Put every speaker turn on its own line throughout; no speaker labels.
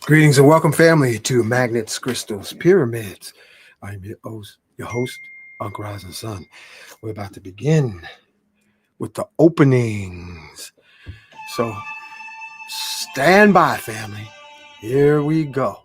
Greetings and welcome, family, to Magnets, Crystals, Pyramids. I'm your host, Uncle Rising Sun. We're about to begin with the openings. So stand by, family. Here we go.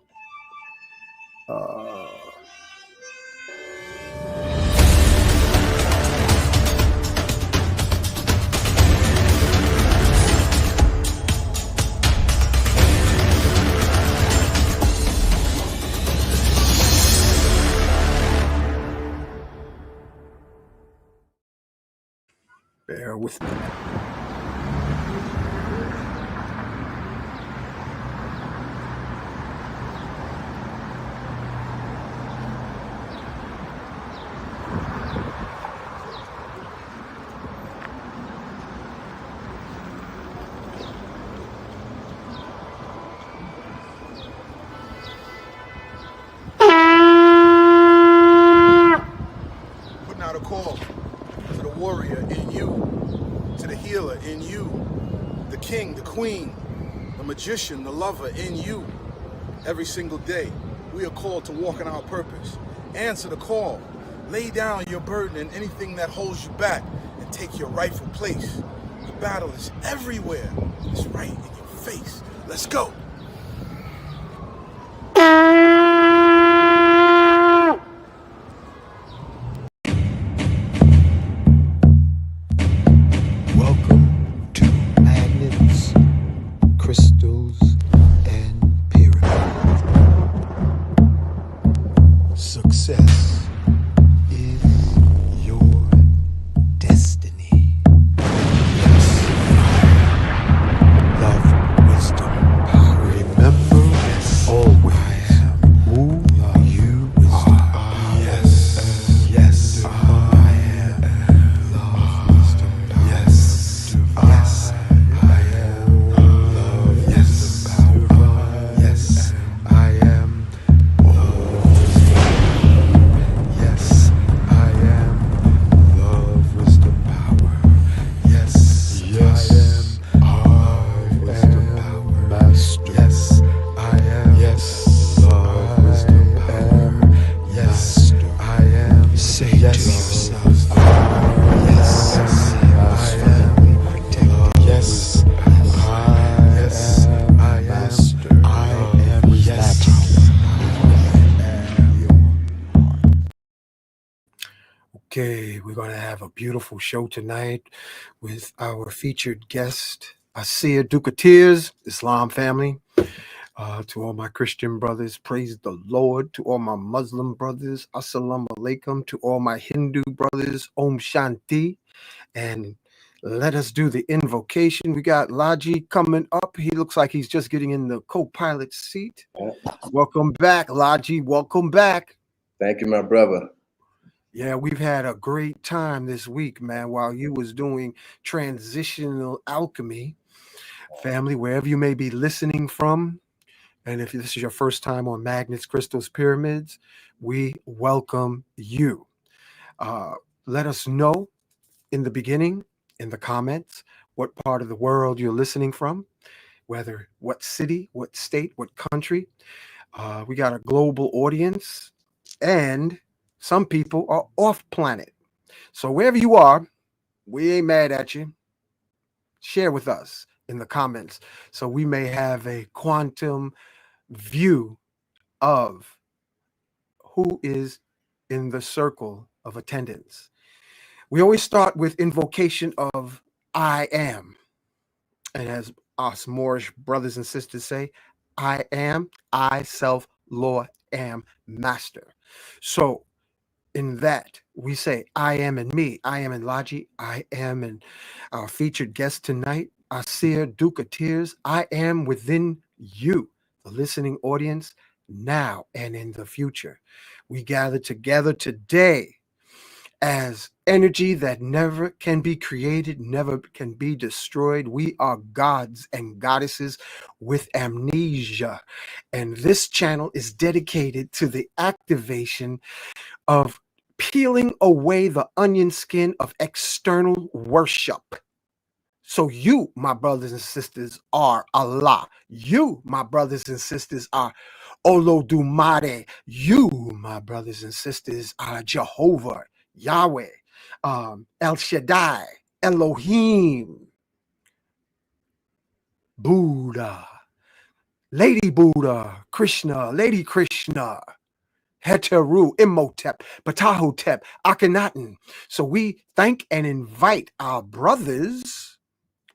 Bear with me.
Putting out a call to the warrior in you, to the healer in you, the king, the queen, the magician, the lover in you. Every single day, we are called to walk in our purpose. Answer the call. Lay down your burden and anything that holds you back and take your rightful place. The battle is everywhere. It's right in your face. Let's go.
Welcome to Magnets, Crystals, and Pyramids. Success is your destiny. Yes. Love, wisdom, power. Remember always who you are. Yes. Yes. I am love, wisdom, power. Yes. Yes. I am love, yes, power. Yes. I am yes. I am love, wisdom, power. Yes. Yes. I am love, wisdom, power. Master. Yes. I am. Yes. Love, wisdom, power. Yes. I am. Say yes to yourself. Yes. I am protected. Yes. Yes. I am. Master. I am. Yes.
Okay, we're going to have a beautiful show tonight with our featured guest, Aseer Duke of Tiers, Islam family. To all my Christian brothers, praise the Lord. To all my Muslim brothers, assalamu alaikum. To all my Hindu brothers, Om Shanti. And let us do the invocation. We got Laji coming up. He looks like he's just getting in the co-pilot seat. Welcome back, Laji. Welcome back.
Thank you, my brother.
Yeah, we've had a great time this week, man, while you was doing transitional alchemy. Family, wherever you may be listening from, and if this is your first time on Magnets, Crystals, Pyramids, we welcome you. Let us know in the beginning, in the comments, what part of the world you're listening from, whether what city, what state, what country. We got a global audience, and some people are off planet. So wherever you are, we ain't mad at you. Share with us in the comments so we may have a quantum view of who is in the circle of attendance. We always start with invocation of I am. And as us Moorish brothers and sisters say, I am, I self, Lord, am, master. So in that, we say, I am in me, I am in Laji, I am in our featured guest tonight, Aseer Duke of Tiers. I am within you, the listening audience, now and in the future. We gather together today as energy that never can be created, never can be destroyed. We are gods and goddesses with amnesia. And this channel is dedicated to the activation of peeling away the onion skin of external worship So you, my brothers and sisters, are Allah. You, my brothers and sisters, are Olodumare. You, my brothers and sisters, are Jehovah, Yahweh, El Shaddai, Elohim, Buddha, Lady Buddha, Krishna, Lady Krishna, Heteru, Imhotep, Ptahotep, Akhenaten. So we thank and invite our brothers,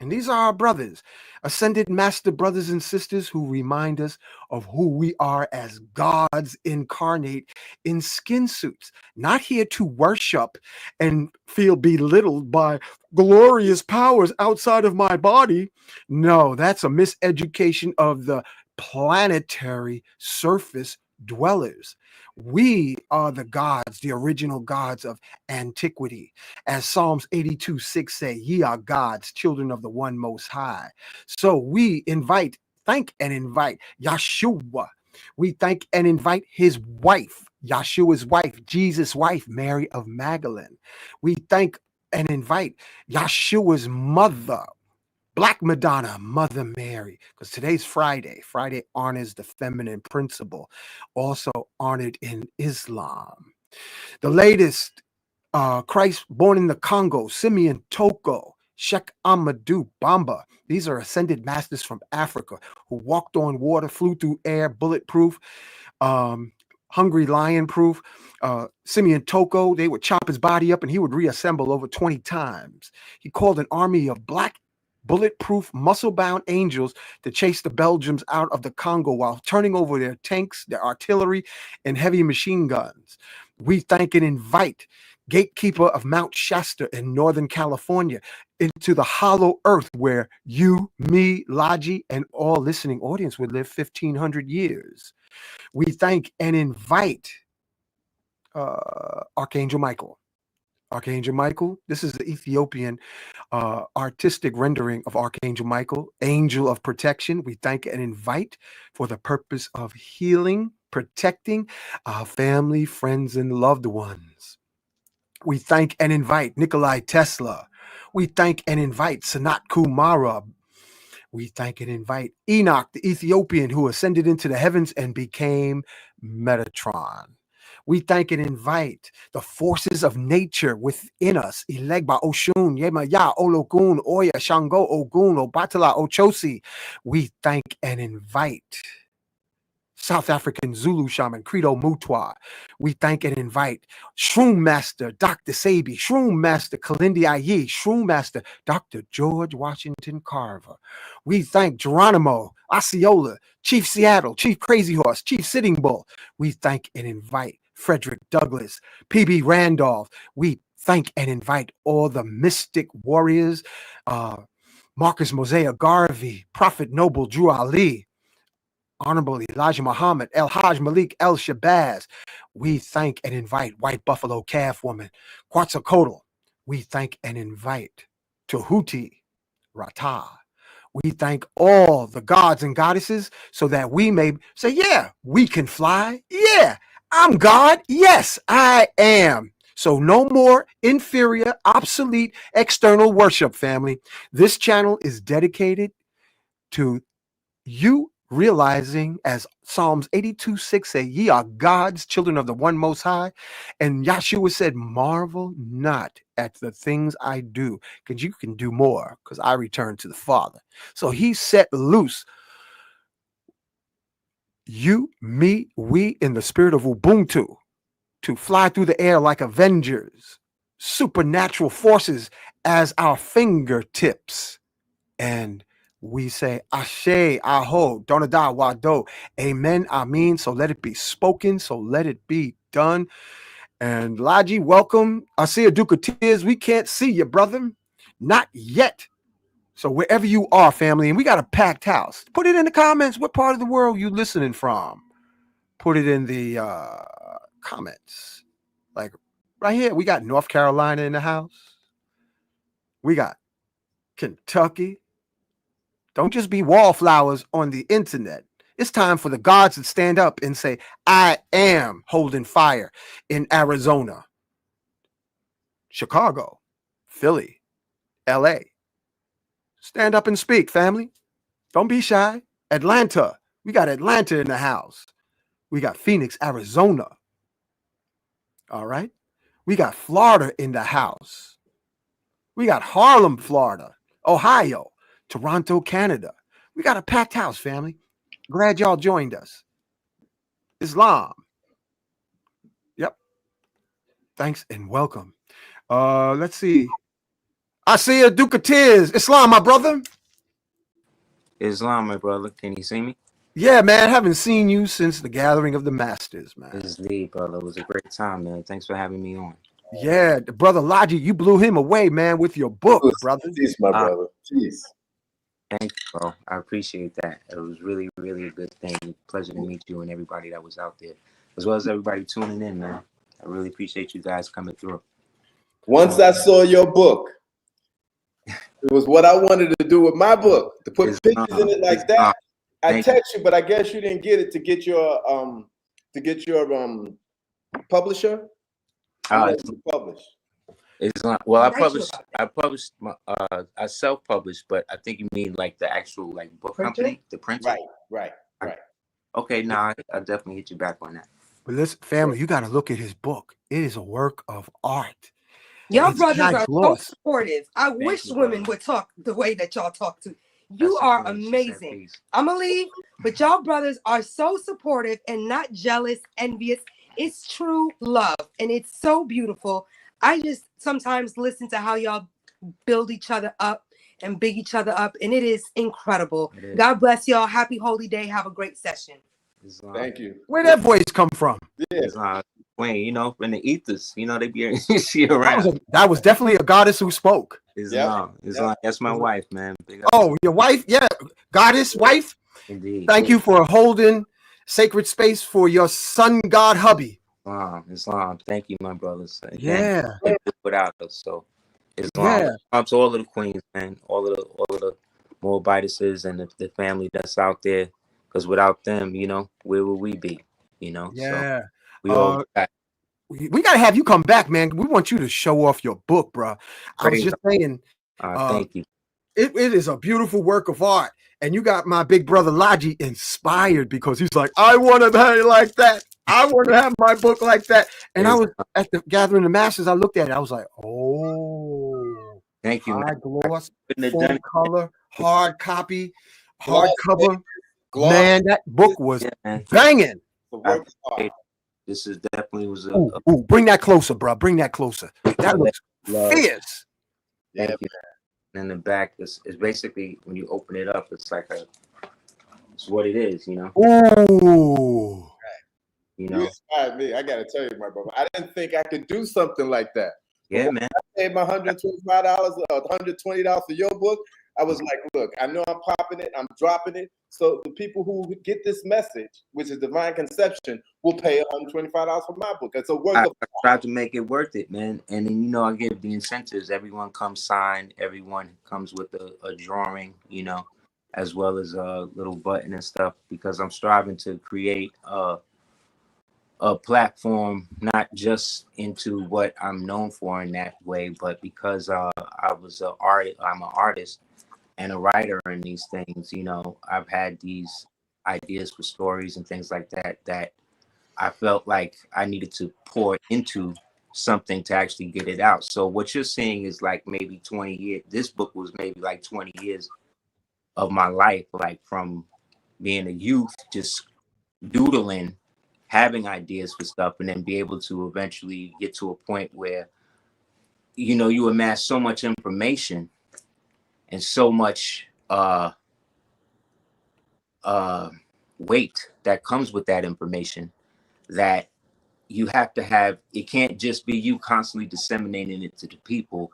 and these are our brothers, ascended master brothers and sisters who remind us of who we are as gods incarnate in skin suits, not here to worship and feel belittled by glorious powers outside of my body. No, that's a miseducation of the planetary surface dwellers. We are the gods, the original gods of antiquity. As Psalms 82:6 say, ye are gods, children of the one most high. So we invite, thank and invite Yeshua. We thank and invite his wife, Yeshua's wife, Jesus' wife, Mary of Magdalene. We thank and invite Yeshua's mother, Black Madonna, Mother Mary, because today's Friday. Friday honors the feminine principle, also honored in Islam. The latest, Christ born in the Congo, Simeon Toko, Sheikh Amadou Bamba. These are ascended masters from Africa who walked on water, flew through air, bulletproof, hungry lion proof. Simeon Toko, they would chop his body up and he would reassemble over 20 times. He called an army of black bulletproof, muscle-bound angels to chase the Belgians out of the Congo while turning over their tanks, their artillery, and heavy machine guns. We thank and invite gatekeeper of Mount Shasta in Northern California into the hollow earth where you, me, Laji, and all listening audience would live 1,500 years. We thank and invite Archangel Michael. Archangel Michael, this is the Ethiopian artistic rendering of Archangel Michael, angel of protection. We thank and invite for the purpose of healing, protecting our family, friends, and loved ones. We thank and invite Nikolai Tesla. We thank and invite Sanat Kumara. We thank and invite Enoch, the Ethiopian who ascended into the heavens and became Metatron. We thank and invite the forces of nature within us. Ilegba, Oshun, Yemaya, Olokun, Oya, Shango, Ogun, Obatala, Ochosi. We thank and invite South African Zulu shaman, Credo Mutwa. We thank and invite Shroom Master, Dr. Sabi, Shroom Master, Kalindi Ayi, Shroom Master, Dr. George Washington Carver. We thank Geronimo, Osceola, Chief Seattle, Chief Crazy Horse, Chief Sitting Bull. We thank and invite Frederick Douglass, P.B. Randolph. We thank and invite all the mystic warriors, Marcus Mosiah Garvey, Prophet Noble Drew Ali, Honorable Elijah Muhammad, El Hajj Malik El Shabazz. We thank and invite White Buffalo Calf Woman, Quetzalcoatl. We thank and invite Tahuti, Rata. We thank all the gods and goddesses so that we may say, yeah, we can fly. Yeah, I'm God. Yes, I am. So no more inferior, obsolete, external worship, family. This channel is dedicated to you realizing, as Psalms 82:6 say, ye are God's children of the one most high. And Yahshua said, marvel not at the things I do, because you can do more, because I return to the Father. So he set loose you, me, we in the spirit of Ubuntu to fly through the air like Avengers, supernatural forces as our fingertips. And we say, Ashe, Aho, Donada, Wado, Amen, Amen. So let it be spoken, so let it be done. And Laji, welcome. Aseer Duke Of Tiers. We can't see you, brother. Not yet. So wherever you are, family, and we got a packed house, put it in the comments. What part of the world you listening from? Put it in the comments. Like right here, we got North Carolina in the house. We got Kentucky. Don't just be wallflowers on the internet. It's time for the gods to stand up and say, I am holding fire in Arizona, Chicago, Philly, LA, Stand up and speak, family. Don't be shy. Atlanta. We got Atlanta in the house. We got Phoenix, Arizona. All right. We got Florida in the house. We got Harlem, Florida, Ohio, Toronto, Canada. We got a packed house, family. Glad y'all joined us. Islam. Yep. Thanks and welcome. Let's see. Aseer Duke Of Tiers. Islam, my brother.
Islam, my brother. Can you see me?
Yeah, man. Haven't seen you since the gathering of the masters, man.
This is Lee, brother. It was a great time, man. Thanks for having me on.
Yeah, the brother Logic, you blew him away, man, with your book, brother.
Peace, my brother. Peace.
Thank you, bro. I appreciate that. It was really, really a good thing. Pleasure to meet you and everybody that was out there, as well as everybody tuning in, man. I really appreciate you guys coming through.
Once I saw your book, it was what I wanted to do with my book, to put pictures in it like that. I text you, but I guess you didn't get it to get your publisher.
Publish. It's not, well, I published my I self-published, but I think you mean like the actual like book company, the printer.
Right.
Okay, now I definitely hit you back on that.
But listen, family, you got to look at his book. It is a work of art.
Y'all brothers are so supportive. I wish women would talk the way that y'all talk to. You are amazing. I'm gonna leave, but y'all brothers are so supportive and not jealous, envious. It's true love, and it's so beautiful. I just sometimes listen to how y'all build each other up and big each other up, and it is incredible. God bless y'all. Happy holy day. Have a great session.
Thank you.
Where'd that voice come from?
Yeah.
Wayne, you know, in the ethers, you know, they be she around.
That was definitely a goddess who spoke.
That's my wife, man.
Oh, your wife? Yeah, goddess wife.
Indeed.
Thank you for holding sacred space for your sun god hubby.
Islam. Thank you, my brothers.
Yeah.
Without us, so Islam. Yeah. To all of the queens, man. All of the Moabites and the family that's out there. Because without them, you know, where would we be? You know.
Yeah.
So we all got.
We got to have you come back, man. We want you to show off your book, bro. I was just saying.
Thank you.
It is a beautiful work of art. And you got my big brother Logi inspired because he's like, I want to be like that. I want to have my book like that. And I was at the gathering of the masters. I looked at it. I was like, oh,
thank you.
High gloss, full color, hard copy, hardcover. Man, that book was banging.
This is definitely was
bring that closer, bro. Bring that closer. That looks fierce.
Thank you. And the back is basically when you open it up, it's like it's what it is, you know.
Ooh.
You know.
You inspired me. I gotta tell you, my brother. I didn't think I could do something like that.
Yeah, man.
I paid my $125 or $120 for your book. I was like, look, I know I'm popping it, I'm dropping it. So the people who get this message, which is divine conception, will pay $125 for my book. It's a work of
I tried to make it worth it, man. And then, you know, I give the incentives. Everyone comes signed. Everyone comes with a drawing, you know, as well as a little button and stuff, because I'm striving to create a platform, not just into what I'm known for in that way, but because I'm an artist and a writer in these things, you know, I've had these ideas for stories and things like that I felt like I needed to pour into something to actually get it out. So what you're seeing is like maybe 20 years. This book was maybe like 20 years of my life, like from being a youth, just doodling, having ideas for stuff, and then be able to eventually get to a point where, you know, you amass so much information and so much weight that comes with that information that you have to have. It can't just be you constantly disseminating it to the people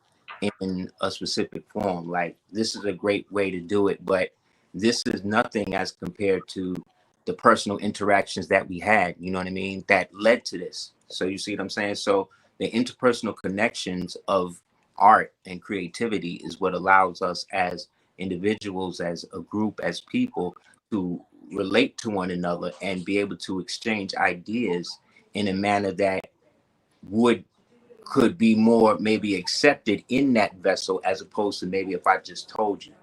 in a specific form. Like, this is a great way to do it, but this is nothing as compared to the personal interactions that we had, you know what I mean, that led to this. So you see what I'm saying? So the interpersonal connections of art and creativity is what allows us as individuals, as a group, as people, to relate to one another and be able to exchange ideas in a manner that could be more maybe accepted in that vessel, as opposed to maybe if I just told you.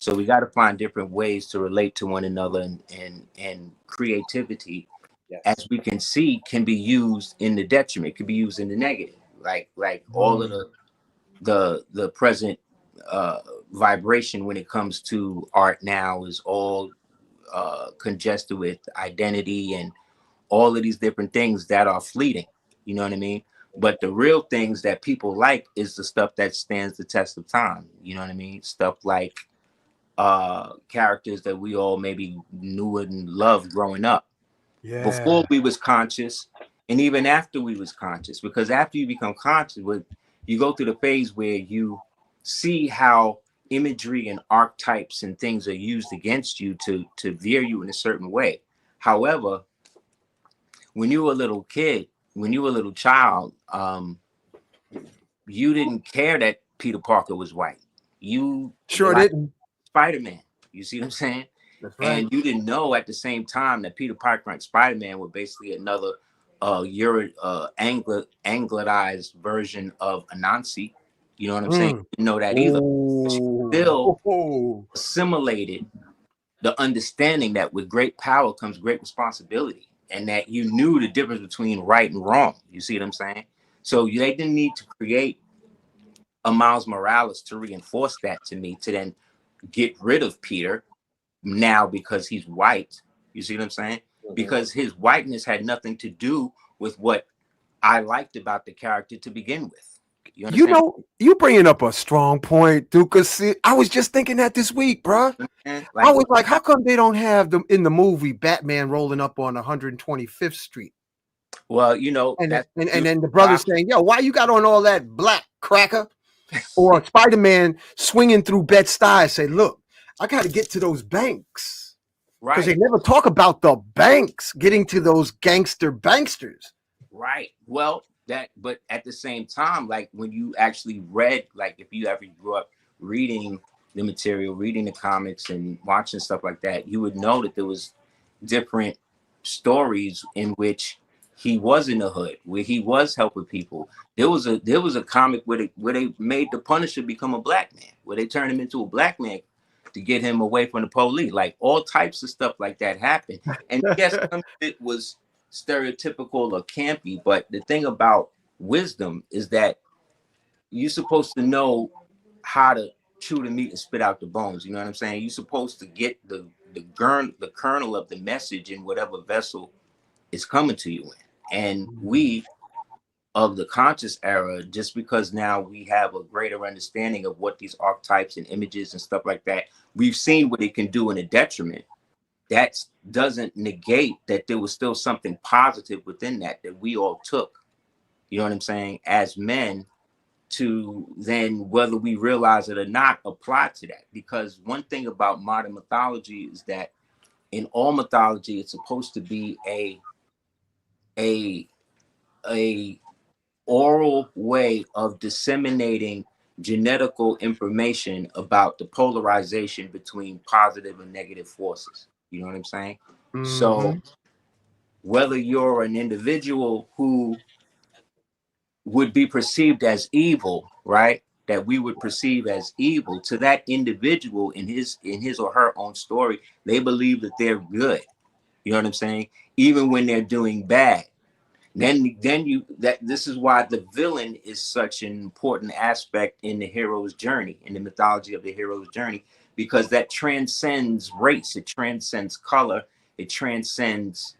So we got to find different ways to relate to one another, and creativity, as we can see, can be used in the detriment, can be used in the negative. Like all of the present vibration when it comes to art now is all congested with identity and all of these different things that are fleeting. You know what I mean? But the real things that people like is the stuff that stands the test of time. You know what I mean? Stuff like characters that we all maybe knew and loved growing up before we was conscious, and even after we was conscious. Because after you become conscious, you go through the phase where you see how imagery and archetypes and things are used against you to veer you in a certain way. However, when you were a little kid, when you were a little child, you didn't care that Peter Parker was white. You
didn't.
Spider-Man. You see what I'm saying?
That's right.
And you didn't know at the same time that Peter Parker and Spider-Man were basically another Anglicized version of Anansi. You know what I'm saying? You didn't know that either. But you still assimilated the understanding that with great power comes great responsibility, and that you knew the difference between right and wrong. You see what I'm saying? So they didn't need to create a Miles Morales to reinforce that to me, to then get rid of Peter now because he's white. You see what I'm saying? Because his whiteness had nothing to do with what I liked about the character to begin with.
You know, you bringing up a strong point, Duke. I was just thinking that this week, bro. I was like, how come they don't have them in the movie Batman rolling up on 125th Street?
Well, you know,
and then the brother saying, "Yo, why you got on all that black, cracker?" Or Spider-Man swinging through Bed-Stuy, say, "Look, I got to get to those banks."
Right.
Because they never talk about the banks, getting to those banksters.
Right. Well, but at the same time, like when you actually read, like if you ever grew up reading the material, reading the comics and watching stuff like that, you would know that there was different stories in which he was in the hood, where he was helping people. There was a comic where they made the Punisher become a black man, where they turned him into a black man to get him away from the police. Like all types of stuff like that happened. And yes, some of it was stereotypical or campy, but the thing about wisdom is that you're supposed to know how to chew the meat and spit out the bones. You know what I'm saying? You're supposed to get the kernel of the message in whatever vessel is coming to you in. And we of the conscious era, just because now we have a greater understanding of what these archetypes and images and stuff like that, we've seen what it can do in a detriment. That doesn't negate that there was still something positive within that we all took, you know what I'm saying, as men, to then, whether we realize it or not, apply to that. Because one thing about modern mythology is that in all mythology, it's supposed to be a oral way of disseminating genetical information about the polarization between positive and negative forces. You know what I'm saying? Mm-hmm. So whether you're an individual who would be perceived as evil, right? That we would perceive as evil, to that individual in his or her own story, they believe that they're good. You know what I'm saying? Even when they're doing bad. Then this is why the villain is such an important aspect in the hero's journey, in the mythology of the hero's journey, because that transcends race, it transcends color, it transcends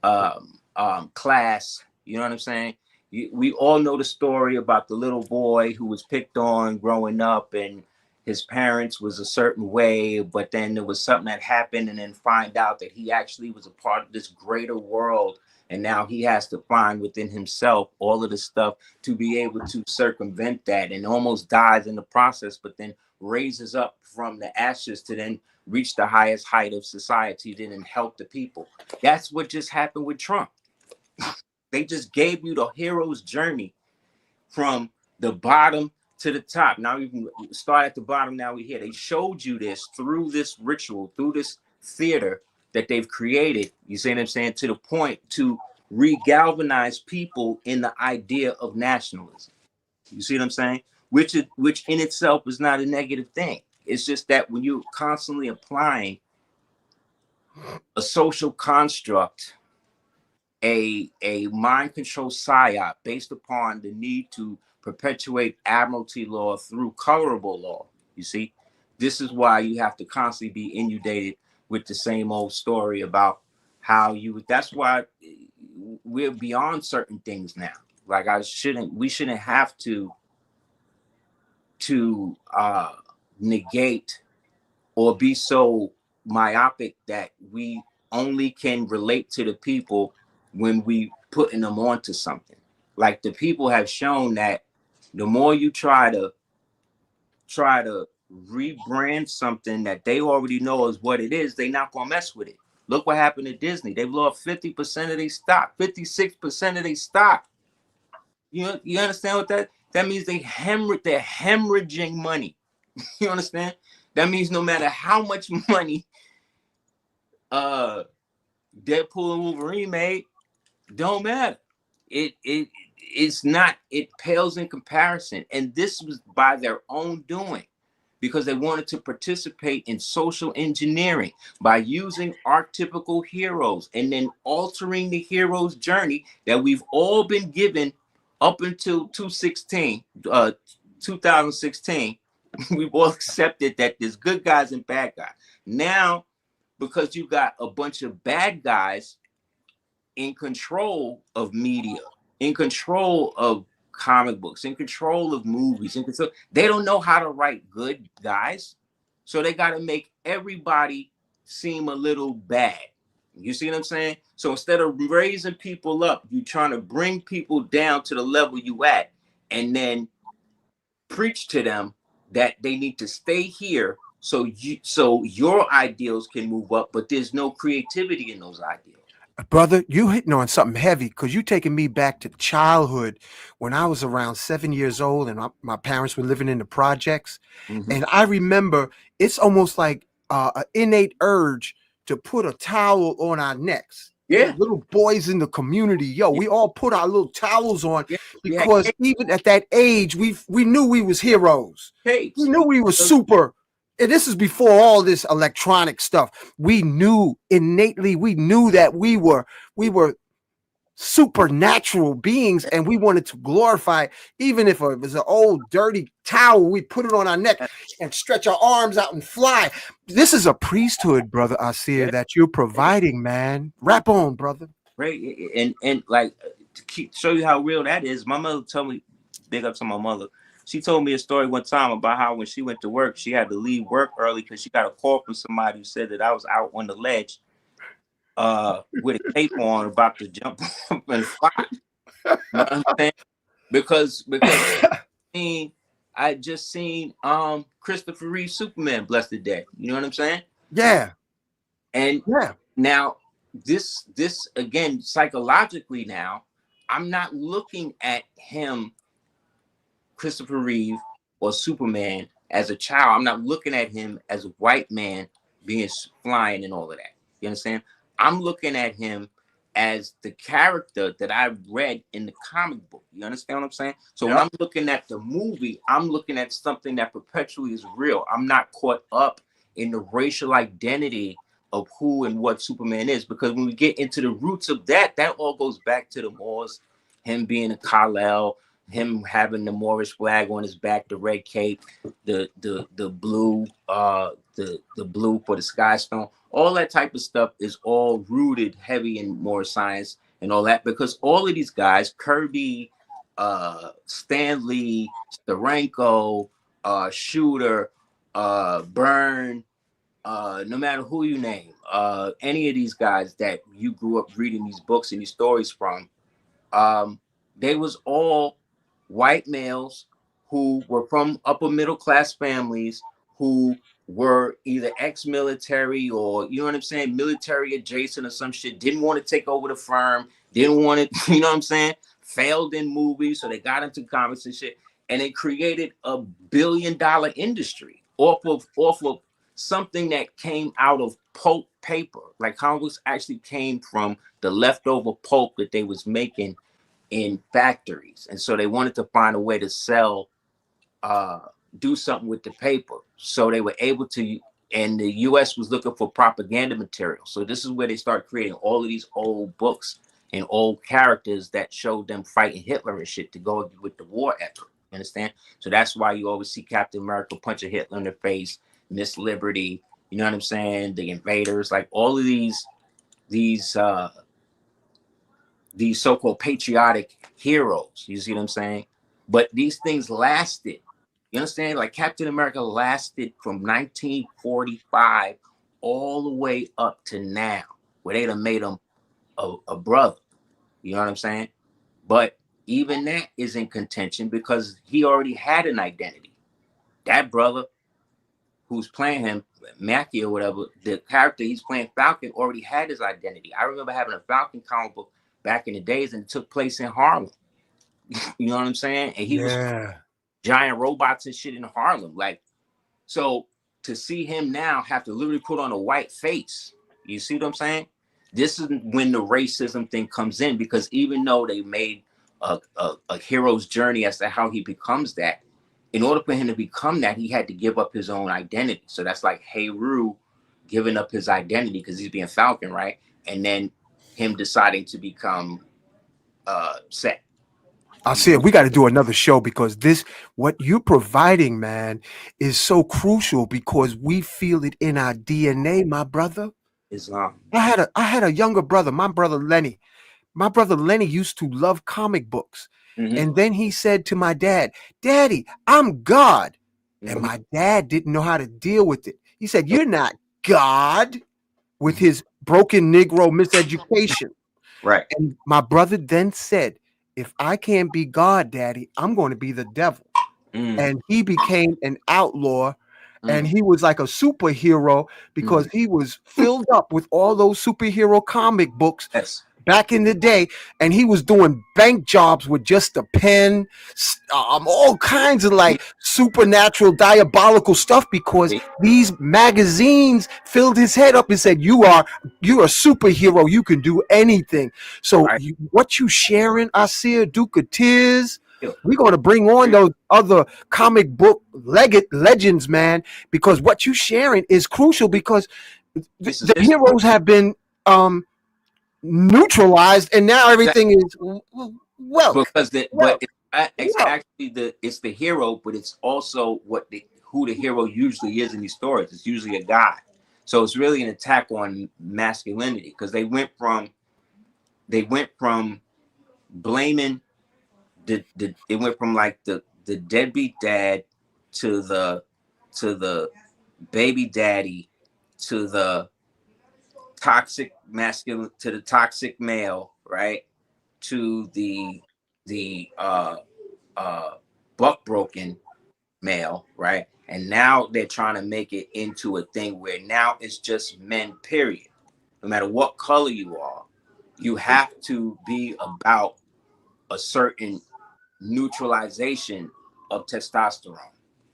class. You know what I'm saying? We all know the story about the little boy who was picked on growing up, and his parents was a certain way, but then there was something that happened, and then find out that he actually was a part of this greater world. And now he has to find within himself all of the stuff to be able to circumvent that, and almost dies in the process, but then raises up from the ashes to then reach the highest height of society, then and help the people. That's what just happened with Trump. They just gave you the hero's journey from the bottom to the top. Now we can start at the bottom. Now we're here. They showed you this through this ritual, through this theater that they've created, you see what I'm saying, to the point to re-galvanize people in the idea of nationalism. You see what I'm saying? Which in itself is not a negative thing. It's just that when you're constantly applying a social construct, a mind control psyop based upon the need to perpetuate admiralty law through colorable law, you see, this is why you have to constantly be inundated with the same old story about how you. That's why we're beyond certain things now. Like we shouldn't have to negate or be so myopic that we only can relate to the people when we putting them onto something. Like the people have shown that the more you try to rebrand something that they already know is what it is, they not gonna mess with it. Look what happened to Disney. They've lost 50% of their stock, 56% of their stock. You understand what that means? They're hemorrhaging money. You understand? That means no matter how much money Deadpool and Wolverine made, don't matter. It's not, it pales in comparison. And this was by their own doing, because they wanted to participate in social engineering by using archetypical heroes and then altering the hero's journey that we've all been given up until 2016. We've all accepted that there's good guys and bad guys. Now, because you got a bunch of bad guys in control of media, in control of comic books, in control of movies, they don't know how to write good guys. So they got to make everybody seem a little bad. You see what I'm saying? So instead of raising people up, you're trying to bring people down to the level you at, and then preach to them that they need to stay here so your ideals can move up, but there's no creativity in those ideals.
Brother, you hitting on something heavy, because you taking me back to childhood when I was around 7 years old and my parents were living in the projects.
Mm-hmm.
And I remember it's almost like an innate urge to put a towel on our necks.
Yeah.
Little boys in the community, we all put our little towels on, because
Yeah.
even at that age, we knew we was heroes.
Capes.
We knew we were super. And this is before all this electronic stuff. We knew innately, we knew that we were supernatural beings, and we wanted to glorify, even if it was an old dirty towel, we put it on our neck and stretch our arms out and fly. This is a priesthood, brother Aseer, that you're providing, man. Rap on, brother.
Right. And like, to show you how real that is, my mother told me, big up to my mother, she told me a story one time about how when she went to work, she had to leave work early because she got a call from somebody who said that I was out on the ledge with a cape on, about to jump up and fly. You know what I'm saying? Because I just seen Christopher Reeve Superman, bless the day. You know what I'm saying?
Yeah.
And now this again, psychologically, now I'm not looking at him, Christopher Reeve or Superman, as a child. I'm not looking at him as a white man being flying and all of that. You understand? I'm looking at him as the character that I read in the comic book. You understand what I'm saying? So when I'm looking at the movie, I'm looking at something that perpetually is real. I'm not caught up in the racial identity of who and what Superman is, because when we get into the roots of that all goes back to the Moors, him being a Kal-El, him having the Moorish flag on his back, the red cape, the blue, the blue for the sky stone. All that type of stuff is all rooted heavy in Moorish science and all that, because all of these guys, Kirby, Stanley, Steranko, Shooter, Byrne, no matter who you name, any of these guys that you grew up reading these books and these stories from, they was all white males who were from upper middle class families, who were either ex-military or, you know what I'm saying, military adjacent or some shit, didn't want to take over the firm, didn't want to, you know what I'm saying, failed in movies, so they got into comics and shit, and it created a $1 billion industry off of something that came out of pulp paper. Like comics actually came from the leftover pulp that they was making in factories, and so they wanted to find a way to sell do something with the paper. So they were able to, and the US was looking for propaganda material. So this is where they start creating all of these old books and old characters that showed them fighting Hitler and shit to go with the war effort. You understand? So that's why you always see Captain America punch a Hitler in the face, Miss Liberty, you know what I'm saying? The Invaders, like all of these so-called patriotic heroes. You see what I'm saying? But these things lasted. You understand? Like Captain America lasted from 1945 all the way up to now, where they'd have made him a brother. You know what I'm saying? But even that is in contention because he already had an identity. That brother who's playing him, Mackie or whatever, the character he's playing, Falcon, already had his identity. I remember having a Falcon comic book back in the days, and it took place in Harlem. You know what I'm saying? And he was giant robots and shit in Harlem. Like, so to see him now have to literally put on a white face, you see what I'm saying? This is when the racism thing comes in, because even though they made a hero's journey as to how he becomes that, in order for him to become that, he had to give up his own identity. So that's like Heru giving up his identity because he's being Falcon, right? And then him deciding to become Set.
I said we got to do another show because this, what you're providing, man, is so crucial because we feel it in our DNA, my brother.
Islam.
I had a younger brother, my brother Lenny. My brother Lenny used to love comic books.
Mm-hmm.
And then he said to my dad, "Daddy, I'm God." And my dad didn't know how to deal with it. He said, "You're not God," with his broken Negro miseducation.
Right.
And my brother then said, "If I can't be God, Daddy, I'm going to be the devil." And he became an outlaw. And he was like a superhero because he was filled up with all those superhero comic books back in the day. And he was doing bank jobs with just a pen, all kinds of like supernatural, diabolical stuff because these magazines filled his head up and said, you're a superhero. You can do anything. So what you sharing, Aseer Duke of Tiers, we're going to bring on those other comic book legends, man, because what you sharing is crucial because the heroes have been neutralized and now everything is
because it's actually it's the hero, but it's also who the hero usually is in these stories. It's usually a guy. So it's really an attack on masculinity because they went from blaming it went from like the deadbeat dad to the baby daddy to the toxic masculine to the toxic male, right? To the buck broken male, right? And now they're trying to make it into a thing where now it's just men, period. No matter what color you are, you have to be about a certain neutralization of testosterone.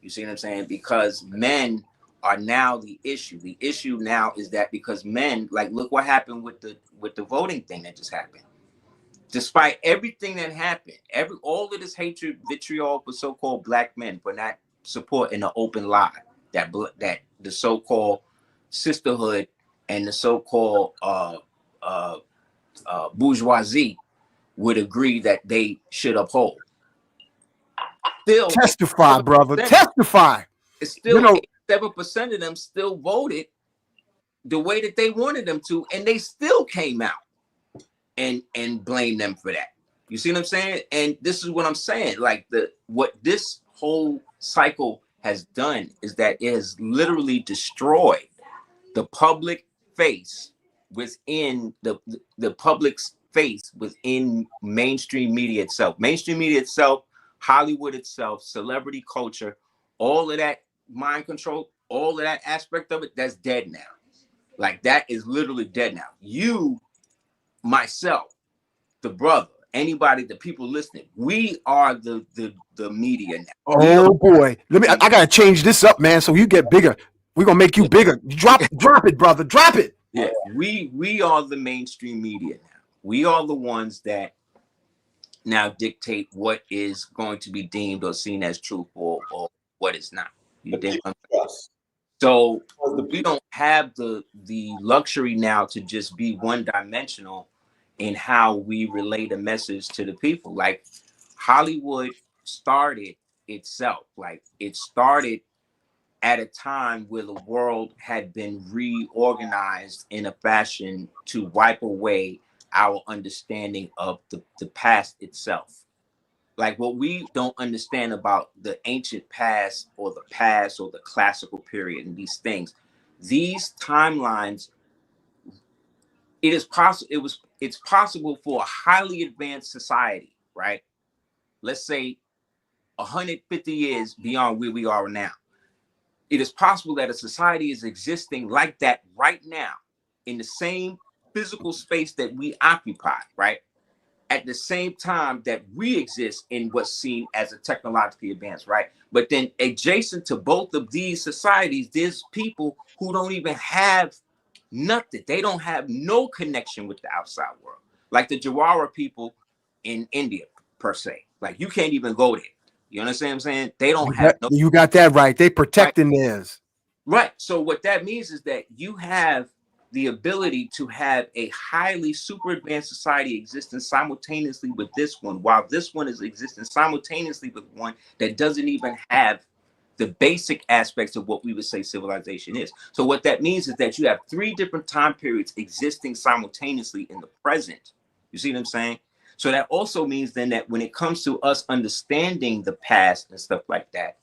You see what I'm saying? Because men are now the issue. The issue now is that because men, like, look what happened with the voting thing that just happened. Despite everything that happened, all of this hatred, vitriol for so-called black men for not supporting the open lie that the so-called sisterhood and the so-called bourgeoisie would agree that they should uphold. Still
testify, brother. Testify.
It's still 7% of them still voted the way that they wanted them to, and they still came out and blamed them for that. You see what I'm saying? And this is what I'm saying. Like what this whole cycle has done is that it has literally destroyed the public face within the public's face within mainstream media itself. Mainstream media itself, Hollywood itself, celebrity culture, all of that mind control, all of that aspect of it, that's dead now. Like that is literally dead now. You, myself, the brother, anybody, the people listening, we are the media now.
Oh boy, I gotta change this up, man, so you get bigger. We're gonna make you bigger. Drop it, brother. Drop it.
Yeah, we are the mainstream media now. We are the ones that now dictate what is going to be deemed or seen as truth or what is not. You
But
think?
trust.
So we don't have the luxury now to just be one dimensional in how we relate a message to the people. Like Hollywood started itself, like it started at a time where the world had been reorganized in a fashion to wipe away our understanding of the past itself. Like what we don't understand about the ancient past or the classical period and these things, these timelines, it's possible for a highly advanced society, right? Let's say 150 years beyond where we are now. It is possible that a society is existing like that right now in the same physical space that we occupy, right? At the same time that we exist in what's seen as a technologically advanced, right? But then adjacent to both of these societies, there's people who don't even have nothing. They don't have no connection with the outside world. Like the Jawara people in India, per se. Like you can't even go there. You understand what I'm saying? They don't have no.
You got that right. They protecting theirs.
Right. So what that means is that you have the ability to have a highly super advanced society existing simultaneously with this one, while this one is existing simultaneously with one that doesn't even have the basic aspects of what we would say civilization is. So what that means is that you have 3 different time periods existing simultaneously in the present. You see what I'm saying? So that also means then that when it comes to us understanding the past and stuff like that,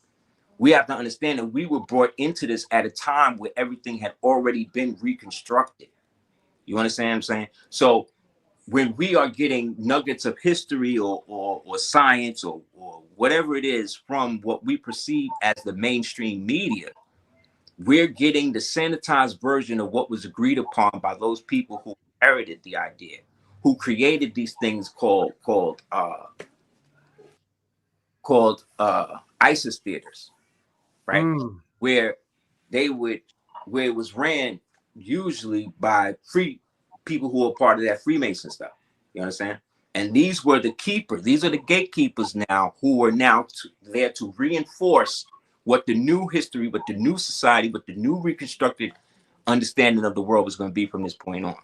we have to understand that we were brought into this at a time where everything had already been reconstructed. You understand what I'm saying? So when we are getting nuggets of history or science or whatever it is from what we perceive as the mainstream media, we're getting the sanitized version of what was agreed upon by those people who inherited the idea, who created these things called ISIS theaters. Right? Where it was ran usually by free people who are part of that Freemason stuff. You understand? And these were the keepers. These are the gatekeepers now who are now there to reinforce what the new history, what the new society, what the new reconstructed understanding of the world was going to be from this point on.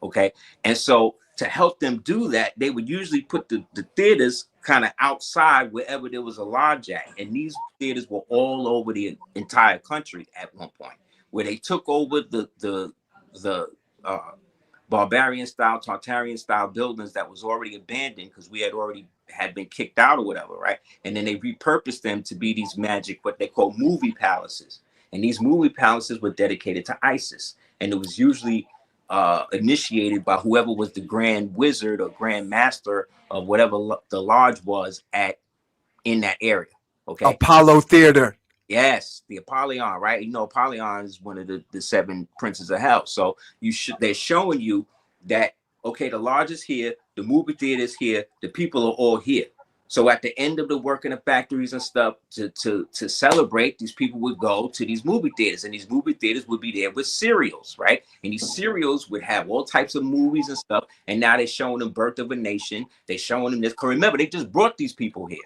Okay. And so to help them do that, they would usually put the theaters kind of outside wherever there was a lodge at. And these theaters were all over the entire country at one point, where they took over the barbarian style, Tartarian style buildings that was already abandoned because we had been kicked out or whatever, right? And then they repurposed them to be these magic, what they call movie palaces. And these movie palaces were dedicated to ISIS. And it was usually initiated by whoever was the grand wizard or grand master of whatever the lodge was in that area. Okay.
Apollo Theater.
Yes, the Apollyon, right? You know, Apollyon is one of the 7 princes of hell. So they're showing you that, okay, the lodge is here, the movie theater is here, the people are all here. So at the end of the work in the factories and stuff, to celebrate, these people would go to these movie theaters, and these movie theaters would be there with serials, right? And these serials would have all types of movies and stuff. And now they're showing them Birth of a Nation. They're showing them this. Because remember, they just brought these people here.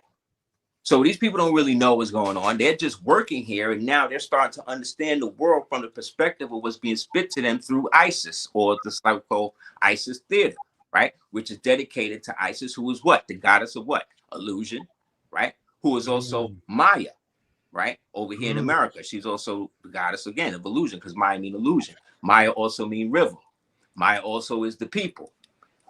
So these people don't really know what's going on. They're just working here, and now they're starting to understand the world from the perspective of what's being spit to them through ISIS, or the so-called ISIS theater, right? Which is dedicated to Isis, who is what? The goddess of what? Illusion, right? Who is also Maya, right? Over here in America. She's also the goddess, again, of illusion, because Maya means illusion. Maya also means river. Maya also is the people.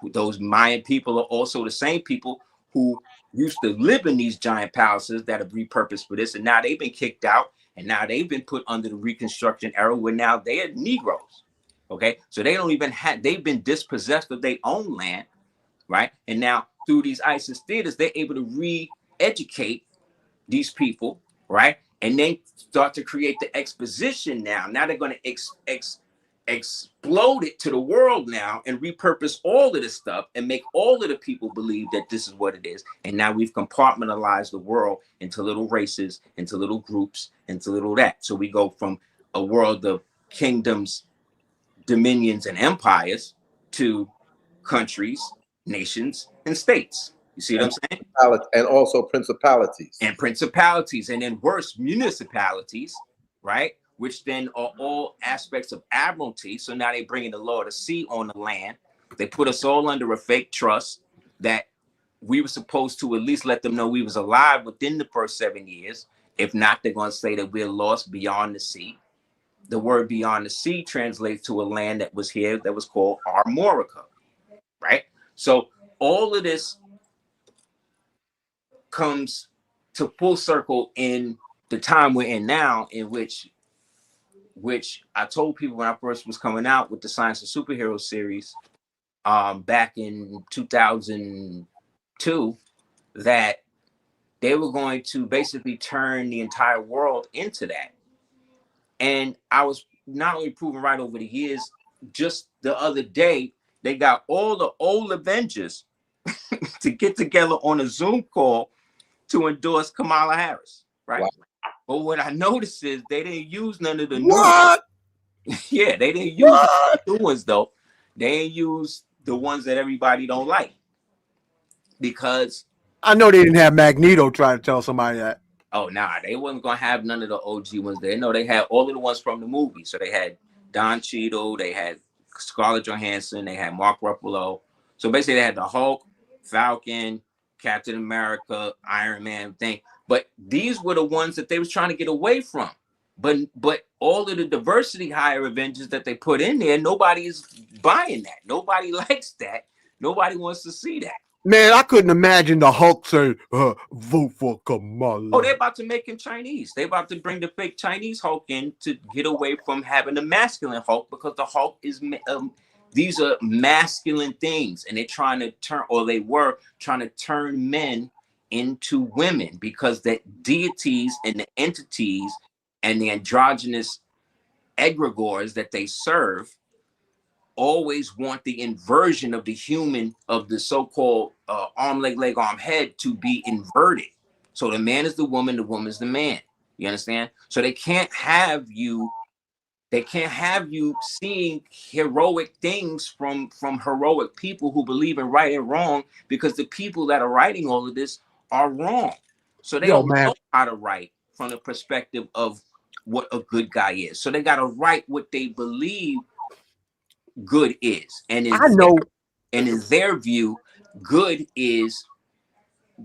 Those Mayan people are also the same people who used to live in these giant palaces that have repurposed for this, and now they've been kicked out, and now they've been put under the Reconstruction era, where now they are Negroes. Okay, so they don't even have, they've been dispossessed of their own land, right? And now through these ISIS theaters, they're able to re-educate these people, right? And then start to create the exposition now. Now they're going to explode it to the world now and repurpose all of this stuff and make all of the people believe that this is what it is. And now we've compartmentalized the world into little races, into little groups, into little that. So we go from a world of kingdoms, dominions, and empires to countries, nations, and states. You see what I'm saying?
And also principalities.
And principalities, and then worse, municipalities, right? Which then are all aspects of admiralty. So now they bringing the law of the sea on the land. They put us all under a fake trust that we were supposed to at least let them know we was alive within the first 7 years. If not, they're going to say that we're lost beyond the sea. The word beyond the sea translates to a land that was here that was called Armorica, right? So all of this comes to full circle in the time we're in now, in which I told people when I first was coming out with the Science of Superheroes series back in 2002, that they were going to basically turn the entire world into that. And I was not only proven right over the years, just the other day, they got all the old Avengers to get together on a Zoom call to endorse Kamala Harris, right? Wow. But what I noticed is they didn't use none of the new ones. Yeah, they didn't use the new ones, though. They didn't use the ones that everybody don't like. Because
I know they didn't have Magneto try to tell somebody that.
Oh, nah, they wasn't going to have none of the OG ones there. No, they had all of the ones from the movie. So they had Don Cheadle, they had Scarlett Johansson, they had Mark Ruffalo. So basically they had the Hulk, Falcon, Captain America, Iron Man thing. But these were the ones that they was trying to get away from. But all of the diversity higher Avengers that they put in there, nobody is buying that. Nobody likes that. Nobody wants to see that.
Man, I couldn't imagine the Hulk say, vote for Kamala.
Oh, they're about to make him Chinese. They're about to bring the fake Chinese Hulk in to get away from having the masculine Hulk, because the Hulk is, these are masculine things. And they're trying to turn, or they were trying to turn men into women, because the deities and the entities and the androgynous egregores that they serve always want the inversion of the human, of the so-called arm, leg, arm, head to be inverted. So the man is the woman is the man. You understand? So they can't have you seeing heroic things from heroic people who believe in right and wrong, because the people that are writing all of this are wrong. So they don't know how to write from the perspective of what a good guy is. So they got to write what they believe good is. And in their view, good is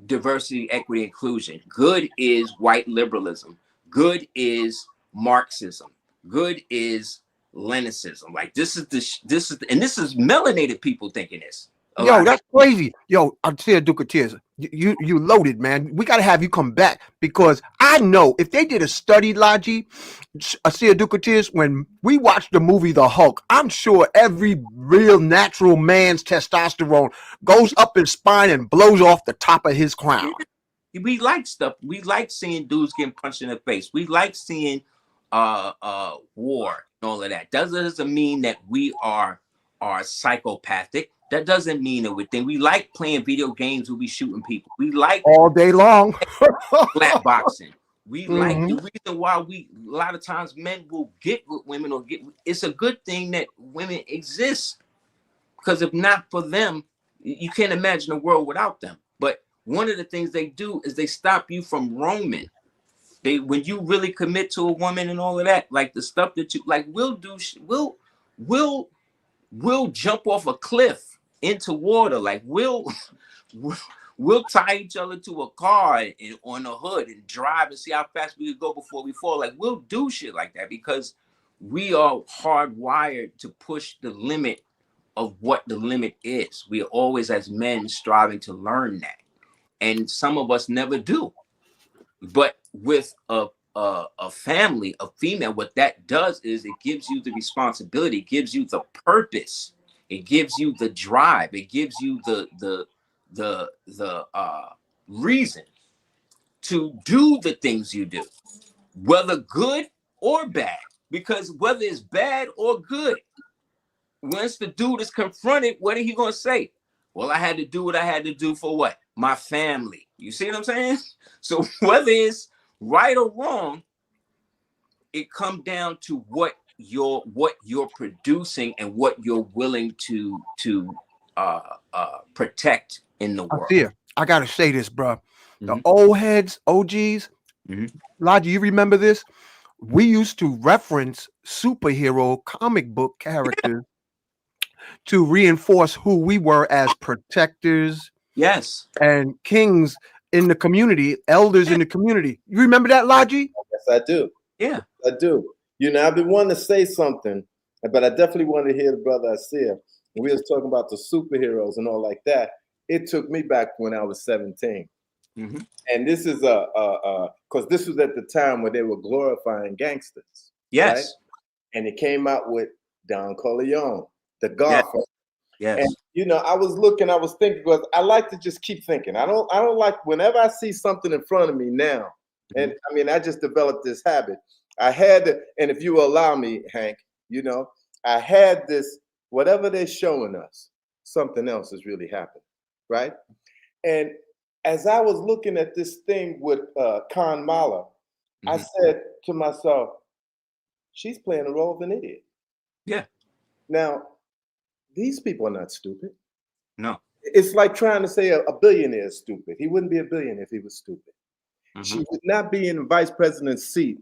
diversity, equity, inclusion. Good is white liberalism. Good is Marxism. Good is Leninism. Like this is melanated people thinking this.
Yo, that's crazy. Yo, Aseer Duke Of Tiers, you loaded, man. We got to have you come back, because I know if they did a study, Logi, Aseer Duke Of Tiers, when we watched the movie The Hulk, I'm sure every real natural man's testosterone goes up his spine and blows off the top of his crown.
We like stuff. We like seeing dudes getting punched in the face. We like seeing war and all of that. Doesn't mean that we are psychopathic. That doesn't mean that we like playing video games where we shooting people. We like
all day long
flat boxing. We like the reason why a lot of times men will get with women, or it's a good thing that women exist, because if not for them, you can't imagine a world without them. But one of the things they do is they stop you from roaming. When you really commit to a woman and all of that, like the stuff that you like, we'll jump off a cliff into water. Like we'll tie each other to a car and on the hood and drive and see how fast we could go before we fall. Like we'll do shit like that, because we are hardwired to push the limit of what the limit is. We are always, as men, striving to learn that, and some of us never do. But with a family, a female, what that does is it gives you the responsibility, it gives you the purpose, it gives you the drive, it gives you the reason to do the things you do, whether good or bad. Because whether it's bad or good, once the dude is confronted, what are he gonna say? Well, I had to do what I had to do for what? My family. You see what I'm saying? So whether it's right or wrong, it comes down to what you're producing and what you're willing to protect in the world.
I gotta say this, bro. The
Mm-hmm.
old heads, OGs,
Mm-hmm.
Lodge, you remember this? We used to reference superhero comic book characters to reinforce who we were as protectors
Yes.
and kings in the community, elders in the community. You remember that, Logi?
Yes, I do.
Yeah.
I do. You know, I've been wanting to say something, but I definitely want to hear the brother Aseer. We was talking about the superheroes and all like that. It took me back when I was 17.
Mm-hmm.
And this is because this was at the time where they were glorifying gangsters.
Yes.
Right? And it came out with Don Corleone, the Godfather.
Yes.
And you know, I was thinking, because I like to just keep thinking. I don't like, whenever I see something in front of me now, and I mean, I just developed this habit. I had to, and if you will allow me, Hank, you know, I had this, whatever they're showing us, something else is really happening, right? And as I was looking at this thing with Khan Mala, I said to myself, she's playing the role of an idiot.
Yeah.
Now, these people are not stupid.
No.
It's like trying to say a billionaire is stupid. He wouldn't be a billionaire if he was stupid. She would not be in the vice president's seat,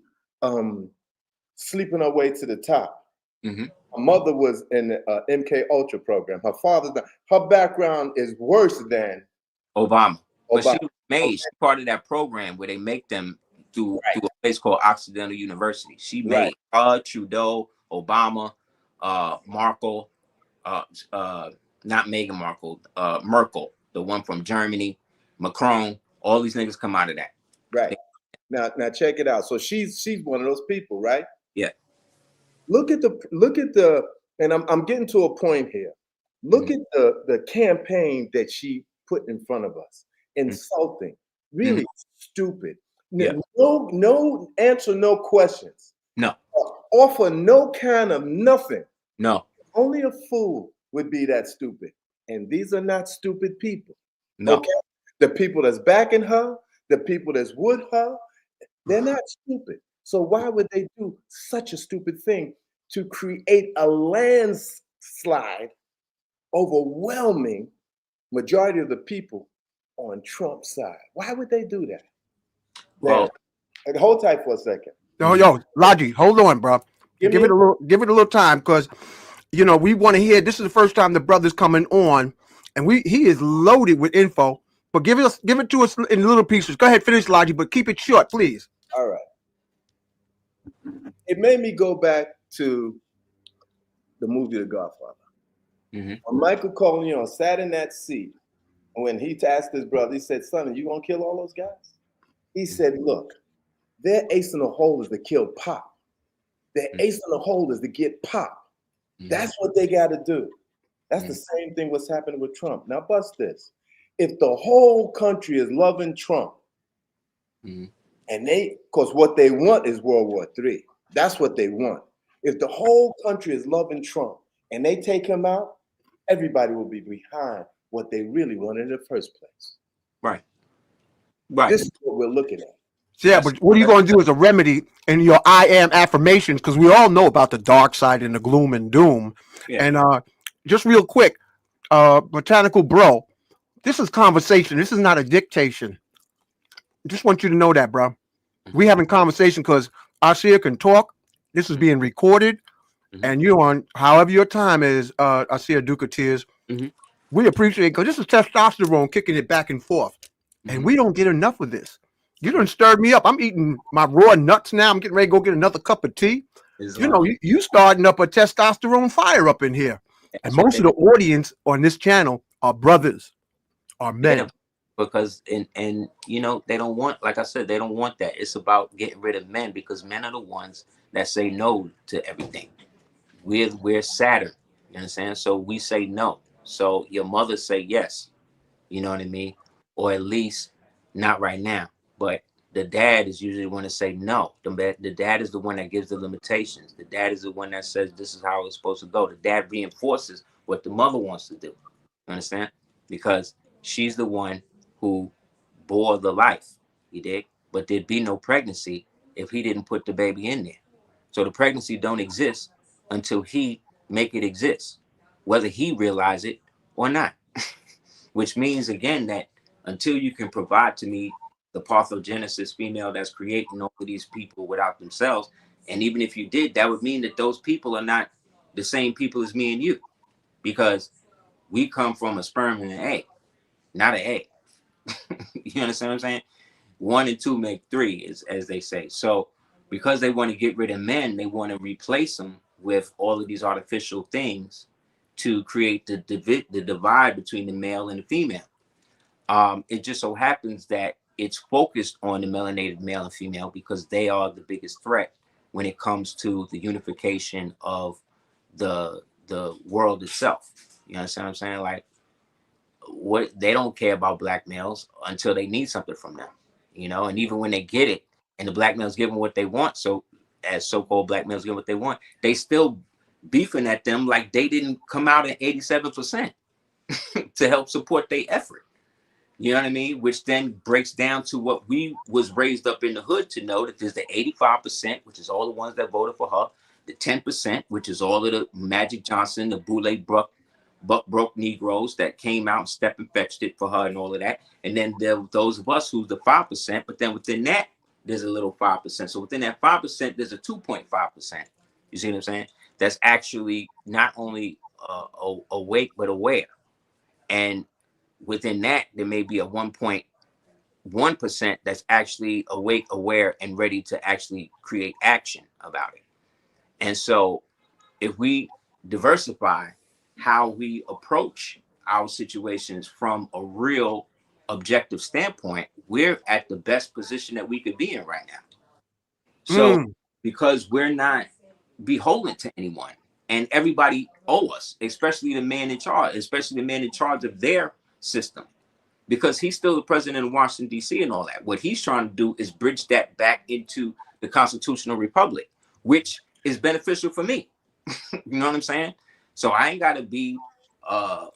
sleeping her way to the top. Her mother was in the MK Ultra program. Her father, her background is worse than
Obama. But
Obama.
she was made, she's part of that program where they make them through a place called Occidental University. She made Trudeau, Obama, Markle, not Meghan Markle, Merkel, the one from Germany, Macron. All these niggas come out of that.
Right. Now check it out. So she's one of those people, right?
Yeah.
Look at the, and I'm getting to a point here. Look at the campaign that she put in front of us. Insulting, really stupid. No answer, no questions.
No.
Offer no kind of nothing.
No.
Only a fool would be that stupid. And these are not stupid people.
No.
Okay? The people that's backing her, the people that's with her, they're not stupid. So why would they do such a stupid thing to create a landslide, overwhelming majority of the people on Trump's side? Why would they do that? Well, hold tight for a second.
Yo, Logi, hold on, bro. Give it a little time, because you know we want to hear. This is the first time the brother's coming on, and he is loaded with info. But give it to us in little pieces. Go ahead, finish, Logi, but keep it short, please.
All right. It made me go back to the movie The Godfather. When Michael Corleone sat in that seat, and when he asked his brother, he said, "Son, are you gonna kill all those guys?" He said, "Look, their ace in the hole is to kill Pop. Their ace in the hole is to get Pop. That's what they got to do." That's the same thing what's happening with Trump. Now, bust this. If the whole country is loving Trump, and because what they want is World War III. That's what they want. If the whole country is loving Trump and they take him out, everybody will be behind what they really wanted in the first place.
Right. Right.
This is what we're looking at.
Yeah, but what are you going to do as a remedy in your I am affirmations? Because we all know about the dark side and the gloom and doom. Yeah. And just real quick, Botanical Bro, this is conversation. This is not a dictation. Just want you to know that, bro. We having conversation because Aseer can talk. This is being recorded, and you're on however your time is. Aseer Duke Of Tiers. We appreciate it because this is testosterone kicking it back and forth, and we don't get enough of this. You done stirred me up. I'm eating my raw nuts now. I'm getting ready to go get another cup of tea. You know, you starting up a testosterone fire up in here, and most of the audience on this channel are brothers, are men.
Yeah. Because and you know, they don't want, like I said, they don't want that. It's about getting rid of men, because men are the ones that say no to everything. We're Saturn, you understand? So we say no. So your mother say yes, you know what I mean? Or at least not right now. But the dad is usually the one to say no. The dad is the one that gives the limitations. The dad is the one that says this is how it's supposed to go. The dad reinforces what the mother wants to do. You understand? Because she's the one who bore the life, you dig? But there'd be no pregnancy if he didn't put the baby in there. So the pregnancy don't exist until he make it exist, whether he realize it or not. Which means, again, that until you can provide to me the parthenogenesis female that's creating all of these people without themselves. And even if you did, that would mean that those people are not the same people as me and you, because we come from a sperm and an egg, not an egg. You understand what I'm saying? 1 and 2 make 3, as they say. So because they want to get rid of men, they want to replace them with all of these artificial things to create the divide between the male and the female. It just so happens that it's focused on the melanated male and female because they are the biggest threat when it comes to the unification of the world itself. You understand what I'm saying? Like, what they don't care about black males until they need something from them, you know. And even when they get it and the black males give them what they want, so as so-called black males get what they want, they still beefing at them like they didn't come out at 87% to help support their effort. You know what I mean? Which then breaks down to what we was raised up in the hood to know, that there's the 85%, which is all the ones that voted for her, the 10%, which is all of the Magic Johnson, the Boule broke Negroes that came out and stepped and fetched it for her and all of that. And then there were those of us who's the 5%, but then within that, there's a little 5%. So within that 5%, there's a 2.5%. You see what I'm saying? That's actually not only awake, but aware. And within that, there may be a 1.1% that's actually awake, aware, and ready to actually create action about it. And so if we diversify how we approach our situations from a real objective standpoint, we're at the best position that we could be in right now. So because we're not beholden to anyone, and everybody owe us, especially the man in charge, of their system, because he's still the president of Washington, D.C. and all that. What he's trying to do is bridge that back into the constitutional republic, which is beneficial for me. You know what I'm saying? So I ain't got to be a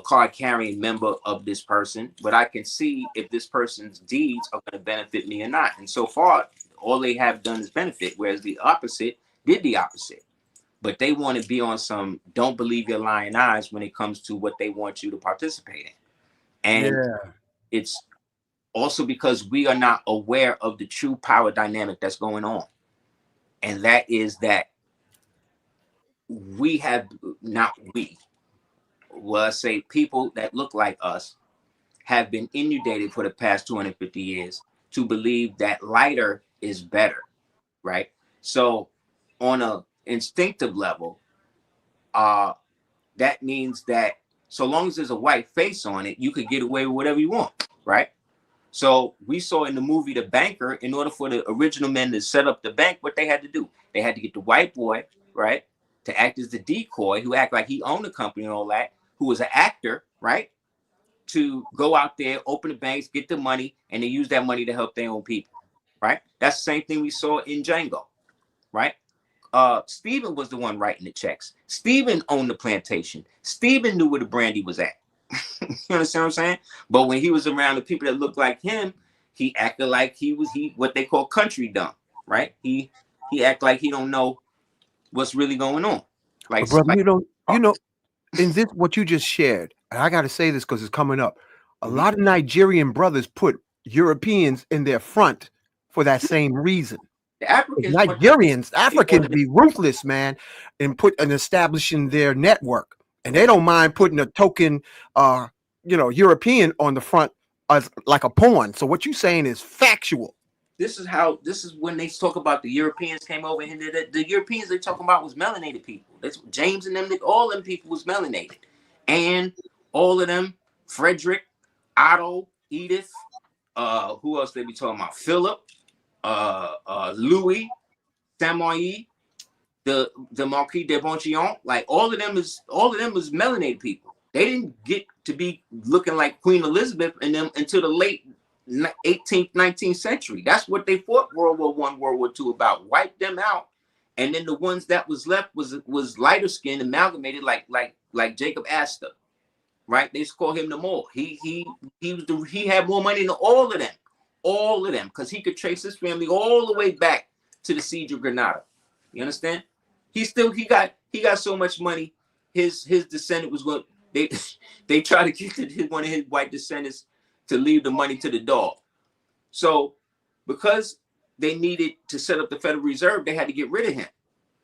card-carrying member of this person, but I can see if this person's deeds are going to benefit me or not. And so far, all they have done is benefit, whereas the opposite did the opposite. But they want to be on some don't believe your lying eyes when it comes to what they want you to participate in. And it's also because we are not aware of the true power dynamic that's going on. And that is that we have, not we, well, I say people that look like us have been inundated for the past 250 years to believe that lighter is better, right? So on a instinctive level, that means that so long as there's a white face on it, you could get away with whatever you want, right? So we saw in the movie The Banker, in order for the original men to set up the bank, what they had to do, they had to get the white boy, right, to act as the decoy, who act like he owned the company and all that, who was an actor, right, to go out there, open the banks, get the money, and they use that money to help their own people, right? That's the same thing we saw in Django, right? Stephen was the one writing the checks. Stephen owned the plantation. Stephen knew where the brandy was at. You understand what I'm saying? But when he was around the people that looked like him, he acted like he what they call country dumb, right? He act like he don't know what's really going on. Like,
brother, you know, in this what you just shared, and I got to say this because it's coming up. A lot of Nigerian brothers put Europeans in their front for that same reason.
The Africans,
Africans be ruthless, man, and establishing their network, and they don't mind putting a token, European on the front as like a pawn. So what you saying is factual.
This is when they talk about the Europeans came over, and the Europeans they talking about was melanated people. That's James and them, all them people was melanated, and all of them, Frederick, Otto, Edith, who else they be talking about? Philip, Louis, Saint-Marie, the Marquis de Bourguignon, like all of them was melanated people. They didn't get to be looking like Queen Elizabeth and them until the late 18th, 19th century. That's what they fought World War I, World War II about. Wiped them out, and then the ones that was left was lighter skinned, amalgamated like Jacob Astor, right? They just call him the Mole. He had more money than all of them, because he could trace his family all the way back to the siege of Grenada. You understand? He got so much money. His descendant was going. they they try to get one of his white descendants to leave the money to the dog. So because they needed to set up the Federal Reserve, they had to get rid of him.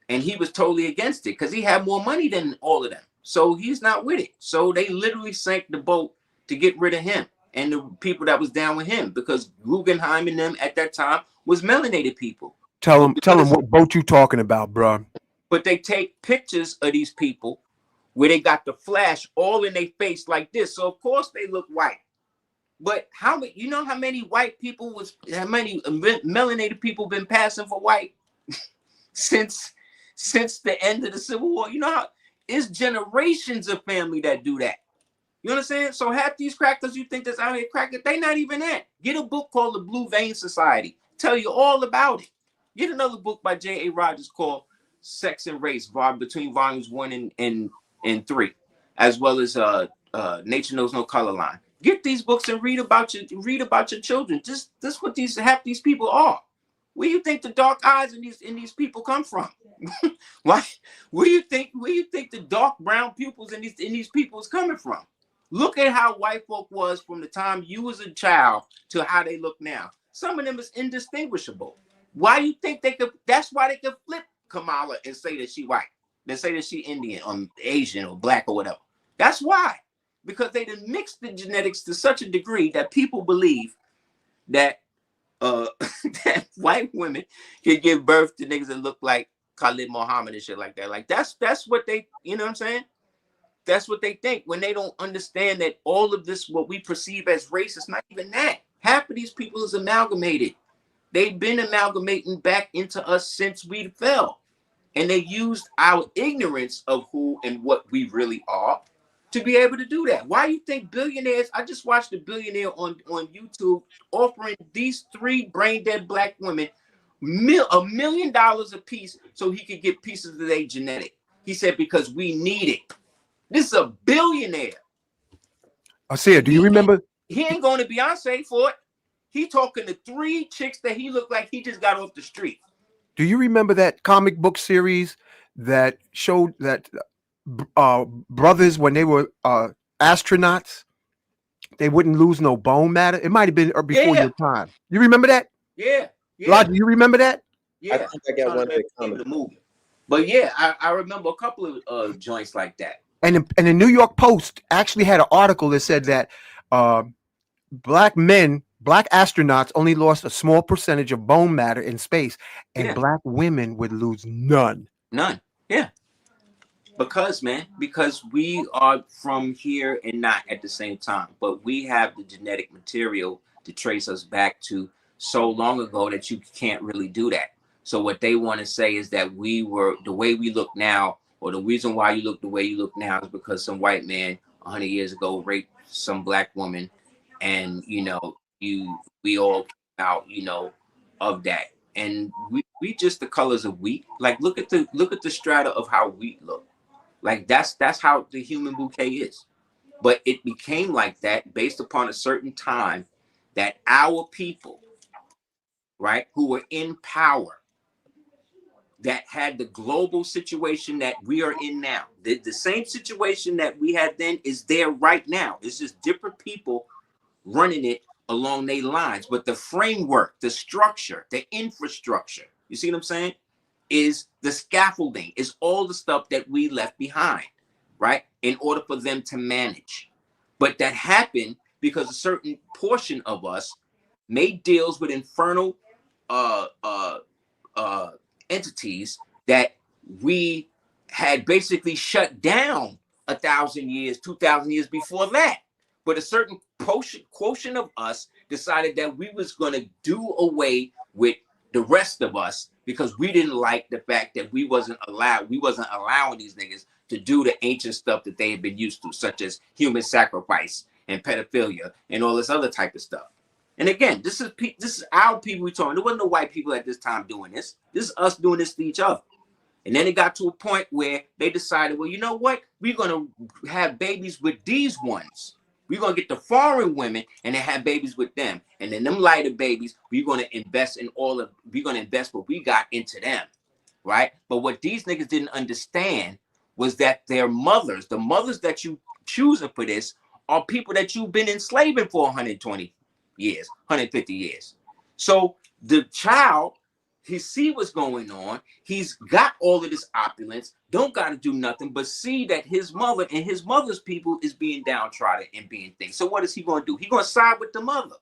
And he was totally against it because he had more money than all of them. So he's not with it. So they literally sank the boat to get rid of him and the people that was down with him, because Guggenheim and them at that time was melanated people.
Tell them what boat you talking about, bro.
But they take pictures of these people where they got the flash all in their face like this. So of course they look white. But how many, you know how many white people how many melanated people been passing for white since the end of the Civil War? You know how it's generations of family that do that. You understand? So half these crackers you think that's out here cracking, they not even that. Get a book called The Blue Vein Society. Tell you all about it. Get another book by J.A. Rogers called Sex and Race, between volumes 1 and 3, as well as Nature Knows No Color Line. Get these books and read about your children. This what half these people are. Where you think the dark eyes in these people come from? Why? Where you think the dark brown pupils in these people is coming from? Look at how white folk was from the time you was a child to how they look now. Some of them is indistinguishable. Why you think they could? That's why they could flip Kamala and say that she white. They say that she Indian or Asian or black or whatever. That's why. Because they done mixed the genetics to such a degree that people believe that that white women can give birth to niggas that look like Khalid Muhammad and shit like that. Like that's what they, you know what I'm saying? That's what they think when they don't understand that all of this, what we perceive as race, is not even that. Half of these people is amalgamated. They've been amalgamating back into us since we fell. And they used our ignorance of who and what we really are to be able to do that. Why you think billionaires? I just watched a billionaire on YouTube offering these 3 brain dead black women $1 million a piece so he could get pieces of their genetic. He said, because we need it. This is a billionaire.
Aseer, do you remember?
He ain't going to Beyonce for it. He talking to 3 chicks that he looked like he just got off the street.
Do you remember that comic book series that showed that brothers, when they were astronauts, they wouldn't lose no bone matter? It might have been before your time. You remember that?
Yeah.
Lodge, you remember that?
I
Yeah.
think I got one of the
movie. But yeah, I remember a couple of joints like that.
And the New York Post actually had an article that said that black astronauts only lost a small percentage of bone matter in space, and black women would lose none.
Yeah. Because we are from here and not at the same time, but we have the genetic material to trace us back to so long ago that you can't really do that. So what they want to say is that we were the way we look now, or the reason why you look the way you look now, is because some white man 100 years ago raped some black woman, and we all came out of that, and we just the colors of wheat. Like look at the strata of how wheat look. Like that's how the human bouquet is. But it became like that based upon a certain time that our people, right, who were in power, that had the global situation that we are in now. The same situation that we had then is there right now. It's just different people running it along their lines. But the framework, the structure, the infrastructure, you see what I'm saying, is the scaffolding, is all the stuff that we left behind, right, in order for them to manage. But that happened because a certain portion of us made deals with infernal entities that we had basically shut down 1,000 years, 2,000 years before that. But a certain quotient of us decided that we was going to do away with the rest of us because we didn't like the fact that we wasn't allowing these niggas to do the ancient stuff that they had been used to, such as human sacrifice and pedophilia and all this other type of stuff. And again, this is our people we're talking. There wasn't no white people at this time doing this. This is us doing this to each other. And then it got to a point where they decided, well, you know what? We're going to have babies with these ones. We're going to get the foreign women and then have babies with them. And then them lighter babies, we're going to invest we're going to invest what we got into them, right? But what these niggas didn't understand was that their mothers, the mothers that you choosing for this, are people that you've been enslaving for 120 years, 150 years. So the child, he see what's going on. He's got all of this opulence, don't got to do nothing but see that his mother and his mother's people is being downtrodden and being things. So what is he going to do? He's going to side with the mother.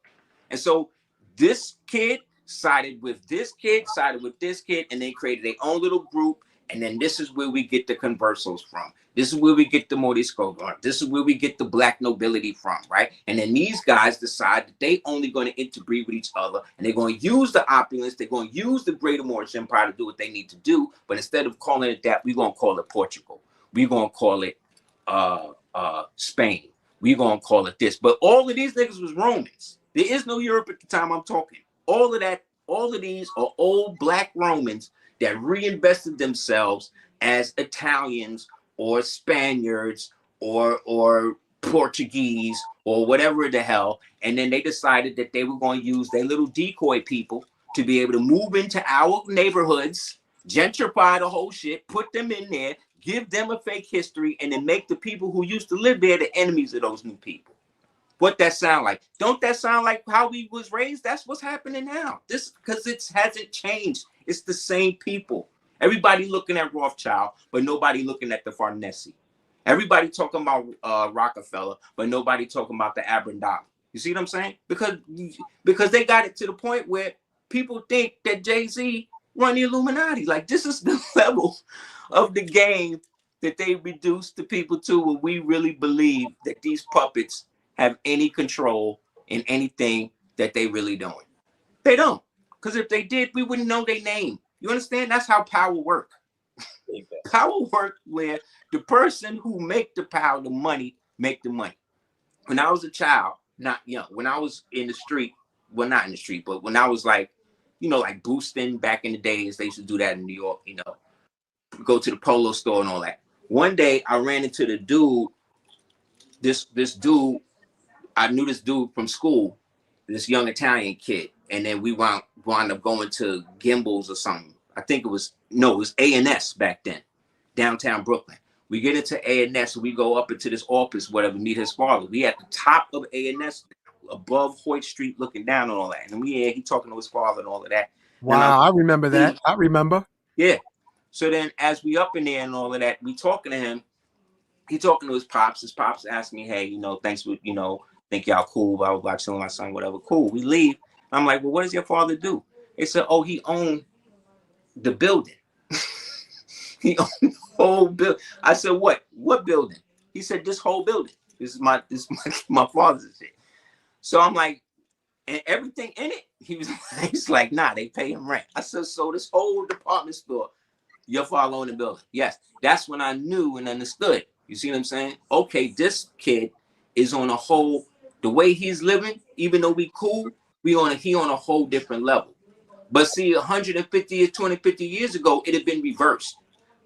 And so this kid sided with this kid, sided with this kid, and they created their own little group. And then this is where we get the conversos from. This is where we get the Morisco from. This is where we get the black nobility from, right? And then these guys decide that they only going to interbreed with each other, and they're going to use the opulence, they're going to use the greater Moorish Empire to do what they need to do. But instead of calling it that, we're going to call it Portugal. We're going to call it Spain. We're going to call it this. But all of these niggas was Romans. There is no Europe at the time I'm talking. All of that, all of these are old black Romans that reinvested themselves as Italians or Spaniards or Portuguese or whatever the hell. And then they decided that they were going to use their little decoy people to be able to move into our neighborhoods, gentrify the whole shit, put them in there, give them a fake history, and then make the people who used to live there the enemies of those new people. What that sound like? Don't that sound like how we was raised? That's what's happening now. This because it hasn't changed. It's the same people. Everybody looking at Rothschild, but nobody looking at the Farnese. Everybody talking about Rockefeller, but nobody talking about the Abrandali. You see what I'm saying? Because they got it to the point where people think that Jay-Z run the Illuminati. Like, this is the level of the game that they reduced the people to, where we really believe that these puppets have any control in anything that they really doing. They don't. Because if they did, we wouldn't know their name. You understand? That's how power work. Power work where the person who make the power, the money, make the money. When I was a child, not young, when I was in the street, well, not in the street, but when I was like, you know, like boosting back in the days, they used to do that in New York, you know, go to the polo store and all that. One day I ran into the dude, this dude, I knew this dude from school, this young Italian kid. And then we wound up going to Gimbals or something. I think it was A&S back then, downtown Brooklyn. We get into A&S and we go up into this office, whatever, meet his father. We at the top of A&S, above Hoyt Street, looking down and all that. And he talking to his father and all of that.
Wow, I remember that. I remember.
Yeah. So then as we up in there and all of that, we talking to him. He talking to his pops. His pops asked me, hey, you know, thanks for, you know, think y'all cool. Blah, blah, blah, chilling my son, whatever. Cool. We leave. I'm like, well, what does your father do? They said, oh, he owned the building. He owned the whole building. I said, what? What building? He said, this whole building. This is my father's shit. So I'm like, and everything in it? He's like, nah, they pay him rent. I said, so this whole department store, your father owned the building. Yes. That's when I knew and understood. You see what I'm saying? Okay, this kid is on a whole, the way he's living, even though we cool, he on a whole different level. But see, 50 years ago, it had been reversed.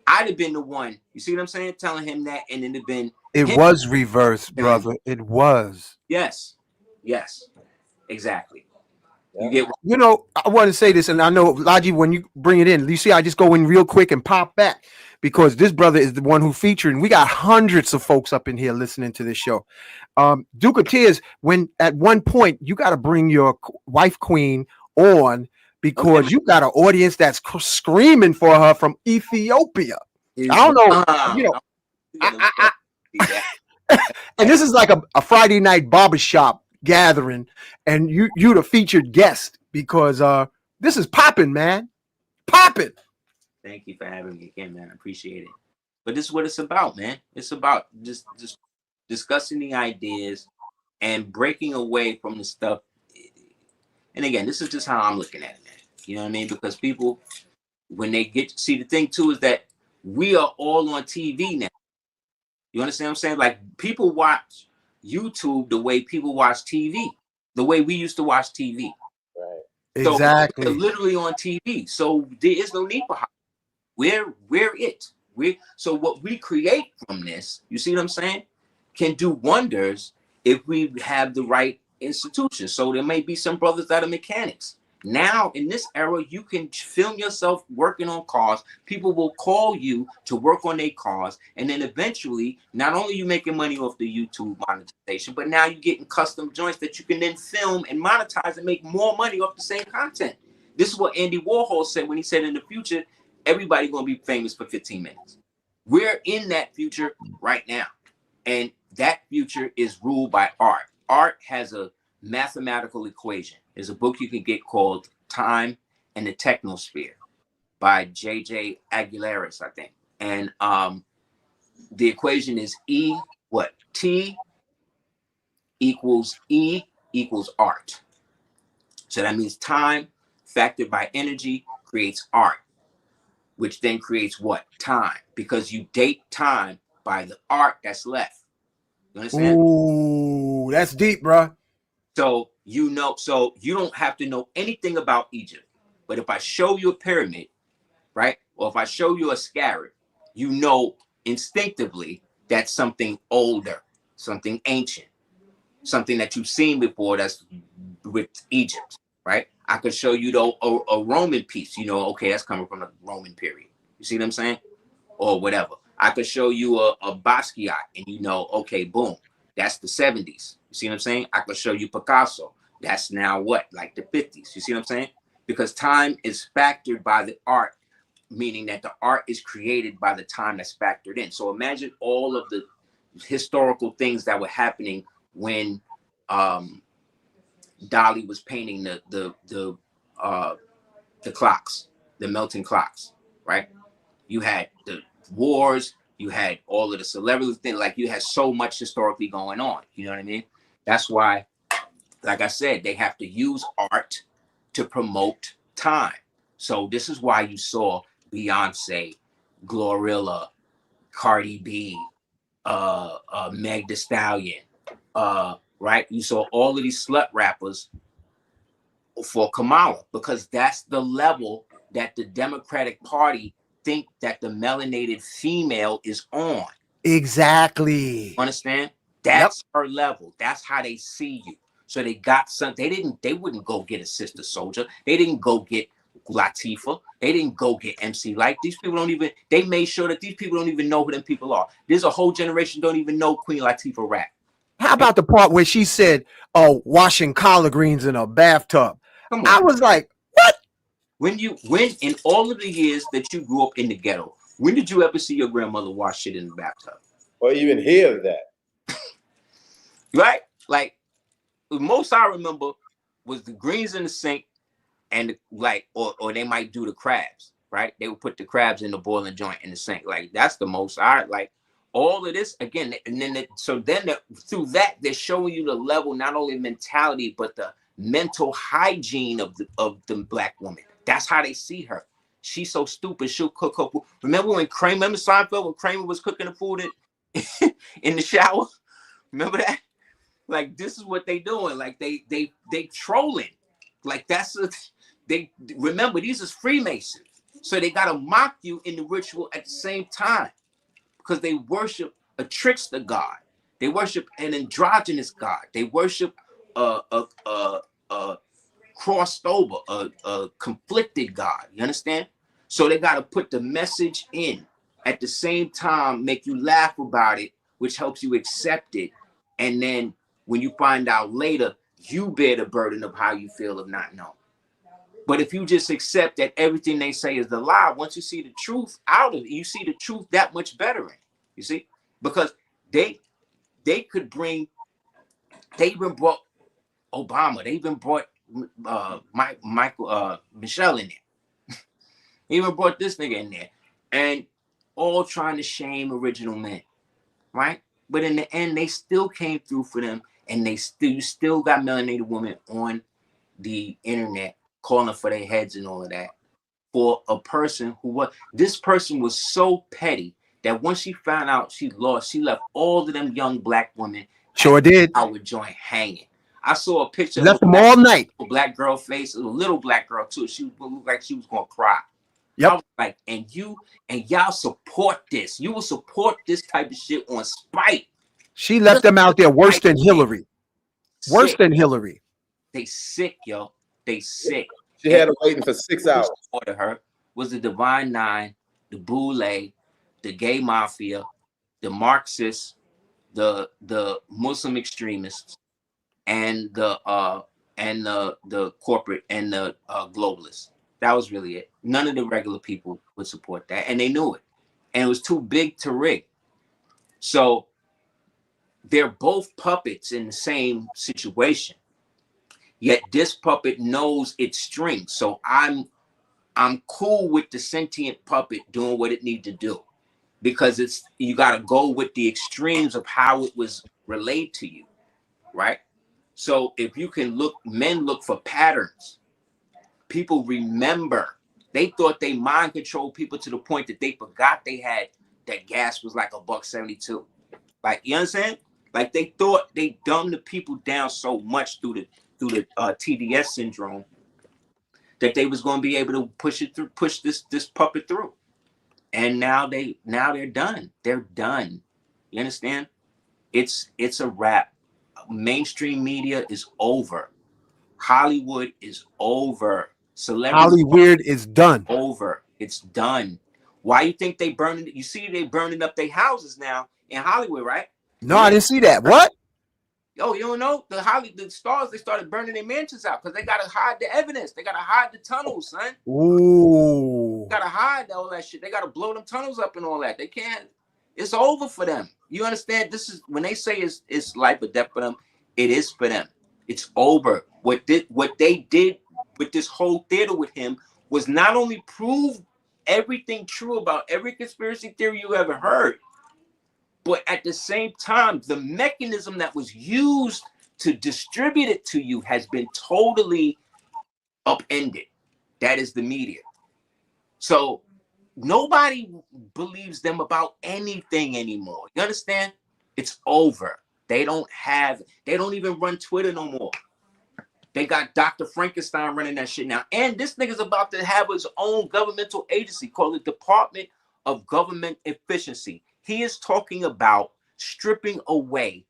I'd have been the one, you see what I'm saying, telling him that, and it'd have been
it
him.
Was reversed, brother. It was.
Yes, exactly.
Yeah.
You get.
You know, I want to say this, and I know, Laji, when you bring it in, you see, I just go in real quick and pop back because this brother is the one who featured, and we got hundreds of folks up in here listening to this show. Duke of Tiers, when at one point you got to bring your wife queen on because you got an audience that's screaming for her from Ethiopia. I don't know, you know, and this is like a Friday night barbershop gathering, and you the featured guest because this is popping, man. Popping.
Thank you for having me again, man. I appreciate it. But this is what it's about, man. It's about just discussing the ideas and breaking away from the stuff. And again, this is just how I'm looking at it, man. You know what I mean? Because people, when they see the thing too, is that we are all on TV now. You understand what I'm saying? Like, people watch YouTube the way people watch TV, the way we used to watch TV.
Right.
Exactly.
So we're literally on TV. So there is no need for Hollywood. We're it. So what we create from this, you see what I'm saying, can do wonders if we have the right institutions. So there may be some brothers that are mechanics Now, in this era, you can film yourself working on cars. People will call you to work on their cars. And then eventually, not only are you making money off the YouTube monetization, but now you're getting custom joints that you can then film and monetize and make more money off the same content. This is what Andy Warhol said when he said in the future, everybody's going to be famous for 15 minutes. We're in that future right now. And that future is ruled by art. Art has a mathematical equation. There's a book you can get called Time and the Technosphere by J.J. Aguilaris, I think. And the equation is T equals E equals art. So that means time factored by energy creates art, which then creates what? Time. Because you date time by the art that's left. You understand?
Ooh, that's deep, bro.
So you don't have to know anything about Egypt. But if I show you a pyramid, right? Or if I show you a scarab, you know instinctively that's something older, something ancient, something that you've seen before that's with Egypt, right? I could show you a Roman piece, okay, that's coming from the Roman period. You see what I'm saying? Or whatever. I could show you a Basquiat and okay, boom, that's the 70s. You see what I'm saying? I could show you Picasso. That's now what? Like the 50s. You see what I'm saying? Because time is factored by the art, meaning that the art is created by the time that's factored in. So imagine all of the historical things that were happening when Dali was painting the clocks, the melting clocks, right? You had the wars, you had all of the celebrity things, like you had so much historically going on. You know what I mean? That's why, like I said, they have to use art to promote time. So this is why you saw Beyonce, Glorilla, Cardi B, Meg Thee Stallion, right? You saw all of these slut rappers for Kamala, because that's the level that the Democratic Party think that the melanated female is on.
Exactly.
Understand? That's her level. That's how they see you. So they got something. They wouldn't go get a Sister Soldier. They didn't go get Latifah. They didn't go get MC Light. These people they made sure that these people don't even know who them people are. There's a whole generation don't even know Queen Latifah rap.
How about the part where she said, "Oh, washing collard greens in a bathtub"?
Come on.
I was like, what?
When in all of the years that you grew up in the ghetto, when did you ever see your grandmother wash shit in the bathtub?
Or even hear of that?
Right? Like, the most I remember was the greens in the sink, and or they might do the crabs, right? They would put the crabs in the boiling joint in the sink. Like, that's the most I like. All of this again, and then through that they're showing you the level, not only mentality but the mental hygiene of the black woman. That's how they see her. She's so stupid. She'll cook her food. Remember Seinfeld when Kramer was cooking the food in the shower? Remember that? Like, this is what they doing. Like, they trolling. Like, they remember, these is Freemasons. So they gotta mock you in the ritual at the same time, because they worship a trickster god. They worship an androgynous god. They worship a crossed over, a conflicted god. You understand? So they gotta put the message in at the same time, make you laugh about it, which helps you accept it. And then when you find out later, you bear the burden of how you feel of not knowing. But if you just accept that everything they say is the lie, once you see the truth out of it, you see the truth that much better in. You see? Because they even brought Obama. They even brought Michelle in there. They even brought this nigga in there. And all trying to shame original men. Right? But in the end, they still came through for them, and you still got melanated women on the internet calling for their heads and all of that, for a person this person was so petty that once she found out she lost, she left all of them young black women.
Sure did.
Our joint hanging. I saw a picture
left them all night.
A black girl face, a little black girl too. She looked like she was gonna cry.
Yep.
I was like, and y'all support this. You will support this type of shit on spite.
She left them out there worse than Hillary. Worse than Hillary.
They sick, yo. They sick.
She had her waiting for 6 hours.
Supported her was the Divine Nine, the Boule, the Gay Mafia, the Marxists, the Muslim extremists, and the corporate and the globalists. That was really it. None of the regular people would support that, and they knew it. And it was too big to rig. So they're both puppets in the same situation. Yet this puppet knows its strings. So I'm cool with the sentient puppet doing what it needs to do, because you got to go with the extremes of how it was relayed to you, right? So if you can men look for patterns. People remember. They thought they mind controlled people to the point that they forgot that gas was like $1.72. Like, you understand? Like, they thought they dumbed the people down so much through the TDS syndrome that they was going to be able to push this puppet through. And now they're done. They're done. You understand? It's a wrap. Mainstream media is over. Hollywood is over. Celebrity
Hollywood is done.
Over. It's done. Why you think they burning? You see, they burning up their houses now in Hollywood, right?
No, I didn't see that. What?
Yo, you don't know the stars? They started burning their mansions out because they gotta hide the evidence. They gotta hide the tunnels, son.
Ooh.
They gotta hide all that shit. They gotta blow them tunnels up and all that. They can't. It's over for them. You understand? This is when they say it's life or death for them. It is for them. It's over. What they did with this whole theater with him was not only prove everything true about every conspiracy theory you ever heard, but at the same time, the mechanism that was used to distribute it to you has been totally upended. That is the media. So nobody believes them about anything anymore. You understand? It's over. They don't even run Twitter no more. They got Dr. Frankenstein running that shit now. And this nigga's about to have his own governmental agency called the Department of Government Efficiency. He is talking about stripping away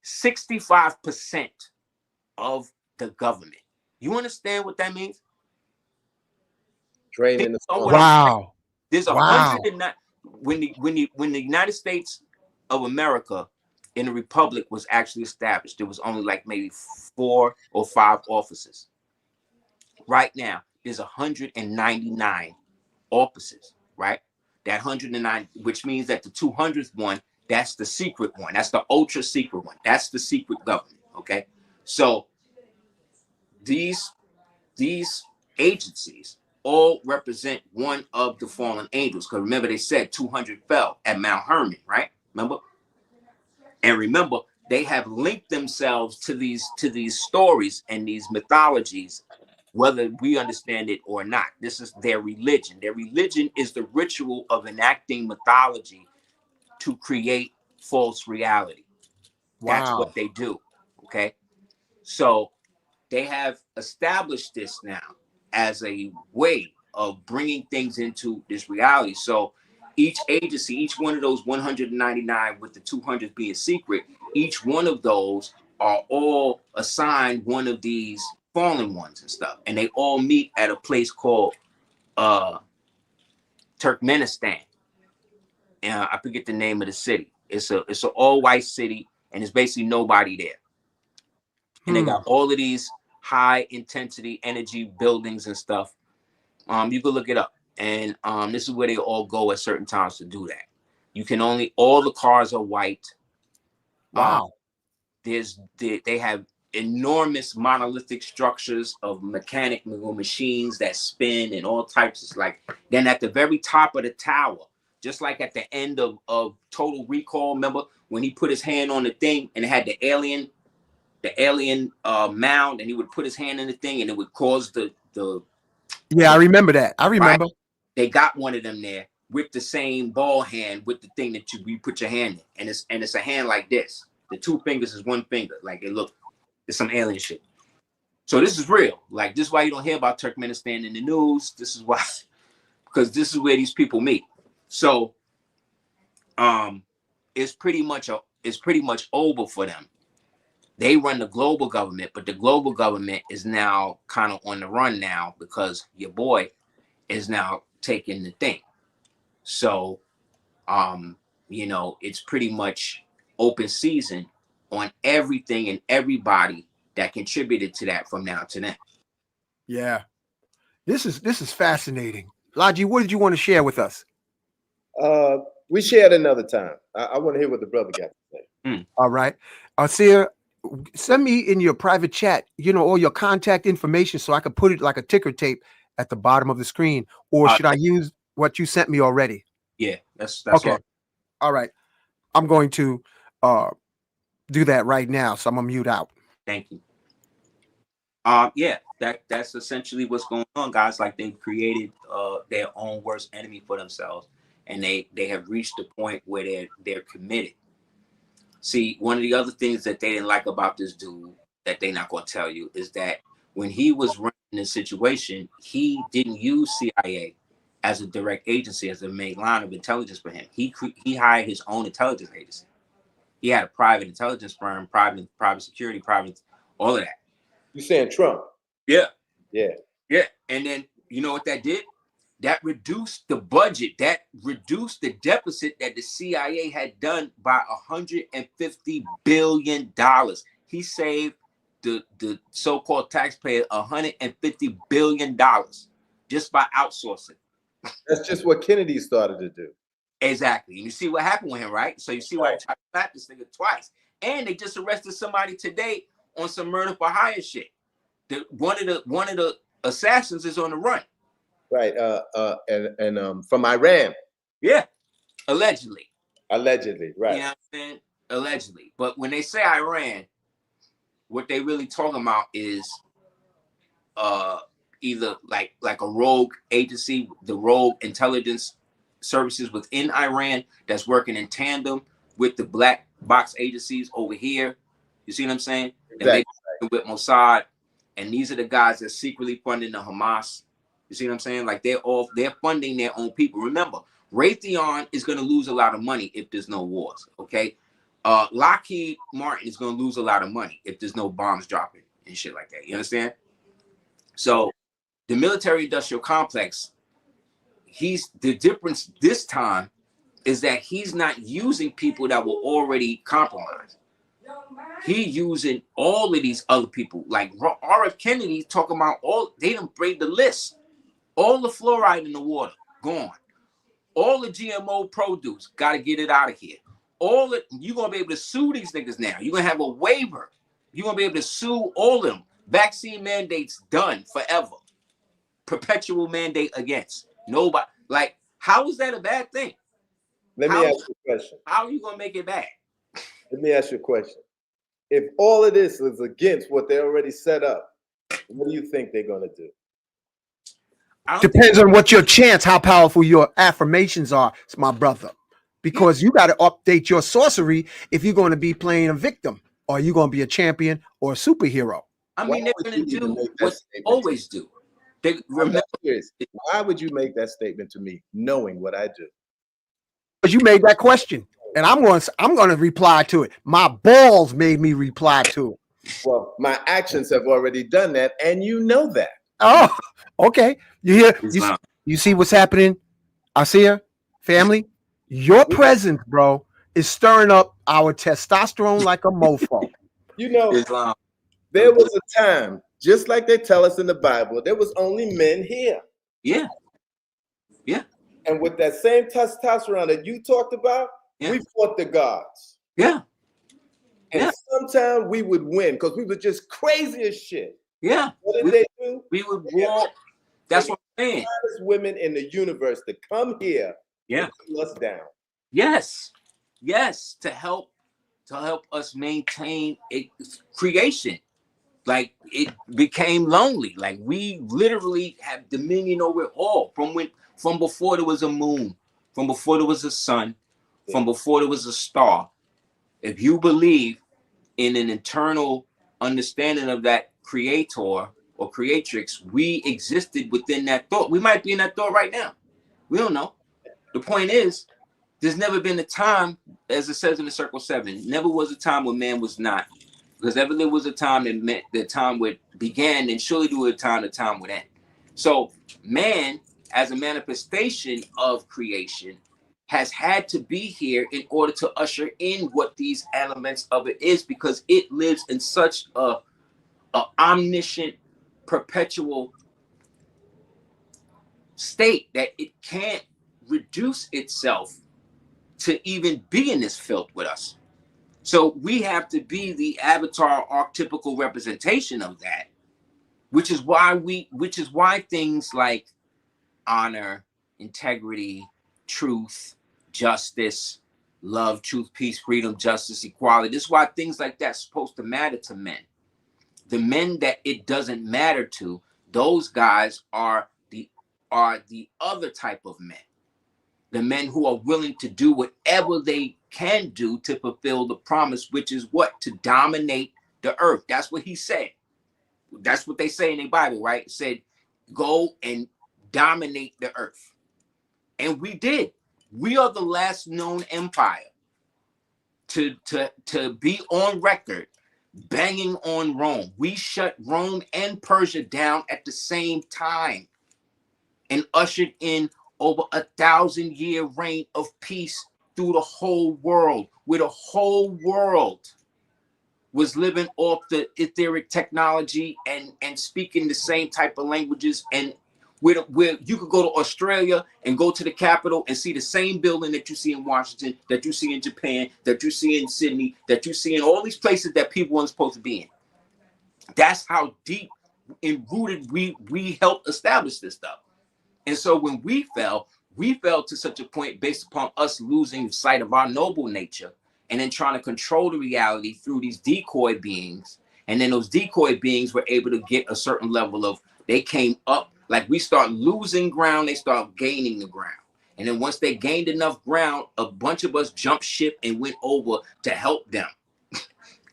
65% of the government. You understand what that means?
Draining the
Wow.
There's 109 when the United States of America in the Republic was actually established, there was only like maybe 4 or 5 offices. Right now, there's 199 offices, right? That 109, which means that the 200th one, that's the secret one. That's the ultra secret one. That's the secret government, okay? So these agencies all represent one of the fallen angels. Because remember, they said 200 fell at Mount Hermon, right? Remember? And remember, they have linked themselves to these stories and these mythologies, whether we understand it or not. This is their religion. Their religion is the ritual of enacting mythology to create false reality. That's what they do. Okay. So they have established this now as a way of bringing things into this reality. So each agency, each one of those 199 with the 200 being secret, each one of those are all assigned one of these fallen ones and stuff. And they all meet at a place called Turkmenistan. And I forget the name of the city. It's an all white city, and it's basically nobody there. And they got all of these high intensity energy buildings and stuff. You can look it up. And this is where they all go at certain times to do that. You can all the cars are white.
Wow.
They have enormous monolithic structures of mechanical machines that spin and all types of then at the very top of the tower, just like at the end of Total Recall, remember when he put his hand on the thing and it had the alien mound, and he would put his hand in the thing and it would cause the
I remember that. I remember.
Right? They got one of them there with the same ball hand with the thing that you put your hand in, and it's a hand like this. The 2 fingers is 1 finger. Like it's some alien shit. So this is real. Like, this is why you don't hear about Turkmenistan in the news. This is why, because this is where these people meet. So it's pretty much over for them. they run the global government, but the global government is now kind of on the run now because your boy is now taking the thing. So, you know, it's pretty much open season on everything and everybody that contributed to that from now to then.
Yeah. This is fascinating. Laji, what did you want to share with us?
We shared another time. I want to hear what the brother got to say.
All right. Aseer, send me in your private chat, you know, all your contact information so I could put it like a ticker tape at the bottom of the screen. Or should I use what you sent me already?
Yeah, that's
okay. All right. I'm going to do that right now. So I'm gonna mute out.
Thank you. Yeah, that's essentially what's going on, guys. Like they've created their own worst enemy for themselves, and they have reached the point where they're committed. See, one of the other things that they didn't like about this dude that they're not going to tell you is that when he was running this situation, he didn't use CIA as a direct agency, as the main line of intelligence for him. He hired his own intelligence agency. He had a private intelligence firm, private security, private, all of that.
You saying Trump?
Yeah.
Yeah.
Yeah. And then you know what that did? That reduced the budget. That reduced the deficit that the CIA had done by $150 billion. He saved the so-called taxpayer $150 billion just by outsourcing.
That's just what Kennedy started to do.
Exactly. And you see what happened with him, right? So you see why I tried to slap this nigga twice. And they just arrested somebody today on some murder for hire shit. One of the assassins is on the run.
Right. And from Iran.
Yeah. Allegedly.
Allegedly, right.
You know what I'm saying? Allegedly. But when they say Iran, what they really talking about is either like a rogue agency, the rogue intelligence services within Iran that's working in tandem with the black box agencies over here. You see what I'm saying?
Exactly.
And they with Mossad, and these are the guys that secretly funding the Hamas. You see what I'm saying? Like they're funding their own people. Remember, Raytheon is going to lose a lot of money if there's no wars. Okay, Lockheed Martin is going to lose a lot of money if there's no bombs dropping and shit like that. You understand? So the military-industrial complex, the difference this time is that he's not using people that were already compromised. He using all of these other people. Like R.F. Kennedy talking about they done break the list. All the fluoride in the water, gone. All the GMO produce, got to get it out of here. You're going to be able to sue these niggas now. You're going to have a waiver. You're going to be able to sue all of them. Vaccine mandates done forever. Perpetual mandate against. Nobody. Like, how is that a bad thing?
Let me ask you a question.
How are you going to make it bad?
Let me ask you a question. If all of this is against what they already set up, what do you think they're going to do?
Depends on what your chance, how powerful your affirmations are, my brother. Because you got to update your sorcery if you're going to be playing a victim, or you're going to be a champion or a superhero.
I mean, they're going to do what they always do.
Why would you make that statement to me, knowing what I do?
Because you made that question, and I'm going to reply to it. My balls made me reply to it.
Well, my actions have already done that, and you know that.
Oh, okay. You hear? You see what's happening, Aseer family? Your presence, bro, is stirring up our testosterone like a mofo.
You know, there was a time, just like they tell us in the Bible, there was only men here.
Yeah. Yeah.
And with that same testosterone that you talked about, we fought the gods.
Yeah.
And sometimes we would win because we were just crazy as shit.
Yeah.
What did they do?
We would walk. That's what I'm saying.
The women in the universe to come here and pull us down.
Yes. Yes. To help us maintain creation. Like it became lonely. Like we literally have dominion over it all. From before there was a moon, from before there was a sun, from before there was a star. If you believe in an internal understanding of that creator or creatrix, we existed within that thought. We might be in that thought right now. We don't know. The point is, there's never been a time, as it says in the Circle 7, never was a time when man was not Because ever there was a time that meant the time would begin, and surely there was a time the time would end. So man, as a manifestation of creation, has had to be here in order to usher in what these elements of it is, because it lives in such a omniscient, perpetual state that it can't reduce itself to even be in this filth with us. So we have to be the avatar archetypical representation of that, which is why things like honor, integrity, truth, justice, love, truth, peace, freedom, justice, equality. This is why things like that's supposed to matter to men. The men that it doesn't matter to, those guys are the other type of men. The men who are willing to do whatever they can do to fulfill the promise, which is what? To dominate the earth. That's what he said. That's what they say in the Bible, right? It said, go and dominate the earth. And we did. We are the last known empire to be on record banging on Rome. We shut Rome and Persia down at the same time and ushered in over 1,000-year reign of peace through the whole world, where the whole world was living off the etheric technology and speaking the same type of languages, and where you could go to Australia and go to the capital and see the same building that you see in Washington, that you see in Japan, that you see in Sydney, that you see in all these places that people weren't supposed to be in. That's how deep and rooted we helped establish this stuff. And so when we fell to such a point based upon us losing sight of our noble nature and then trying to control the reality through these decoy beings. And then those decoy beings were able to get a certain level of, they came up, like we start losing ground, they start gaining the ground. And then once they gained enough ground, a bunch of us jumped ship and went over to help them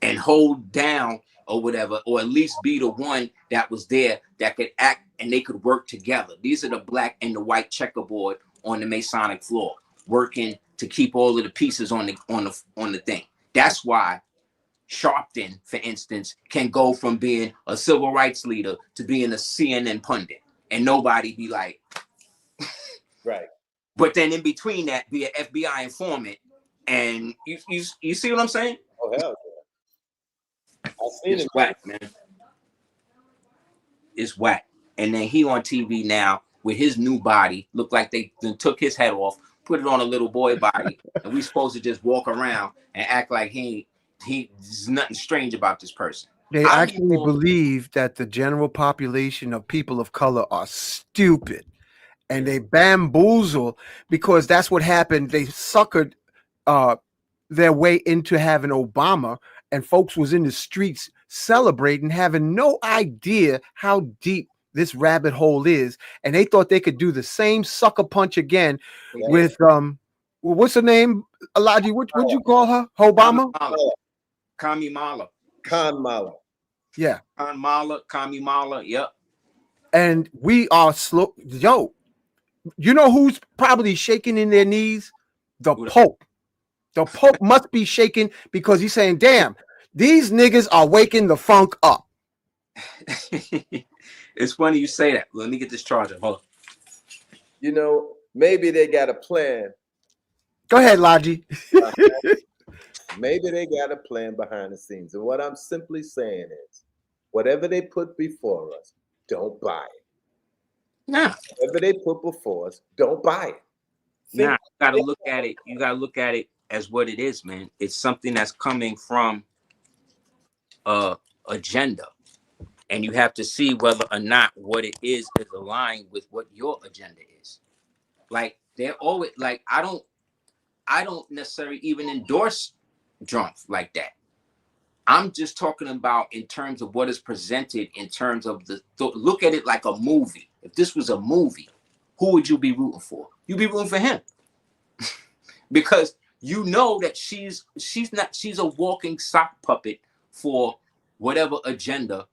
and hold down or whatever, or at least be the one that was there that could act and they could work together. These are the black and the white checkerboard on the Masonic floor, working to keep all of the pieces on the thing. That's why Sharpton, for instance, can go from being a civil rights leader to being a CNN pundit, and nobody be like,
right.
But then in between that, be an FBI informant, and you see what I'm saying?
Oh hell yeah! I've seen
It's
it,
whack, man. It's whack. And then he on TV now with his new body, look like they took his head off, put it on a little boy body, and we supposed to just walk around and act like there's nothing strange about this person.
They actually believe that the general population of people of color are stupid, and they bamboozle because that's what happened. They suckered their way into having Obama, and folks was in the streets celebrating, having no idea how deep this rabbit hole is, and they thought they could do the same sucker punch again with what's her name, Elijah? What'd you call her? Obama?
Kamala.
Yeah.
Kamala. Yep.
And we are slow. Yo, you know who's probably shaking in their knees? The Pope. The Pope must be shaking because he's saying, damn, these niggas are waking the funk up.
It's funny you say that. Let me get this charger. Hold on.
You know, maybe they got a plan.
Go ahead, Logi.
Maybe they got a plan behind the scenes. And what I'm simply saying is, whatever they put before us, don't buy it.
Nah.
Whatever they put before us, don't buy it.
Nah, you gotta look at it. You gotta look at it as what it is, man. It's something that's coming from agenda. And you have to see whether or not what it is aligned with what your agenda is. Like they're always like, I don't necessarily even endorse Trump like that. I'm just talking about in terms of what is presented in terms of look at it like a movie. If this was a movie, who would you be rooting for? You'd be rooting for him. Because you know that she's a walking sock puppet for whatever agenda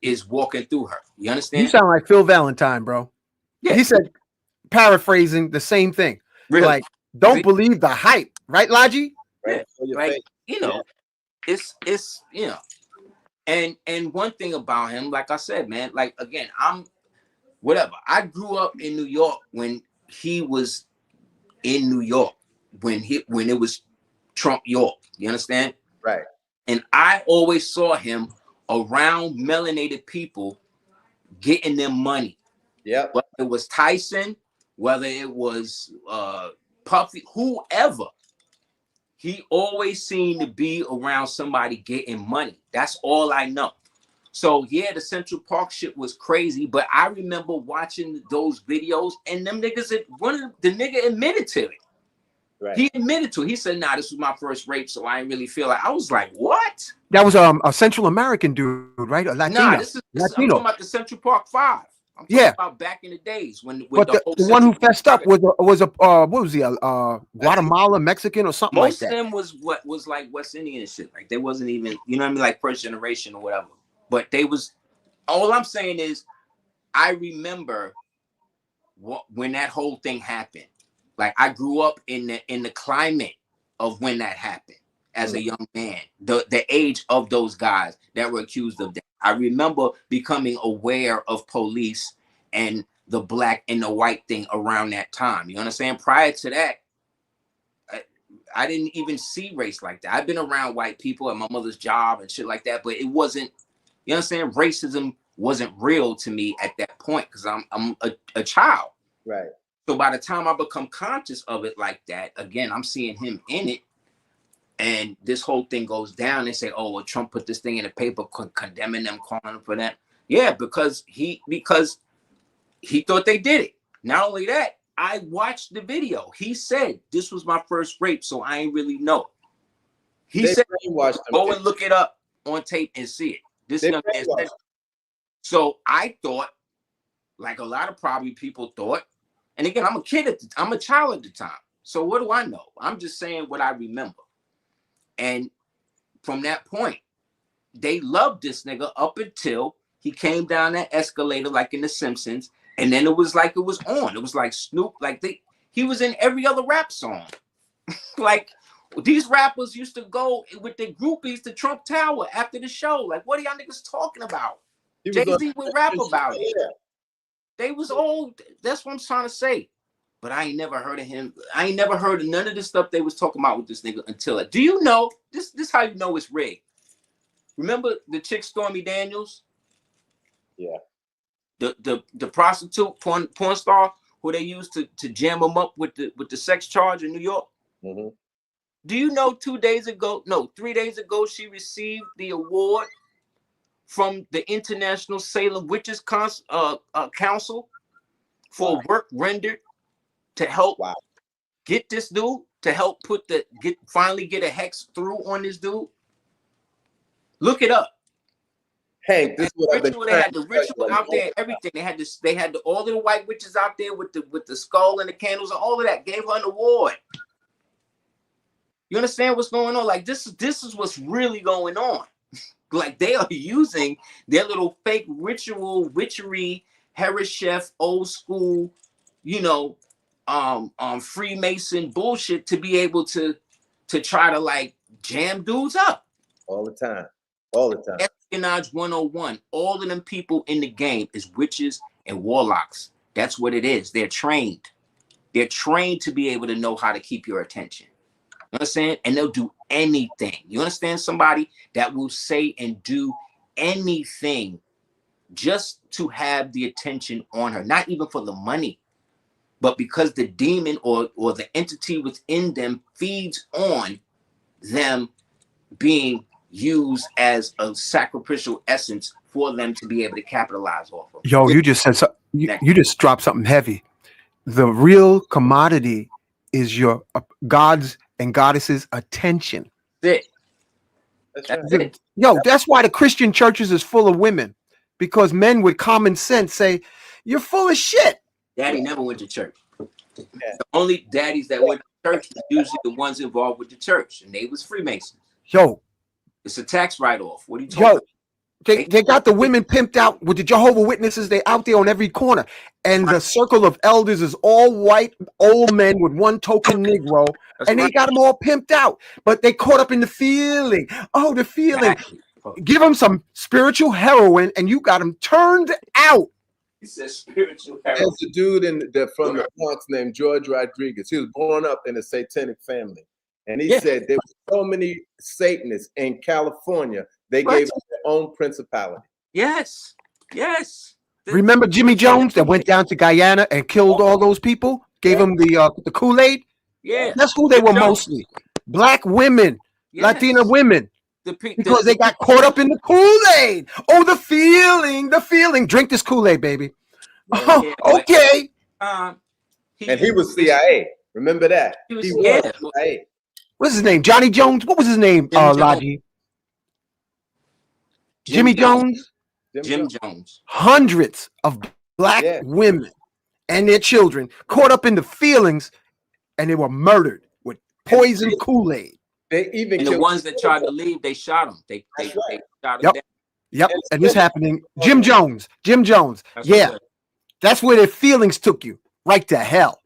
is walking through her. You understand?
You sound like Phil Valentine, bro. Yeah. He said, paraphrasing the same thing. Really? Like, don't believe the hype, right, Logi?
Right. Yeah. Like, you know, it's you know, and one thing about him, like I said, man, like again, I'm whatever. I grew up in New York when he was in New York, when it was Trump York. You understand?
Right.
And I always saw him around melanated people getting them money.
Yep.
Whether it was Tyson, whether it was Puffy, whoever, he always seemed to be around somebody getting money. That's all I know. So yeah, the Central Park shit was crazy, but I remember watching those videos and them niggas, the nigga admitted to it.
Right.
He admitted to it. He said, nah, this was my first rape, so I didn't really feel like. I was like, what?
That was a Central American dude, right? A Latino.
Nah, this I'm talking about the Central Park Five. I'm talking about back in the days when
but the one who fessed up was a what was he, Guatemala, Mexican or something like that?
Most of them was like West Indian and shit. Like they wasn't even, you know what I mean, like first generation or whatever. But they was, all I'm saying is I remember when that whole thing happened. Like I grew up in the climate of when that happened as a young man, the age of those guys that were accused of that. I remember becoming aware of police and the black and the white thing around that time. You understand? Prior to that, I didn't even see race like that. I've been around white people at my mother's job and shit like that, but it wasn't, you understand? Racism wasn't real to me at that point because I'm a child.
Right.
So by the time I become conscious of it like that, again, I'm seeing him in it. And this whole thing goes down. They say, oh, well, Trump put this thing in the paper condemning them, calling them for that. Yeah, because he thought they did it. Not only that, I watched the video. He said, this was my first rape, so I ain't really know. He said, go and look it up on tape and see it. This young man said. So I thought, like a lot of probably people thought, and again, I'm a child at the time. So what do I know? I'm just saying what I remember. And from that point, they loved this nigga up until he came down that escalator like in The Simpsons. And then it was like it was on. It was like Snoop, like he was in every other rap song. Like these rappers used to go with their groupies to Trump Tower after the show. Like, what are y'all niggas talking about? Jay-Z would rap about it. They was old. That's what I'm trying to say. But I ain't never heard of him. I ain't never heard of none of the stuff they was talking about with this nigga until it. Do you know this how you know it's rigged? Remember the chick Stormy Daniels?
Yeah.
The prostitute porn star who they used to jam him up with the sex charge in New York?
Mm-hmm.
Do you know 3 days ago, she received the award from the International Salem Witches Council for work rendered to help get this dude, to help finally get a hex through on this dude? Look it up.
Hank, this
ritual, they had the ritual out there, everything. They had all of the white witches out there with the skull and the candles and all of that. Gave her an award. You understand what's going on? Like this is what's really going on. Like they are using their little fake ritual, witchery, Hereshef, old school, Freemason bullshit to be able to try to like jam dudes up
all the time.
Espionage 101. All of them people in the game is witches and warlocks. That's what it is. They're trained. They're trained to be able to know how to keep your attention. You understand? And they'll do anything. You understand? Somebody that will say and do anything just to have the attention on her, not even for the money, but because the demon or the entity within them feeds on them being used as a sacrificial essence for them to be able to capitalize off of.
Yo, you just said you just dropped something heavy. The real commodity is your gods and goddesses' attention.
That's it.
Yo, that's why the Christian churches is full of women, because men with common sense say, you're full of shit.
Daddy never went to church. The only daddies that went to church was usually the ones involved with the church, and they was Freemasons.
Yo.
It's a tax write-off. What are you talking about?
They got the women pimped out with the Jehovah Witnesses. They out there on every corner. And the circle of elders is all white, old men with one token Negro. And they got them all pimped out. But they caught up in the feeling. Oh, the feeling. Give them some spiritual heroin and you got them turned out.
He says spiritual heroin.
There's a dude from the Bronx named George Rodriguez. He was born up in a satanic family. And he said there were so many Satanists in California, they gave them their own principality.
Yes.
Remember Jimmy Jones that went down to Guyana and killed all those people? Gave them the Kool-Aid?
Yeah.
That's who they were mostly. Black women, Latina women. Because they got caught up in the Kool-Aid. Oh, the feeling. Drink this Kool-Aid, baby. Oh, okay.
And he was CIA. Remember that? He was CIA.
What's his name? Johnny Jones? What was his name, Lodgy? Jimmy Jones?
Jim Jones.
Hundreds of black women and their children caught up in the feelings, and they were murdered with poison Kool-Aid.
They even
and the ones that tried to leave, they shot them. They shot them down.
Yep. And this happening. Jim Jones. That's where their feelings took you. Right to hell.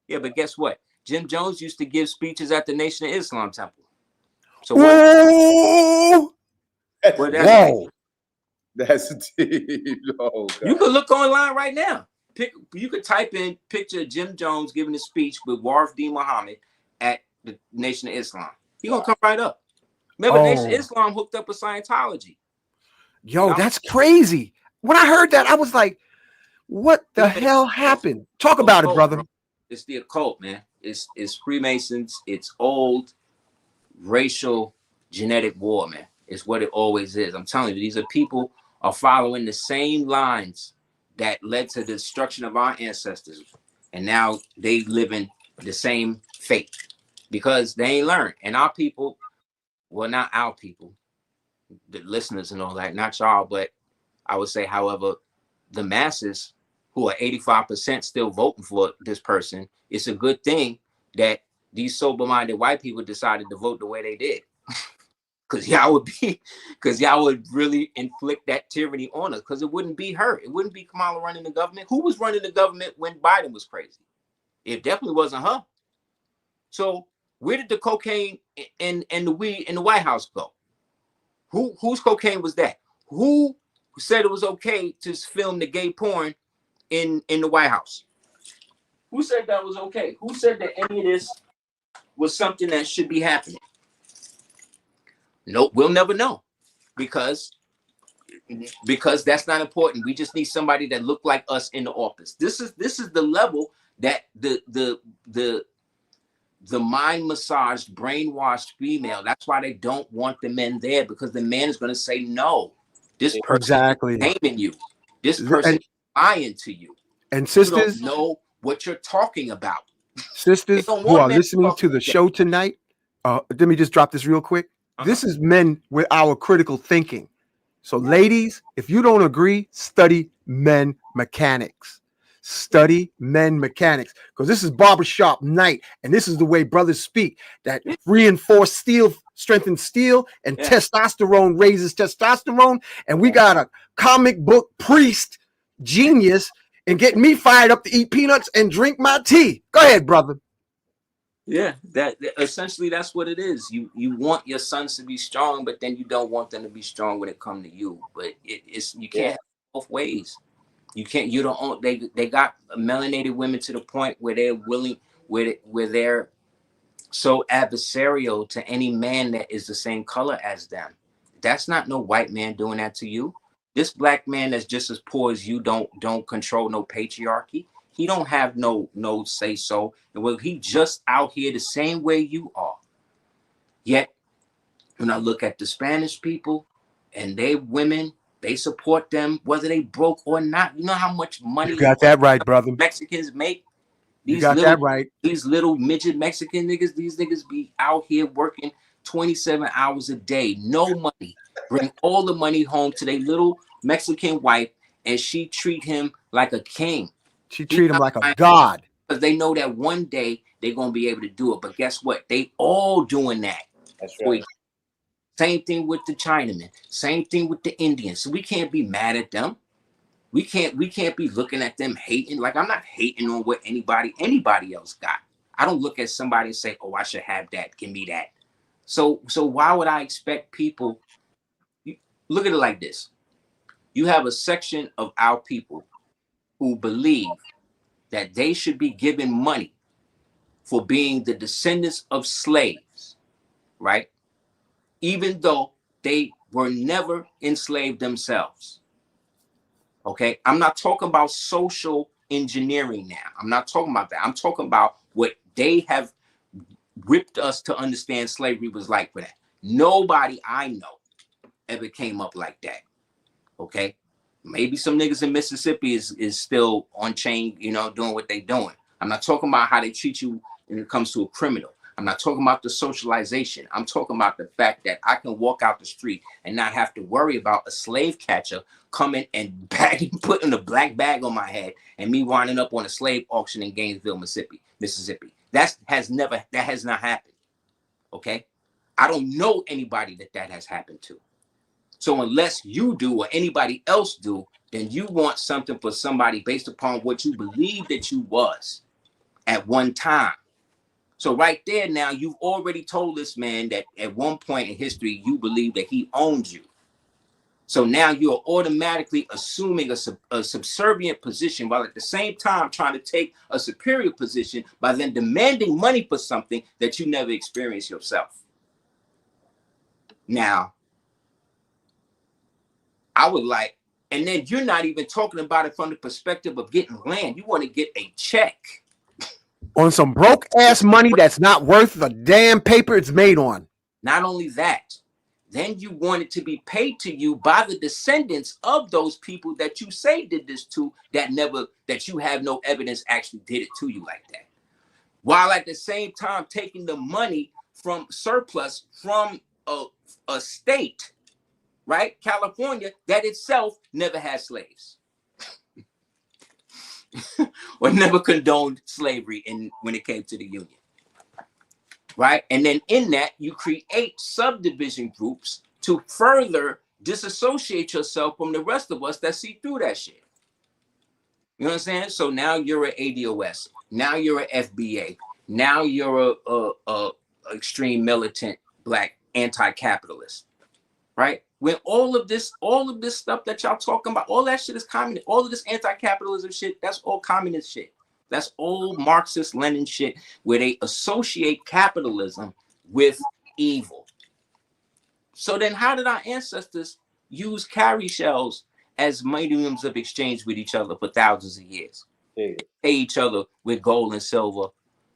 Yeah, but guess what? Jim Jones used to give speeches at the Nation of Islam temple. So
that's deep. Oh,
you can look online right now. You could type in picture of Jim Jones giving a speech with Warif D. Muhammad at the Nation of Islam. He's gonna come right up. Remember, Nation of Islam hooked up with Scientology.
Yo, that's crazy. When I heard that, I was like, what the hell happened? Talk about it, brother.
It's the occult, man. It's Freemasons. It's old racial genetic war, man. It's what it always is. I'm telling you, these are people are following the same lines that led to the destruction of our ancestors. And now they live in the same fate because they ain't learned. And our people, well, not our people, the listeners and all that, not y'all, but I would say, however, the masses who are 85% still voting for this person, it's a good thing that these sober-minded white people decided to vote the way they did. Because y'all would really inflict that tyranny on us, because it wouldn't be her. It wouldn't be Kamala running the government. Who was running the government when Biden was crazy? It definitely wasn't her. So where did the cocaine and the weed in the White House go? Whose cocaine was that? Who said it was okay to film the gay porn in the White House? Who said that was okay? Who said that any of this was something that should be happening? Nope, we'll never know, because that's not important. We just need somebody that looked like us in the office. This is the level that the mind massaged, brainwashed female. That's why they don't want the men there, because the man is going to say no. This person is naming you. This person is lying to you.
And sisters,
you don't know what you're talking about.
Sisters who are listening to the show tonight, let me just drop this real quick. This is men with our critical thinking. So ladies, if you don't agree, study men mechanics. Study men mechanics, because this is barbershop night, and this is the way brothers speak. That reinforced steel strengthens steel, and testosterone raises testosterone. And we got a comic book priest genius and getting me fired up to eat peanuts and drink my tea. Go ahead, brother.
Yeah, that essentially that's what it is. You want your sons to be strong, but then you don't want them to be strong when it comes to you. But it's you can't have both ways. You can't. You don't. They got melanated women to the point where they're willing, where they're so adversarial to any man that is the same color as them. That's not no white man doing that to you. This black man that's just as poor as you don't control no patriarchy. He don't have no say so. And well, he just out here the same way you are. Yet, when I look at the Spanish people and they women, they support them whether they broke or not. You know how much money
you got that right, brother.
Mexicans make.
You got that right.
These little midget Mexican niggas, these niggas be out here working 27 hours a day, no money. Bring all the money home to their little Mexican wife, and she treat him like a king.
She treat him like a god.
Because they know that one day they're going to be able to do it. But guess what? They all doing that.
That's right.
Same thing with the Chinamen. Same thing with the Indians. So we can't be mad at them. We can't be looking at them hating. Like, I'm not hating on what anybody else got. I don't look at somebody and say, oh, I should have that. Give me that. So why would I expect people? Look at it like this. You have a section of our people who believe that they should be given money for being the descendants of slaves, right? Even though they were never enslaved themselves. Okay, I'm not talking about social engineering now. I'm not talking about that. I'm talking about what they have whipped us to understand slavery was like for that. Nobody I know ever came up like that. Okay, maybe some niggas in Mississippi is still on chain, you know, doing what they doing. I'm not talking about how they treat you when it comes to a criminal. I'm not talking about the socialization. I'm talking about the fact that I can walk out the street and not have to worry about a slave catcher coming and putting a black bag on my head and me winding up on a slave auction in Gainesville, Mississippi. That has not happened. Okay, I don't know anybody that has happened to. So unless you do or anybody else do, then you want something for somebody based upon what you believe that you was at one time. So right there now, you've already told this man that at one point in history, you believe that he owned you. So now you're automatically assuming a subservient position while at the same time trying to take a superior position by then demanding money for something that you never experienced yourself. Now, I would like, and then you're not even talking about it from the perspective of getting land. You want to get a check
on some broke ass money that's not worth the damn paper it's made on.
Not only that, then you want it to be paid to you by the descendants of those people that you say did this to, that you have no evidence actually did it to you like that. While at the same time taking the money from surplus from a state, right? California, that itself never had slaves. Or never condoned slavery when it came to the Union, right? And then in that, you create subdivision groups to further disassociate yourself from the rest of us that see through that shit. You know what I'm saying? So now you're an ADOS, now you're an FBA, now you're a extreme militant black anti-capitalist, right? When all of this stuff that y'all talking about, all that shit is communist. All of this anti-capitalism shit, that's all communist shit. That's old Marxist Lenin shit where they associate capitalism with evil. So then how did our ancestors use cowrie shells as mediums of exchange with each other for thousands of years? Pay each other with gold and silver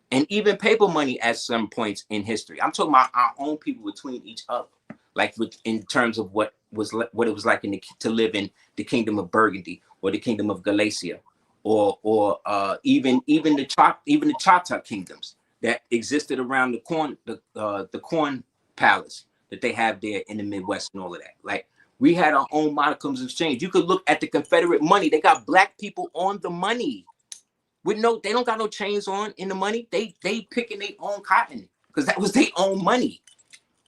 and even paper money at some points in history. I'm talking about our own people between each other. Like in terms of what it was like to live in the Kingdom of Burgundy or the Kingdom of Galatia, or even the Chata kingdoms that existed around the corn palace that they have there in the Midwest and all of that. Like we had our own modicums of exchange. You could look at the Confederate money. They got black people on the money they don't got no chains on in the money. They picking their own cotton because that was their own money.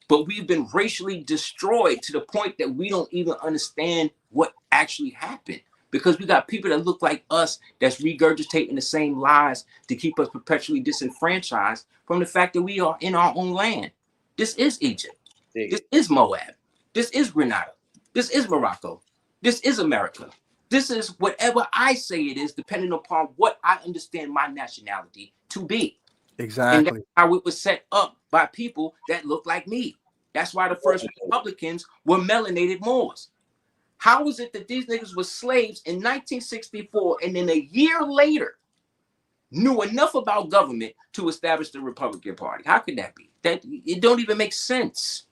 But we've been racially destroyed to the point that we don't even understand what actually happened because we got people that look like us that's regurgitating the same lies to keep us perpetually disenfranchised from the fact that we are in our own land. This is Egypt. This is Moab. This is Grenada. This is Morocco. This is America. This is whatever I say it is, depending upon what I understand my nationality to be.
Exactly.
And that's how it was set up by people that look like me. That's why the first Republicans were melanated Moors. How is it that these niggas were slaves in 1964 and then a year later knew enough about government to establish the Republican Party? How could that be? That it don't even make sense.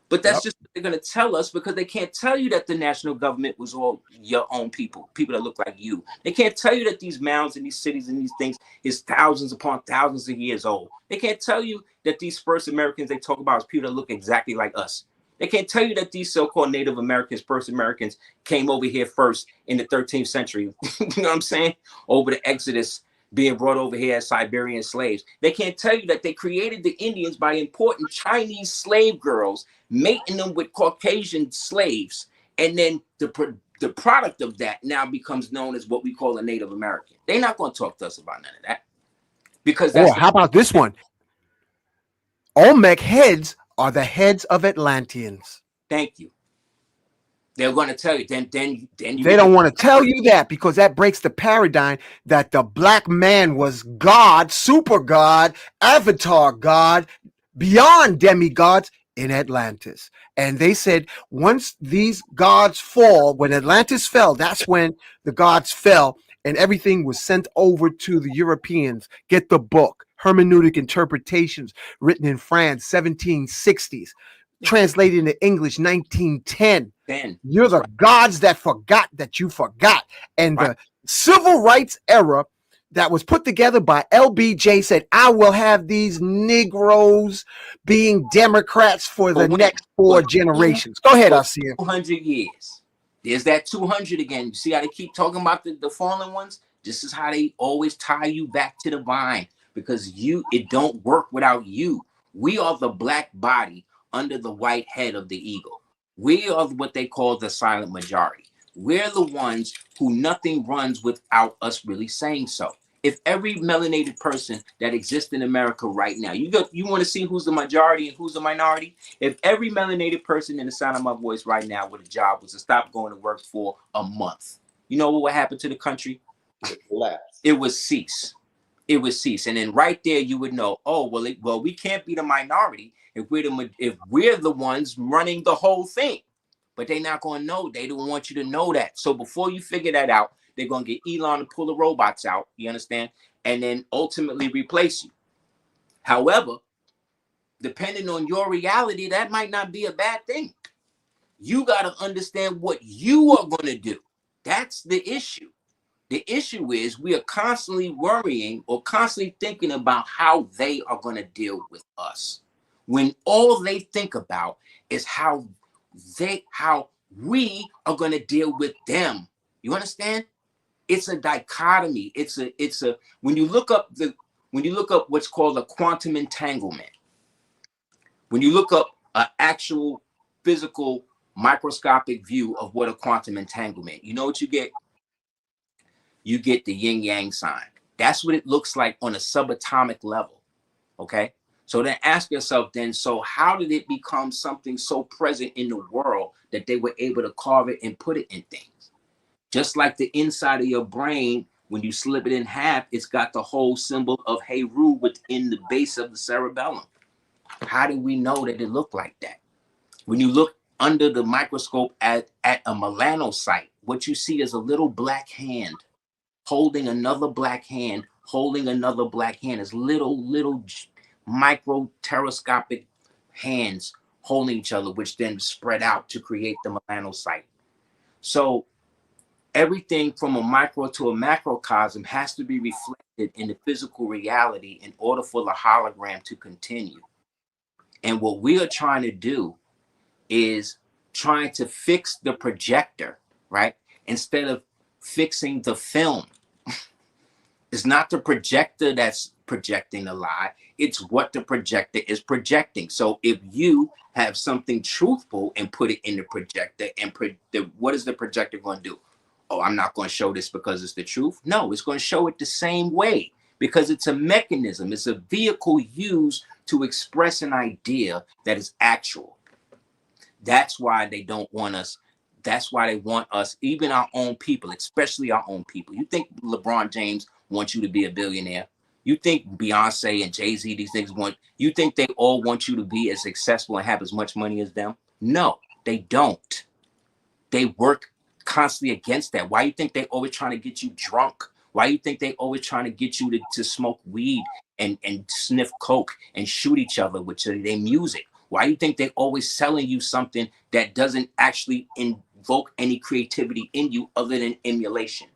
But that's just what they're going to tell us because they can't tell you that the national government was all your own people that look like you. They can't tell you that these mounds and these cities and these things is thousands upon thousands of years old. They can't tell you that these first Americans they talk about is people that look exactly like us. They can't tell you that these so-called Native Americans, first Americans, came over here first in the 13th century. You know what I'm saying? Over the Exodus being brought over here as Siberian slaves. They can't tell you that they created the Indians by importing Chinese slave girls, mating them with Caucasian slaves, and then the product of that now becomes known as what we call a Native American. They're not going to talk to us about none of that, because that's
how about this one? Olmec heads are the heads of Atlanteans.
Thank you. They're going to tell you. Then
they don't want to tell you that, because that breaks the paradigm that the black man was God, super God, avatar God, beyond demigods in Atlantis. And they said once these gods fall, when Atlantis fell, that's when the gods fell, and everything was sent over to the Europeans. Get the book, Hermeneutic Interpretations, written in France, 1760s. Translated into English, 1910. You're the gods that forgot that you forgot. And the civil rights era that was put together by LBJ said, I will have these Negroes being Democrats for the next 4 generations. Go ahead, Aseer.
200 years. There's that 200 again. You see how they keep talking about the fallen ones? This is how they always tie you back to the vine, because it don't work without you. We are the black body under the white head of the eagle. We are what they call the silent majority. We're the ones who nothing runs without us really saying so. If every melanated person that exists in America right now, you want to see who's the majority and who's the minority? If every melanated person in the sound of my voice right now with a job was to stop going to work for a month, you know what would happen to the country? It would cease. It would cease. And then right there you would know, oh, well, we can't be the minority if we're the ones running the whole thing. But they're not going to know. They don't want you to know that. So before you figure that out, they're going to get Elon to pull the robots out, you understand, and then ultimately replace you. However, depending on your reality, that might not be a bad thing. You got to understand what you are going to do. That's the issue. The issue is we are constantly worrying or constantly thinking about how they are going to deal with us, when all they think about is how we are going to deal with them. You understand? It's a dichotomy. It's a when you look up what's called a quantum entanglement, when you look up an actual physical microscopic view of what a quantum entanglement, you know what you get? You get the yin yang sign. That's what it looks like on a subatomic level. Okay. So then ask yourself then, so how did it become something so present in the world that they were able to carve it and put it in things? Just like the inside of your brain, when you slip it in half, it's got the whole symbol of Heru within the base of the cerebellum. How do we know that it looked like that? When you look under the microscope at a melanocyte, what you see is a little black hand holding another black hand, holding another black hand. It's little micro teroscopic hands holding each other, which then spread out to create the melanocyte. So everything from a micro to a macrocosm has to be reflected in the physical reality in order for the hologram to continue. And what we are trying to do is trying to fix the projector, right? Instead of fixing the film. It's not the projector that's projecting a lie. It's what the projector is projecting. So if you have something truthful and put it in the projector, and what is the projector going to do? Oh, I'm not going to show this because it's the truth. No, it's going to show it the same way, because it's a mechanism. It's a vehicle used to express an idea that is actual. That's why they don't want us. That's why they want us, even our own people, especially our own people. You think LeBron James wants you to be a billionaire? You think Beyonce and Jay-Z, these things you think they all want you to be as successful and have as much money as them? No, they don't. They work constantly against that. Why you think they always trying to get you drunk? Why you think they always trying to get you to smoke weed and sniff coke and shoot each other with their music? Why you think they always selling you something that doesn't actually invoke any creativity in you other than emulation?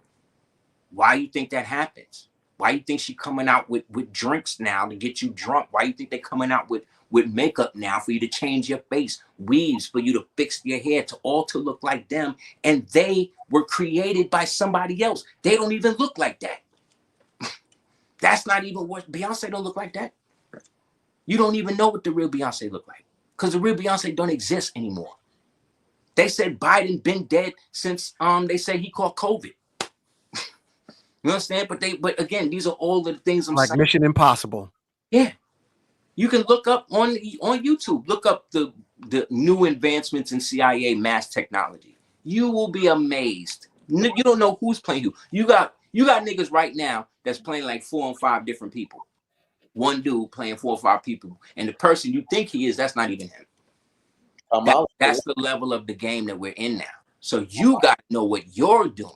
Why you think that happens? Why you think she coming out with drinks now to get you drunk? Why you think they coming out with makeup now for you to change your face, weaves for you to fix your hair to look like them? And they were created by somebody else. They don't even look like that. That's not even what Beyonce don't look like that. You don't even know what the real Beyonce look like, because the real Beyonce don't exist anymore. They said Biden been dead since they say he caught COVID. You understand? But again, these are all the things I'm
like
saying.
Mission Impossible.
Yeah. You can look up on YouTube, look up the new advancements in CIA mass technology. You will be amazed. You don't know who's playing who. You got niggas right now that's playing like 4 and 5 different people. One dude playing 4 or 5 people, and the person you think he is, that's not even him. That's the level of the game that we're in now. So you got to know what you're doing.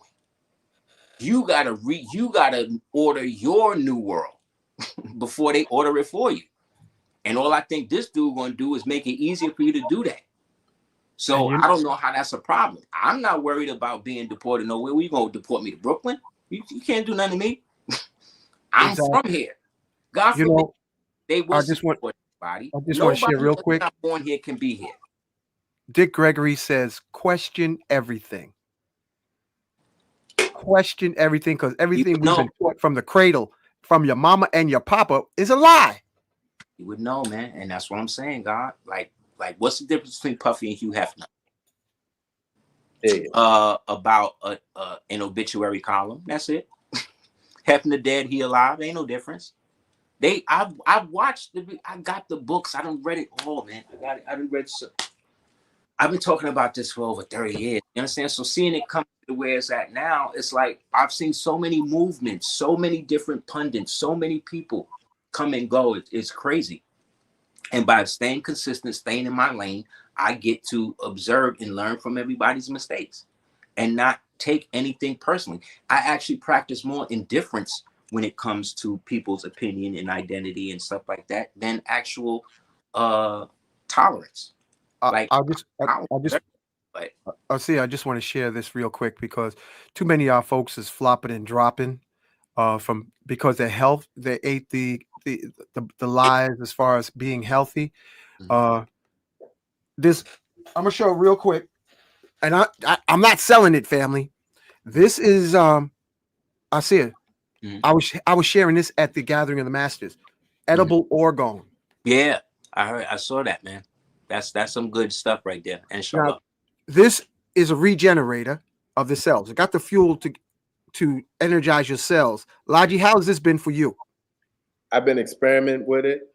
You gotta order your new world before they order it for you. And all I think this dude gonna do is make it easier for you to do that. So I don't know how that's a problem. I'm not worried about being deported nowhere. Where you gonna deport me to Brooklyn? You can't do nothing to me. I'm from here. God forbid they will support everybody.
I just want to share real quick.
Not born here can be here.
Dick Gregory says, question everything. Question everything, because everything we've been taught from the cradle, from your mama and your papa, is a lie.
You would know, man, and that's what I'm saying, God. Like, what's the difference between Puffy and Hugh Hefner? About an obituary column. That's it. Hefner dead, he alive. Ain't no difference. I've watched I got the books. I done read it all, man. I done read. I've been talking about this for over 30 years. You understand? So seeing it come to where it's at now, it's like I've seen so many movements, so many different pundits, so many people come and go. It's crazy. And by staying consistent, staying in my lane, I get to observe and learn from everybody's mistakes and not take anything personally. I actually practice more indifference when it comes to people's opinion and identity and stuff like that than actual tolerance.
I just want to share this real quick, because too many of our folks is flopping and dropping from because their health, they ate the lies as far as being healthy. This I'm gonna show real quick, and I'm not selling it, family. This is Aseer. I was sharing this at the Gathering of the Masters. Edible orgone.
Yeah, I saw that, man. That's some good stuff right there. And
now, this is a regenerator of the cells. It got the fuel to energize your cells. Laji, how has this been for you?
I've been experimenting with it,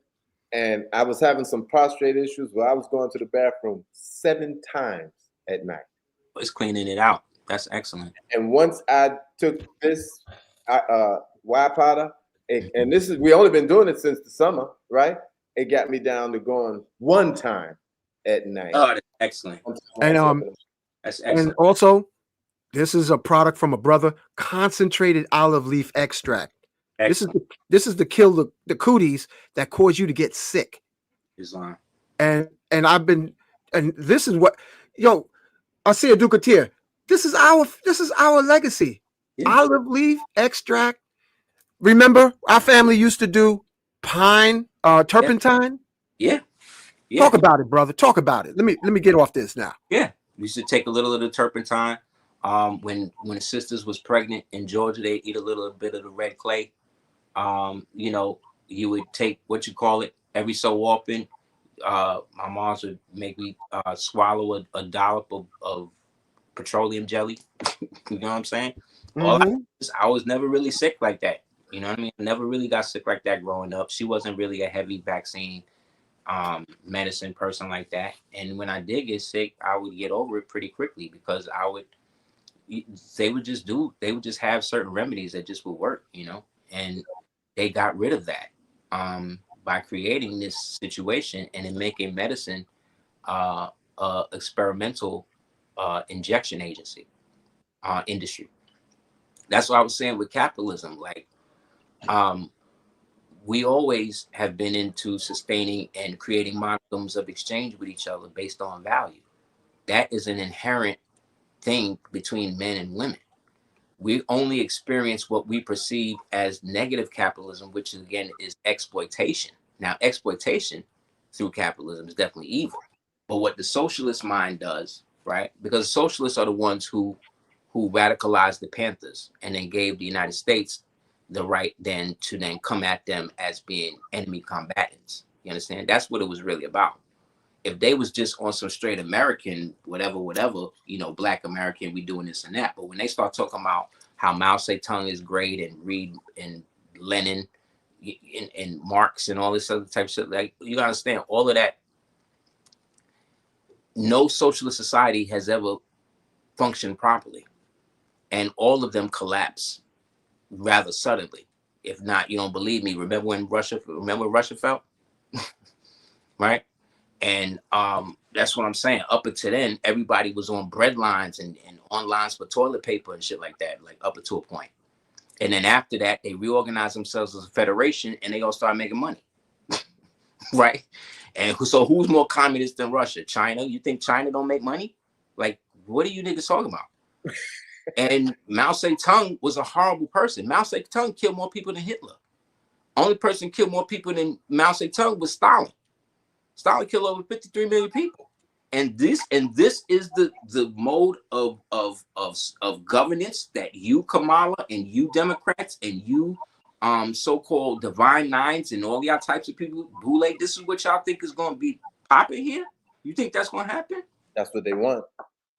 and I was having some prostate issues where I was going to the bathroom 7 times at night.
It's cleaning it out. That's excellent.
And once I took this Y powder, and we only been doing it since the summer, right? It got me down to going 1 time at night.
Oh, that's excellent.
And
that's excellent.
And also, this is a product from a brother, concentrated olive leaf extract. Excellent. This is to kill the cooties that cause you to get sick.
Islam.
And this is what Aseer Duke Of Tiers. This is our legacy. Yeah. Olive leaf extract. Remember, our family used to do pine, turpentine.
Yeah.
Talk about it, brother. Talk about it. Let me get off this now.
Yeah. We used to take a little of the turpentine. When the sisters was pregnant in Georgia, they eat a little bit of the red clay. You would take every so often. My moms would make me swallow a dollop of petroleum jelly. You know what I'm saying? I was never really sick like that. You know what I mean? I never really got sick like that growing up. She wasn't really a heavy vaccine medicine person like that. And when I did get sick, I would get over it pretty quickly, because they would just have certain remedies that just would work, and they got rid of that by creating this situation and then making medicine experimental injection agency industry. That's what I was saying with capitalism. Like, we always have been into sustaining and creating modems of exchange with each other based on value. That is an inherent thing between men and women. We only experience what we perceive as negative capitalism, which again is exploitation. Now, exploitation through capitalism is definitely evil. But what the socialist mind does, right? Because socialists are the ones who radicalized the Panthers and then gave the United States the right then to then come at them as being enemy combatants. You understand? That's what it was really about. If they was just on some straight American, whatever, you know, Black American, we doing this and that. But when they start talking about how Mao Zedong is great and Reed and Lenin and Marx and all this other type of shit, like, you gotta understand all of that. No socialist society has ever functioned properly, and all of them collapse rather suddenly. If not, you don't believe me. Remember when Russia fell, right? And that's what I'm saying. Up until then, everybody was on bread lines and on lines for toilet paper and shit like that, like up until a point. And then after that, they reorganized themselves as a federation and they all started making money, right? And so who's more communist than Russia? China? You think China don't make money? Like, what are you niggas talking about? And Mao Zedong was a horrible person. Mao Zedong killed more people than Hitler. Only person killed more people than Mao Zedong was Stalin. Stalin killed over 53 million people. And this is the mode of governance that you, Kamala, and you Democrats, and you so-called divine nines and all y'all types of people, Boule, this is what y'all think is gonna be popping here? You think that's gonna happen?
That's what they want.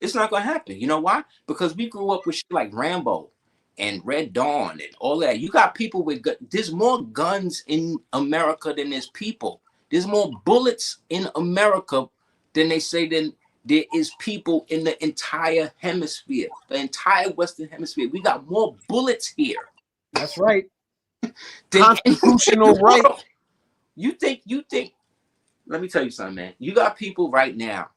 It's not gonna happen. You know why? Because we grew up with shit like Rambo and Red Dawn and all that. You got people with there's more guns in America than there's people. There's more bullets in America than they say than there is people in the entire hemisphere, the entire Western hemisphere. We got more bullets here.
That's right. Constitutional right.
You think, let me tell you something, man. You got people right now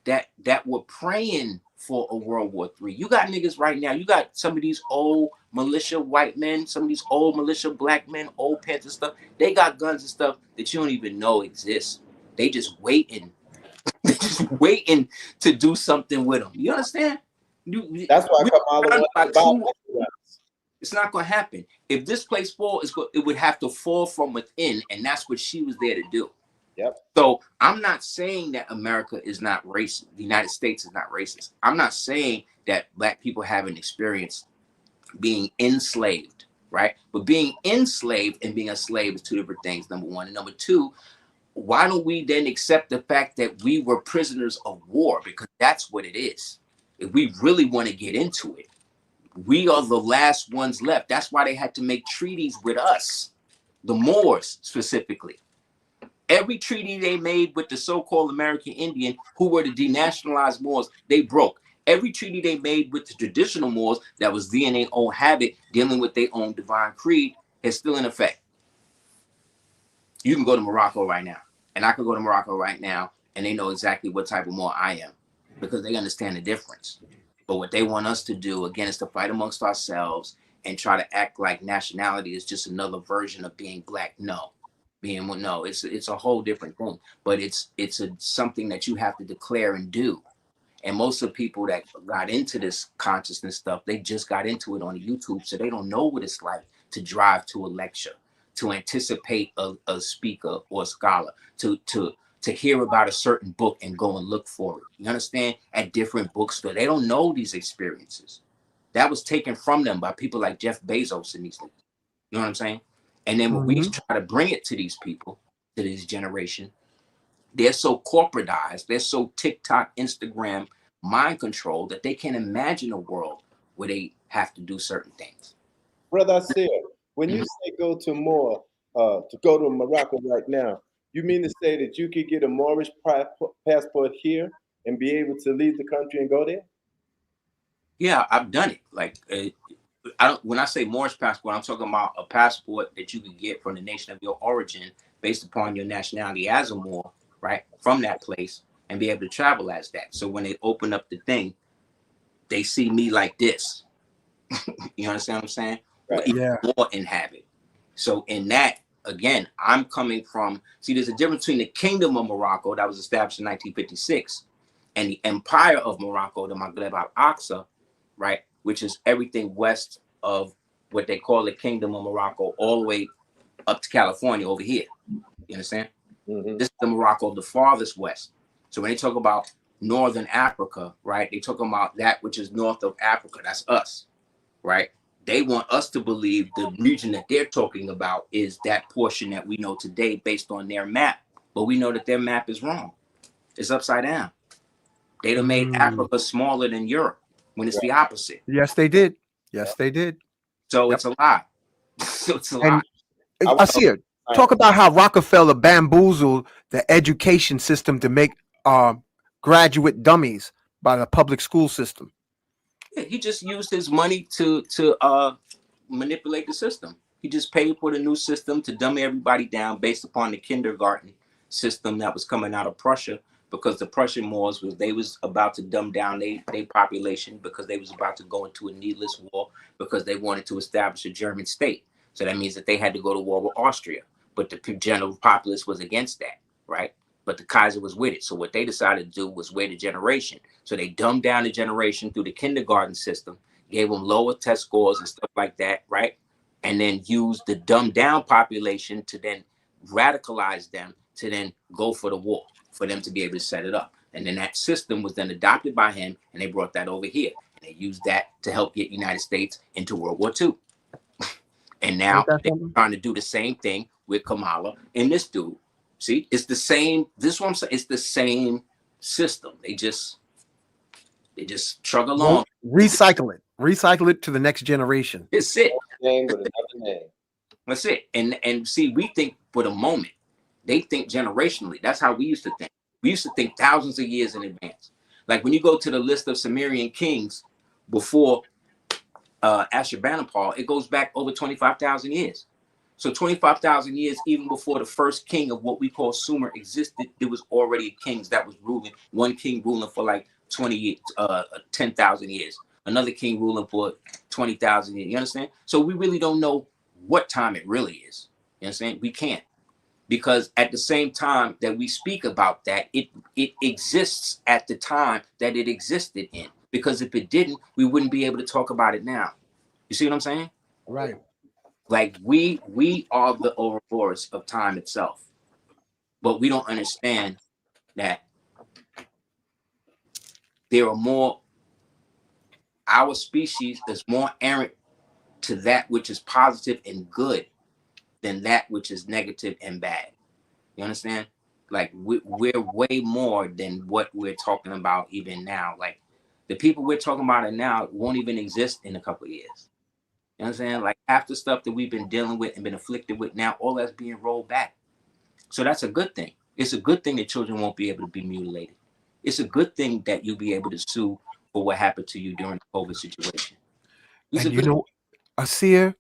that were praying for a World War III. You got niggas right now. You got some of these old militia white men, some of these old militia black men, old Panther stuff. They got guns and stuff that you don't even know exist. They just waiting. They're just waiting to do something with them. You understand?
That's why Kamala
it's not going to happen. If this place falls, it would have to fall from within, and that's what she was there to do.
Yep.
So I'm not saying that America is not racist. The United States is not racist. I'm not saying that black people haven't experienced being enslaved, right? But being enslaved and being a slave is two different things, number one. And number two, why don't we then accept the fact that we were prisoners of war? Because that's what it is. If we really want to get into it, we are the last ones left. That's why they had to make treaties with us, the Moors specifically. Every treaty they made with the so-called American Indian, who were the denationalized Moors, they broke. Every treaty they made with the traditional Moors that was in their own habit, dealing with their own divine creed, is still in effect. You can go to Morocco right now, and I can go to Morocco right now, and they know exactly what type of Moor I am, because they understand the difference. But what they want us to do, again, is to fight amongst ourselves and try to act like nationality is just another version of being black. No. It's a whole different thing, but it's something that you have to declare and do. And most of the people that got into this consciousness stuff, they just got into it on YouTube, so they don't know what it's like to drive to a lecture, to anticipate a speaker or a scholar, to hear about a certain book and go and look for it. You understand? At different bookstores, they don't know these experiences. That was taken from them by people like Jeff Bezos and these things. You know what I'm saying? And then when we try to bring it to these people, to this generation, they're so corporatized, they're so TikTok, Instagram, mind control that they can't imagine a world where they have to do certain things.
Brother Aseer, when you say go to Morocco right now, you mean to say that you could get a Moorish passport here and be able to leave the country and go there?
Yeah, I've done it. Like, when I say Moorish passport, I'm talking about a passport that you can get from the nation of your origin based upon your nationality as a Moor, right, from that place, and be able to travel as that. So when they open up the thing, they see me like this. You understand what I'm saying?
Right.
Yeah. More inhabit. So in that, again, I'm coming from, see, there's a difference between the Kingdom of Morocco that was established in 1956 and the Empire of Morocco, the Maghreb al-Aqsa, right, which is everything west of what they call the Kingdom of Morocco, all the way up to California over here. You understand? Mm-hmm. This is the Morocco of the farthest west. So when they talk about Northern Africa, right, they talk about that which is north of Africa. That's us, right? they want us to believe the region that they're talking about is that portion that we know today based on their map. But we know that their map is wrong. It's upside down. They done made Africa smaller than Europe when it's the opposite.
Yes, they did. Yes, they did.
So
Yep.
it's a lie. So it's a lie.
And Aseer, talk about how Rockefeller bamboozled the education system to make graduate dummies by the public school system.
Yeah, he just used his money to manipulate the system. He just paid for the new system to dumb everybody down based upon the kindergarten system that was coming out of Prussia, because the Prussian Moors was about to dumb down their population because they was about to go into a needless war because they wanted to establish a German state. So that means that they had to go to war with Austria, but the general populace was against that, right? But the Kaiser was with it. So what they decided to do was wait a generation. So they dumbed down the generation through the kindergarten system, gave them lower test scores and stuff like that, right? And then used the dumbed down population to then radicalize them to then go for the war, for them to be able to set it up. And then that system was then adopted by him, and they brought that over here. And they used that to help get United States into World War II. And now they're trying to do the same thing with Kamala and this dude. See, it's the same. This one, it's the same system. They just chug along.
Recycle it to the next generation.
It's it.
Name with another name.
That's it. And see, we think for the moment. They think generationally. That's how we used to think. We used to think thousands of years in advance. Like when you go to the list of Sumerian kings before Ashurbanipal, it goes back over 25,000 years. So 25,000 years, even before the first king of what we call Sumer existed, there was already kings that was ruling. One king ruling for like 10,000 years. Another king ruling for 20,000 years. You understand? So we really don't know what time it really is. You understand? We can't. Because at the same time that we speak about that, it exists at the time that it existed in. Because if it didn't, we wouldn't be able to talk about it now. You see what I'm saying?
Right.
Like we are the Ouroboros of time itself. But we don't understand that there are more, our species is more errant to that which is positive and good than that which is negative and bad. You understand? Like we're way more than what we're talking about even now. Like the people we're talking about now won't even exist in a couple of years. You know what I'm saying? Like half the stuff that we've been dealing with and been afflicted with now, all that's being rolled back. So that's a good thing. It's a good thing that children won't be able to be mutilated. It's a good thing that you'll be able to sue for what happened to you during the COVID situation.
And you know, Aseer,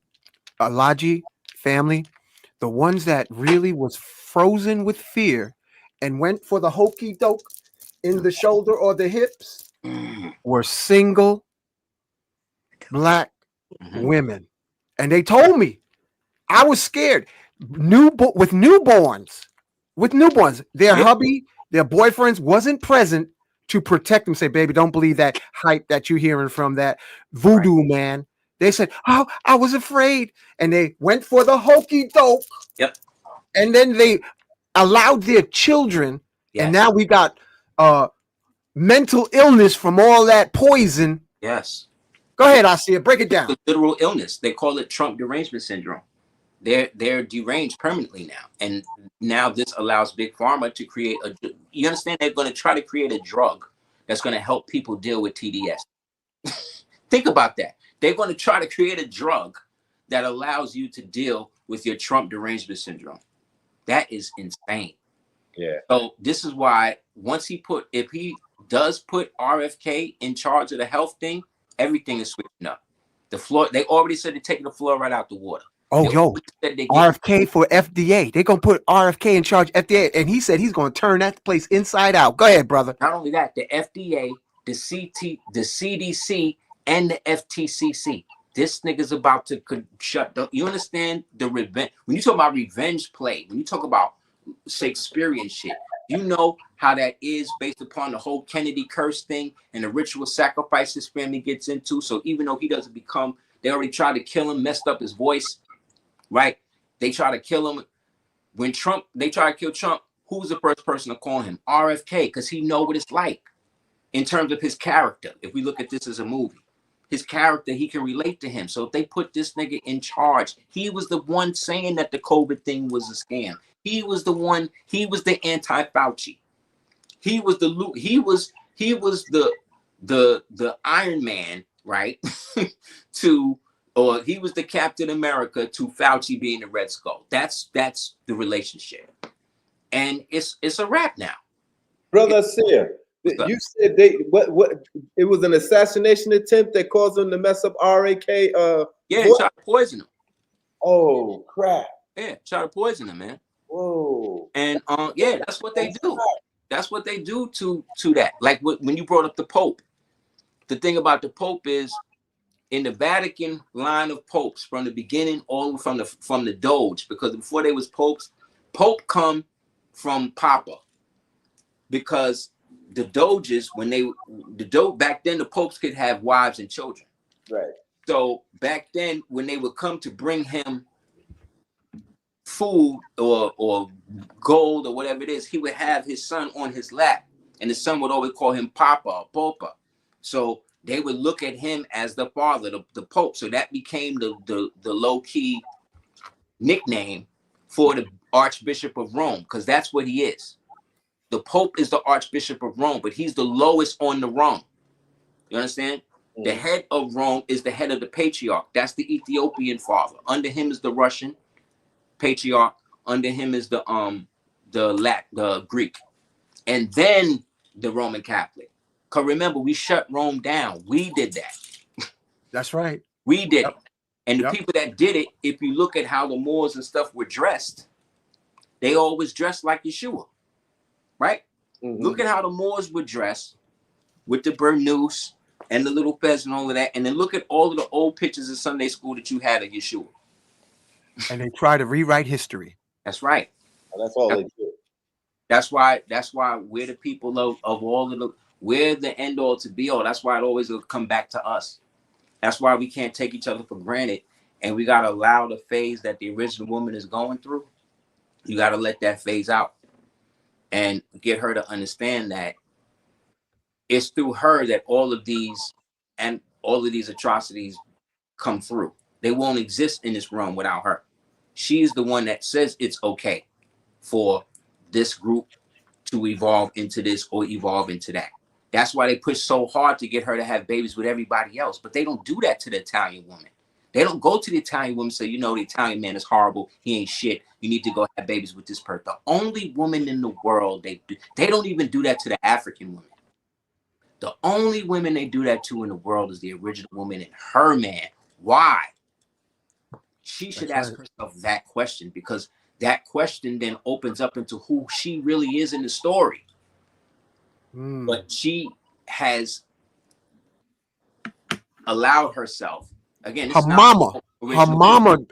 Alaji, family, the ones that really was frozen with fear and went for the hokey doke in the shoulder or the hips were single black women. And they told me, I was scared. With newborns. Their hubby, their boyfriends wasn't present to protect them. Say, baby, don't believe that hype that you're hearing from that voodoo man. They said, oh, I was afraid. And they went for the hokey doke.
Yep.
And then they allowed their children. Yes. And now we got mental illness from all that poison.
Yes.
Go ahead, Aseer. Break it down.
It's a literal illness. They call it Trump derangement syndrome. They're deranged permanently now. And now this allows Big Pharma to create you understand, they're going to try to create a drug that's going to help people deal with TDS. Think about that. They're going to try to create a drug that allows you to deal with your Trump derangement syndrome. That is insane.
Yeah.
So this is why if he does put RFK in charge of the health thing, everything is switching up. The floor, they already said they're taking the floor right out the water.
Oh, RFK for FDA. They're going to put RFK in charge of FDA. And he said he's going to turn that place inside out. Go ahead, brother.
Not only that, the FDA, the CDC, and the FTCC. This nigga's about to shut down. You understand the revenge? When you talk about revenge play, when you talk about Shakespearean shit, you know how that is based upon the whole Kennedy curse thing and the ritual sacrifice his family gets into. So even though he doesn't become, they already tried to kill him, messed up his voice, right? They try to kill him. When they try to kill Trump, who's the first person to call him? RFK, because he know what it's like in terms of his character. If we look at this as a movie, his character, he can relate to him. So if they put this nigga in charge, he was the one saying that the COVID thing was a scam. He was the one, he was the anti-Fauci. He was the the Iron Man, right? Or he was the Captain America to Fauci being the Red Skull. That's the relationship. And it's a wrap now.
Brother Aseer, you said what it was an assassination attempt that caused them to mess up RAK
yeah, try to poison him.
Oh crap.
Yeah, try to poison him, man.
Whoa.
And yeah, that's what they do. That's what they do to that. Like when you brought up the Pope. The thing about the Pope is, in the Vatican line of popes from the beginning, all from the Doge, because before they was popes, Pope come from Papa, because the Doges, back then the popes could have wives and children.
Right.
So back then, when they would come to bring him food or gold or whatever it is, he would have his son on his lap, and the son would always call him Papa or Popa. So they would look at him as the father, the Pope. So that became the low-key nickname for the Archbishop of Rome, because that's what he is. The Pope is the Archbishop of Rome, but he's the lowest on the rung. You understand? Mm-hmm. The head of Rome is the head of the patriarch. That's the Ethiopian father. Under him is the Russian patriarch. Under him is the Greek, and then the Roman Catholic. Because remember, we shut Rome down. We did that.
That's right.
We did it. And the people that did it, if you look at how the Moors and stuff were dressed, they always dressed like Yeshua, right? Mm-hmm. Look at how the Moors were dressed with the burnous and the little fez and all of that. And then look at all of the old pictures in Sunday school that you had of Yeshua.
And they try to rewrite history.
That's right.
And that's all they do.
That's why we're the people of all of the, we're the end all to be all. That's why it always will come back to us. That's why we can't take each other for granted. And we got to allow the phase that the original woman is going through. You got to let that phase out and get her to understand that it's through her that all of these atrocities come through. They won't exist in this realm without her. She's the one that says it's okay for this group to evolve into this or evolve into that. That's why they push so hard to get her to have babies with everybody else. But they don't do that to the Italian woman. They don't go to the Italian woman and say, you know, the Italian man is horrible. He ain't shit. You need to go have babies with this person. The only woman in the world, they don't even do that to the African woman. The only women they do that to in the world is the original woman and her man. Why? She should ask herself that question, because that question then opens up into who she really is in the story. But she has allowed herself, again,
her mama,
yes,
mama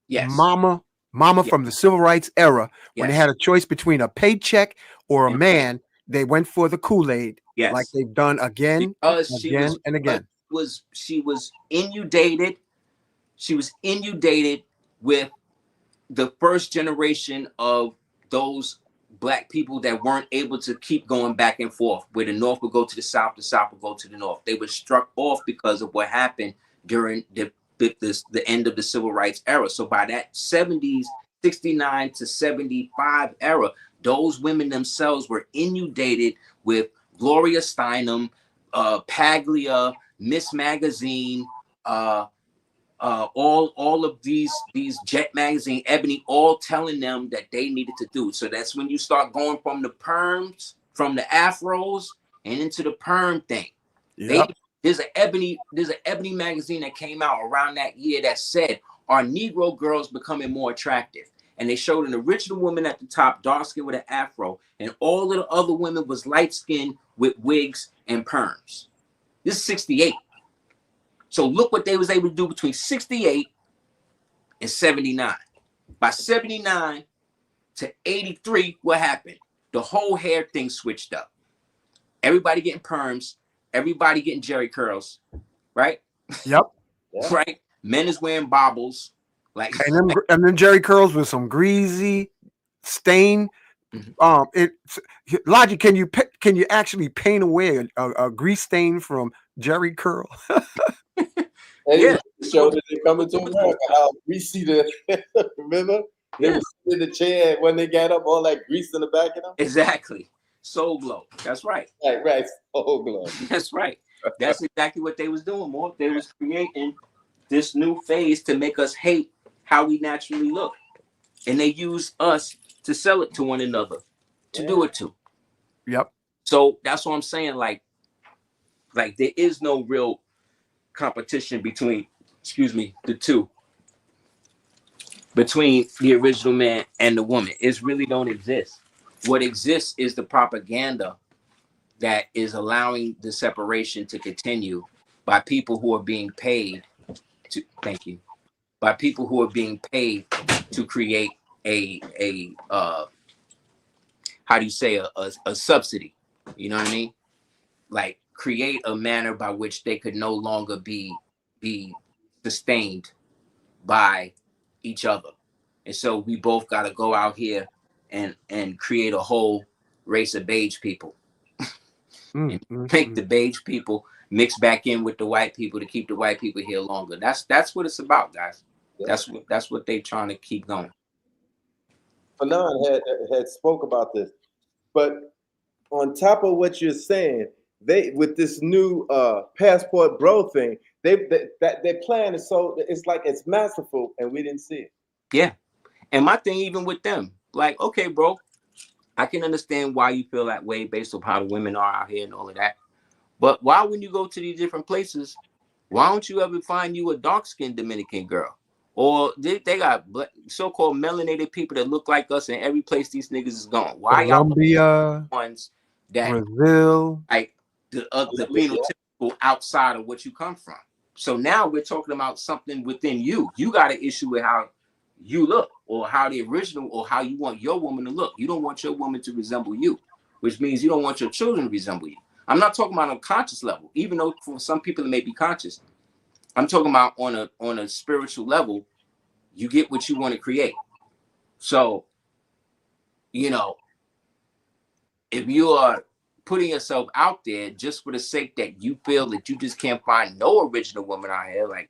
yes. From the civil rights era, when they had a choice between a paycheck or a man, they went for the Kool-Aid, like they've done again and again.
She was inundated. She was inundated with the first generation of those Black people that weren't able to keep going back and forth, where the North would go to the South would go to the North. They were struck off because of what happened during the end of the civil rights era. So by that 70s, 69 to 75 era, those women themselves were inundated with Gloria Steinem, Paglia, Miss Magazine, all of these Jet Magazine, Ebony, all telling them that they needed to do. So that's when you start going from the perms, from the afros, and into the perm thing. Yep. There's an Ebony magazine that came out around that year that said, "Are Negro girls becoming more attractive?" And they showed an original woman at the top, dark skin with an afro, and all of the other women was light skinned with wigs and perms. This is 68. So look what they was able to do between 68 and 79. By 79 to 83, what happened? The whole hair thing switched up. Everybody getting perms, everybody getting jerry curls, right?
Yep.
Right? Men is wearing bobbles.
And then jerry curls with some greasy stain. Logic, can you actually paint away a grease stain from Jerry curl.
And
Yeah.
it showed that they coming to America. How greasy the remember? They
Yeah.
were sitting in the chair and when they got up, all that grease in the back of them.
Exactly. Soul glow. That's right.
Right. Oh, glow.
That's right. That's exactly what they was doing, more. They was creating this new phase to make us hate how we naturally look. And they use us to sell it to one another, to do it to.
Yep.
So that's what I'm saying. Like there is no real competition between, the two. Between the original man and the woman. It really don't exist. What exists is the propaganda that is allowing the separation to continue by people who are being paid to, thank you, by people who are being paid to create a how do you say, a subsidy, you know what I mean? Like create a manner by which they could no longer be sustained by each other. And so we both got to go out here and create a whole race of beige people and make the beige people mix back in with the white people to keep the white people here longer. That's what it's about, guys. Yeah. That's what they're trying to keep going.
Fanon had spoke about this, but on top of what you're saying, they with this new passport bro thing, their plan is so it's like it's masterful, and we didn't see it.
Yeah, and my thing even with them, like, okay, bro, I can understand why you feel that way based on how the women are out here and all of that. But why, when you go to these different places, why don't you ever find you a dark-skinned Dominican girl? Or they got so-called melanated people that look like us in every place these niggas is going. Why
Colombia,
ones that
Brazil,
like the phenotypical outside of what you come from? So now we're talking about something within you. You got an issue with how you look, or how the original, or how you want your woman to look. You don't want your woman to resemble you, which means you don't want your children to resemble you. I'm not talking about on a conscious level, even though for some people it may be conscious. I'm talking about on a spiritual level. You get what you want to create. So, you know, if you are putting yourself out there just for the sake that you feel that you just can't find no original woman out here, like,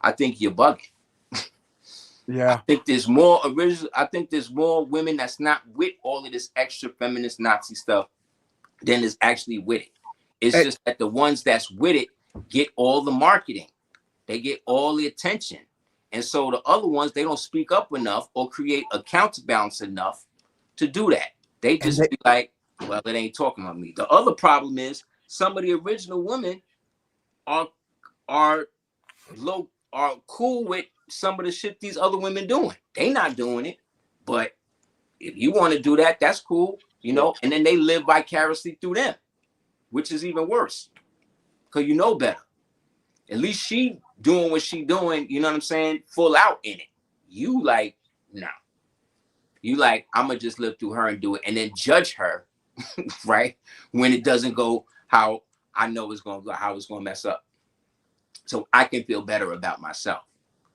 I think you're bugging.
Yeah.
I think there's more original. I think there's more women that's not with all of this extra feminist Nazi stuff than is actually with it. It's just that the ones that's with it get all the marketing. They get all the attention. And so the other ones, they don't speak up enough or create a counterbalance enough to do that. They just be like, well, it ain't talking about me. The other problem is some of the original women are cool with some of the shit these other women doing. They not doing it. But if you want to do that, that's cool, you know, and then they live vicariously through them, which is even worse. Because you know better. At least she doing what she doing, you know what I'm saying, full out in it. You like, no. You like, I'm going to just live through her and do it, and then judge her, right, when it doesn't go how I know it's going to go, how it's going to mess up. So I can feel better about myself.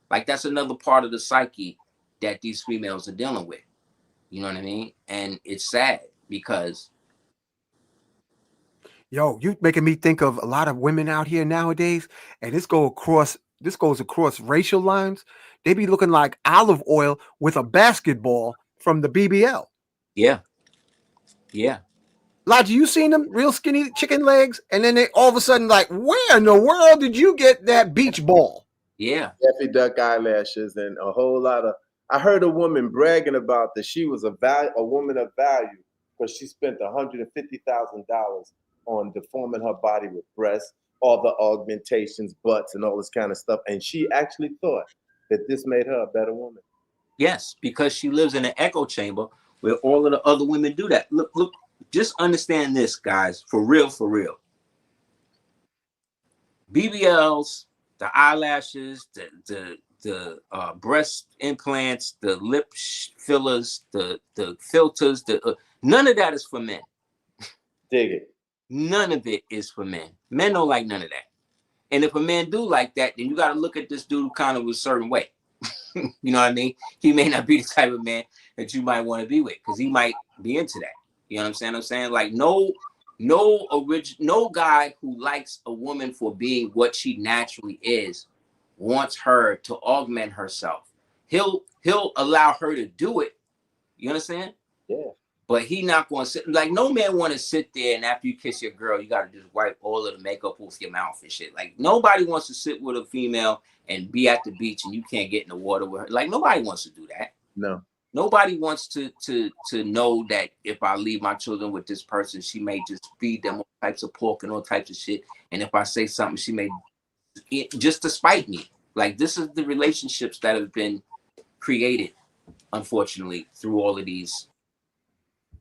Like, that's another part of the psyche that these females are dealing with. You know what I mean? And it's sad because...
Yo, you making me think of a lot of women out here nowadays, and this goes across racial lines. They be looking like olive oil with a basketball from the BBL.
Yeah. Yeah.
Lodge, you seen them real skinny chicken legs, and then they all of a sudden like, where in the world did you get that beach ball?
Yeah.
Daffy Duck eyelashes and a whole lot of. I heard a woman bragging about that she was a woman of value because she spent $150,000 on deforming her body with breasts, all the augmentations, butts, and all this kind of stuff. And she actually thought that this made her a better woman.
Yes, because she lives in an echo chamber where all of the other women do that. Look, just understand this, guys, for real. BBLs, the eyelashes, the breast implants, the lip fillers, the filters, none of that is for men.
Dig it.
None of it is for men. Men don't like none of that. And if a man do like that, then you got to look at this dude kind of a certain way. You know what I mean? He may not be the type of man that you might want to be with because he might be into that. You know what I'm saying? Like, no no guy who likes a woman for being what she naturally is wants her to augment herself. He'll allow her to do it. You understand?
Yeah.
But he not going to sit, like, no man want to sit there and after you kiss your girl, you got to just wipe all of the makeup off your mouth and shit. Like, nobody wants to sit with a female and be at the beach and you can't get in the water with her. Like, nobody wants to do that.
No.
Nobody wants to know that if I leave my children with this person, she may just feed them all types of pork and all types of shit. And if I say something, she may just to spite me. Like, this is the relationships that have been created, unfortunately, through all of these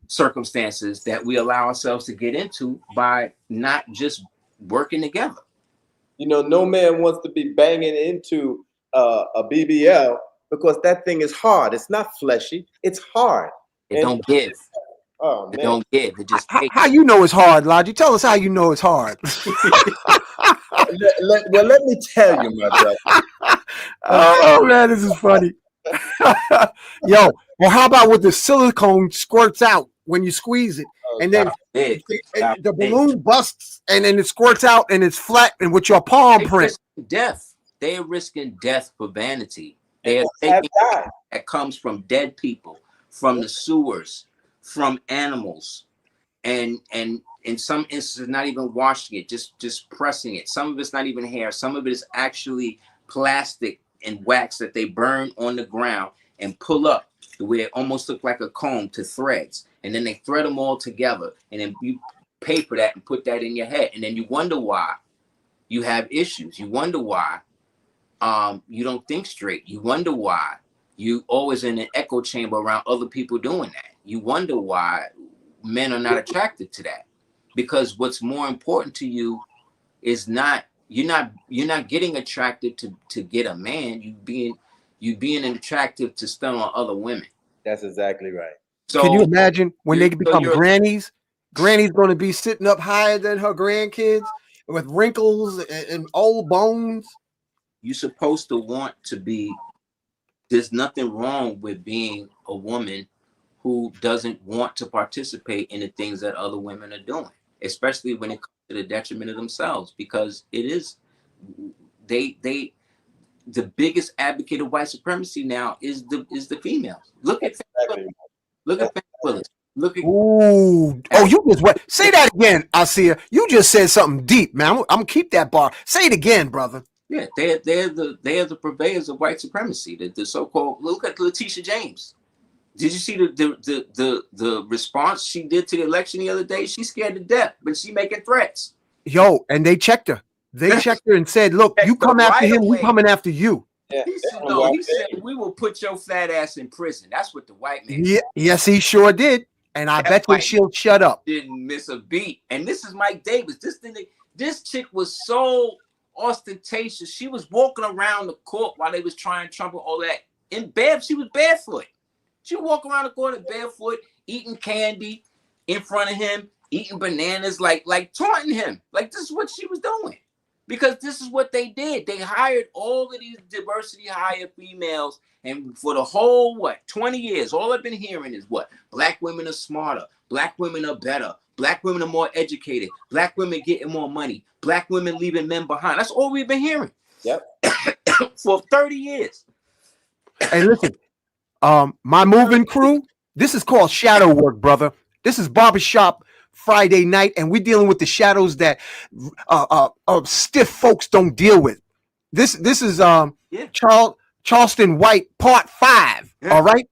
circumstances that we allow ourselves to get into by not just working together.
You know, no man wants to be banging into a BBL because that thing is hard. It's not fleshy. It's hard.
It don't give.
Oh, man.
It don't give. It just takes.
How you know it's hard, Logic? Tell us how you know it's hard.
Well, let me tell you, my brother.
Oh man, this is funny. Yo, well, how about with the silicone squirts out when you squeeze it, and then the balloon busts, and then it squirts out, and it's flat, and with your palm print.
Death. They are risking death for vanity. They are taking that comes from dead people, from the sewers, from animals, and in some instances not even washing it, just pressing it. Some of it's not even hair. Some of it is actually plastic and wax that they burn on the ground and pull up the way it almost look like a comb to threads, and then they thread them all together, and then you paper that and put that in your head, and then you wonder why you have issues. You wonder why you don't think straight. You wonder why you always in an echo chamber around other people doing that. You wonder why men are not attracted to that, because what's more important to you is not you're not getting attracted to get a man. You being attractive to stun on other women.
That's exactly right.
So can you imagine when they become grannies? Granny's going to be sitting up higher than her grandkids with wrinkles and old bones.
You're supposed to want to be. There's nothing wrong with being a woman who doesn't want to participate in the things that other women are doing, especially when it comes to the detriment of themselves, because it is the biggest advocate of white supremacy now is the females. Look at Willis. Look at
you just what? Say that again, Aseer. You just said something deep, man. I'm gonna keep that bar. Say it again, brother.
Yeah, they're the purveyors of white supremacy. The so-called. Look at Letitia James. Did you see the response she did to the election the other day? She's scared to death, but she making threats.
Yo, and they checked her. They checked her and said, "Look, you come after him, we coming after you."
Yeah.
He said, "We will put your fat ass in prison." That's what the white man.
Yeah, yes, he sure did. And I bet you she'll shut up.
Didn't miss a beat. And this is Mike Davis. This chick was so ostentatious. She was walking around the court while they was trying Trump and all that. She was barefoot. She would walk around the corner barefoot, eating candy in front of him, eating bananas, like taunting him. Like, this is what she was doing. Because this is what they did. They hired all of these diversity hire females, and for the whole 20 years, all I've been hearing is black women are smarter, black women are better, black women are more educated, black women getting more money, black women leaving men behind. That's all we've been hearing.
Yep.
For 30 years.
Hey, listen. My moving crew, this is called shadow work, brother. This is barbershop Friday night, and we're dealing with the shadows that stiff folks don't deal with. This is Charleston White Part 5. Yeah. All right.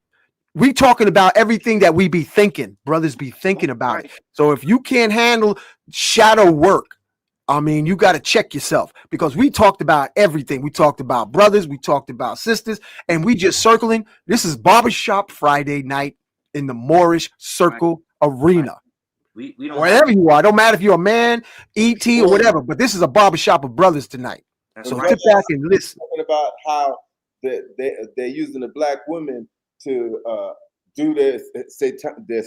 We talking about everything that we be thinking, brothers be thinking about it. So if you can't handle shadow work, I mean, you got to check yourself, because we talked about everything. We talked about brothers, we talked about sisters, and we just circling. This is Barbershop Friday night in the Moorish Circle Arena.
We don't
wherever you are, don't matter if you're a man, ET, or whatever, but this is a barbershop of brothers tonight. So sit back and listen.
Talking about how they're using the black women to do their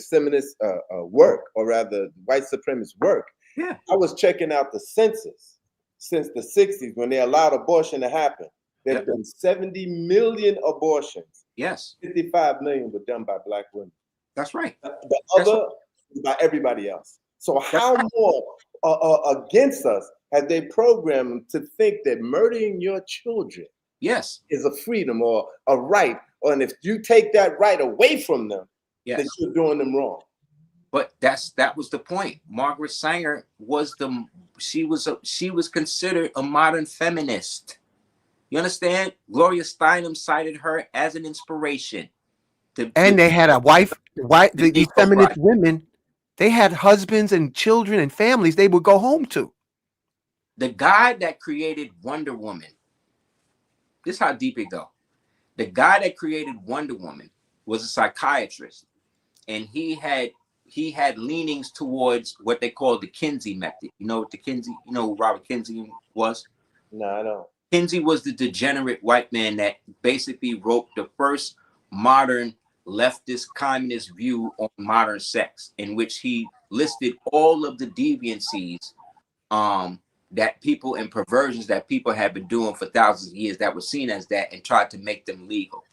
feminist work, or rather white supremacist work.
Yeah,
I was checking out the census since the 60s when they allowed abortion to happen. There have been 70 million abortions.
Yes.
55 million were done by black women.
That's right.
The other by everybody else. So how more against us have they programmed them to think that murdering your children is a freedom or a right, and if you take that right away from them, that you're doing them wrong.
But that was the point. Margaret Sanger was she was considered a modern feminist. You understand? Gloria Steinem cited her as an inspiration.
And they had a wife. These feminist women, they had husbands and children and families they would go home to.
The guy that created Wonder Woman, this is how deep it go. The guy that created Wonder Woman was a psychiatrist, and he had leanings towards what they call the Kinsey method. You know what the Kinsey? You know who Robert Kinsey was?
No, I don't.
Kinsey was the degenerate white man that basically wrote the first modern leftist communist view on modern sex, in which he listed all of the deviancies that people and perversions that people had been doing for thousands of years that were seen as that, and tried to make them legal.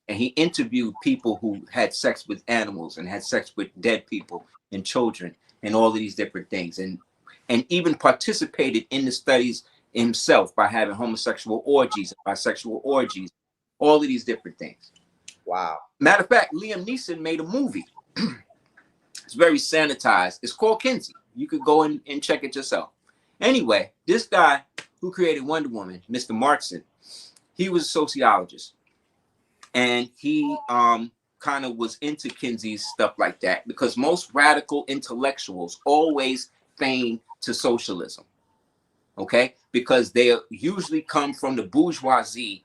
And he interviewed people who had sex with animals and had sex with dead people and children and all of these different things, and even participated in the studies himself by having homosexual orgies, bisexual orgies, all of these different things.
Wow.
Matter of fact, Liam Neeson made a movie. It's very sanitized. It's called Kinsey. You could go and check it yourself. Anyway, this guy who created Wonder Woman, Mr. Marxson, he was a sociologist. And he kind of was into Kinsey's stuff like that, because most radical intellectuals always feign to socialism. Okay? Because they usually come from the bourgeoisie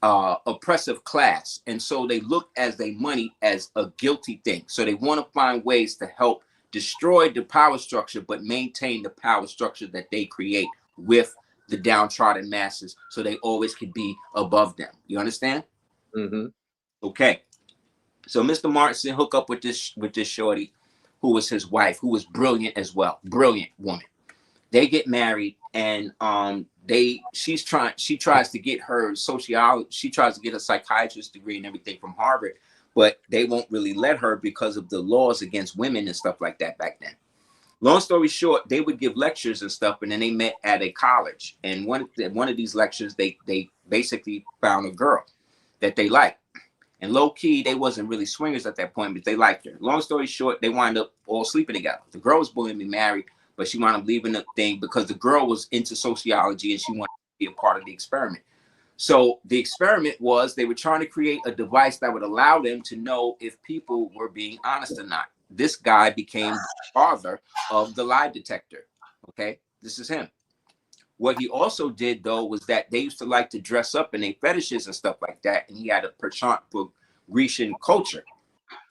oppressive class, and so they look as they money as a guilty thing. So they want to find ways to help destroy the power structure but maintain the power structure that they create with the downtrodden masses, so they always could be above them. You understand?
Mm-hmm.
Okay. So Mr. Marxson hooked up with this shorty who was his wife, who was brilliant as well. Brilliant woman. They get married, and she tries to get her sociology, she tries to get a psychiatrist degree and everything from Harvard, but they won't really let her because of the laws against women and stuff like that back then. Long story short, they would give lectures and stuff, and then they met at a college. And one of these lectures, they basically found a girl that they liked. And low key, they wasn't really swingers at that point, but they liked her. Long story short, they wind up all sleeping together. The girl was going to be married, but she wound up leaving the thing because the girl was into sociology and she wanted to be a part of the experiment. So the experiment was they were trying to create a device that would allow them to know if people were being honest or not. This guy became the father of the lie detector. Okay, this is him. What he also did, though, was that they used to like to dress up in their fetishes and stuff like that. And he had a penchant for Grecian culture.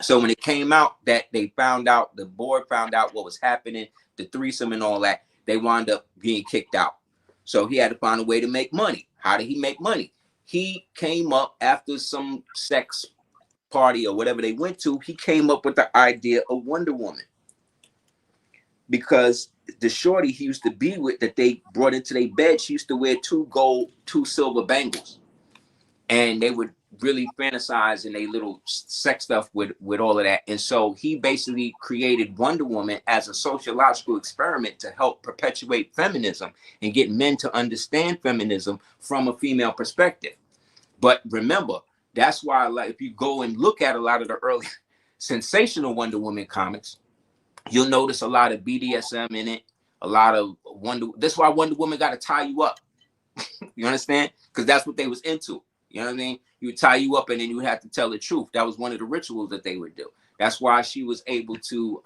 So when it came out that they found out, the board found out what was happening, the threesome and all that, they wound up being kicked out. So he had to find a way to make money. How did he make money? He came up after some sex party or whatever they went to, he came up with the idea of Wonder Woman. Because the shorty he used to be with that they brought into their bed, she used to wear 2 gold, 2 silver bangles. And they would really fantasize in a little sex stuff with all of that. And so he basically created Wonder Woman as a sociological experiment to help perpetuate feminism and get men to understand feminism from a female perspective. But remember, that's why, like, if you go and look at a lot of the early sensational Wonder Woman comics, you'll notice a lot of BDSM in it, a lot of that's why Wonder Woman got to tie you up. You understand? Because that's what they was into. You know what I mean? You would tie you up and then you would have to tell the truth. That was one of the rituals that they would do. That's why she was able to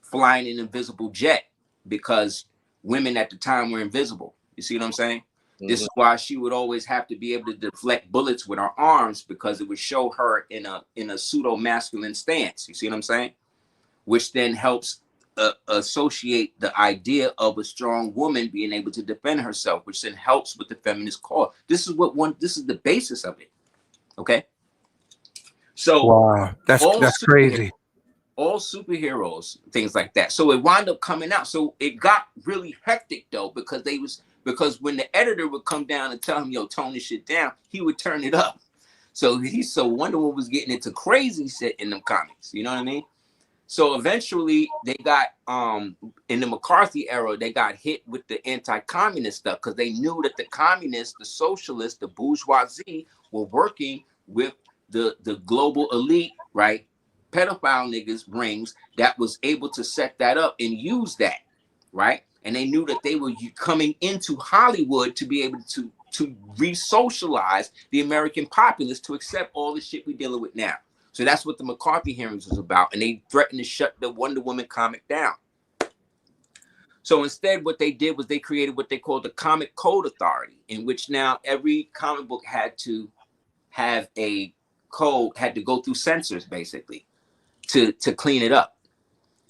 fly in an invisible jet, because women at the time were invisible. You see what I'm saying? Mm-hmm. This is why she would always have to be able to deflect bullets with her arms, because it would show her in a pseudo masculine stance. You see what I'm saying? Which then helps associate the idea of a strong woman being able to defend herself, which then helps with the feminist cause. This is the basis of it. Okay. So
wow, that's crazy.
All superheroes, things like that. So it wound up coming out. So it got really hectic though, because when the editor would come down and tell him, yo, tone this shit down, he would turn it up. So Wonder Woman was getting into crazy shit in them comics. You know what I mean? So eventually they got in the McCarthy era, they got hit with the anti-communist stuff because they knew that the communists, the socialists, the bourgeoisie were working with the global elite, right? Pedophile niggas rings that was able to set that up and use that, right? And they knew that they were coming into Hollywood to be able to re-socialize the American populace to accept all the shit we're dealing with now. So that's what the McCarthy hearings was about. And they threatened to shut the Wonder Woman comic down. So instead, what they did was they created what they called the Comic Code Authority, in which now every comic book had to have a code, had to go through censors, basically, to clean it up.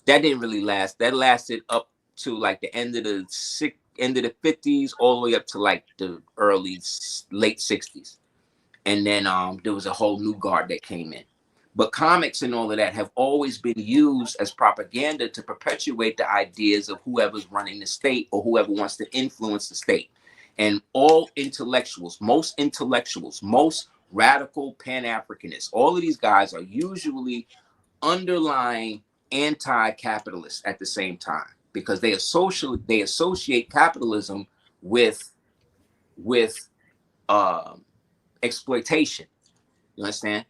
That didn't really last. That lasted up to like the end of the 50s, all the way up to like the late 60s. And then there was a whole new guard that came in. But comics and all of that have always been used as propaganda to perpetuate the ideas of whoever's running the state or whoever wants to influence the state. And all intellectuals, most radical Pan-Africanists, all of these guys are usually underlying anti-capitalists at the same time, because they associate capitalism with exploitation. You understand?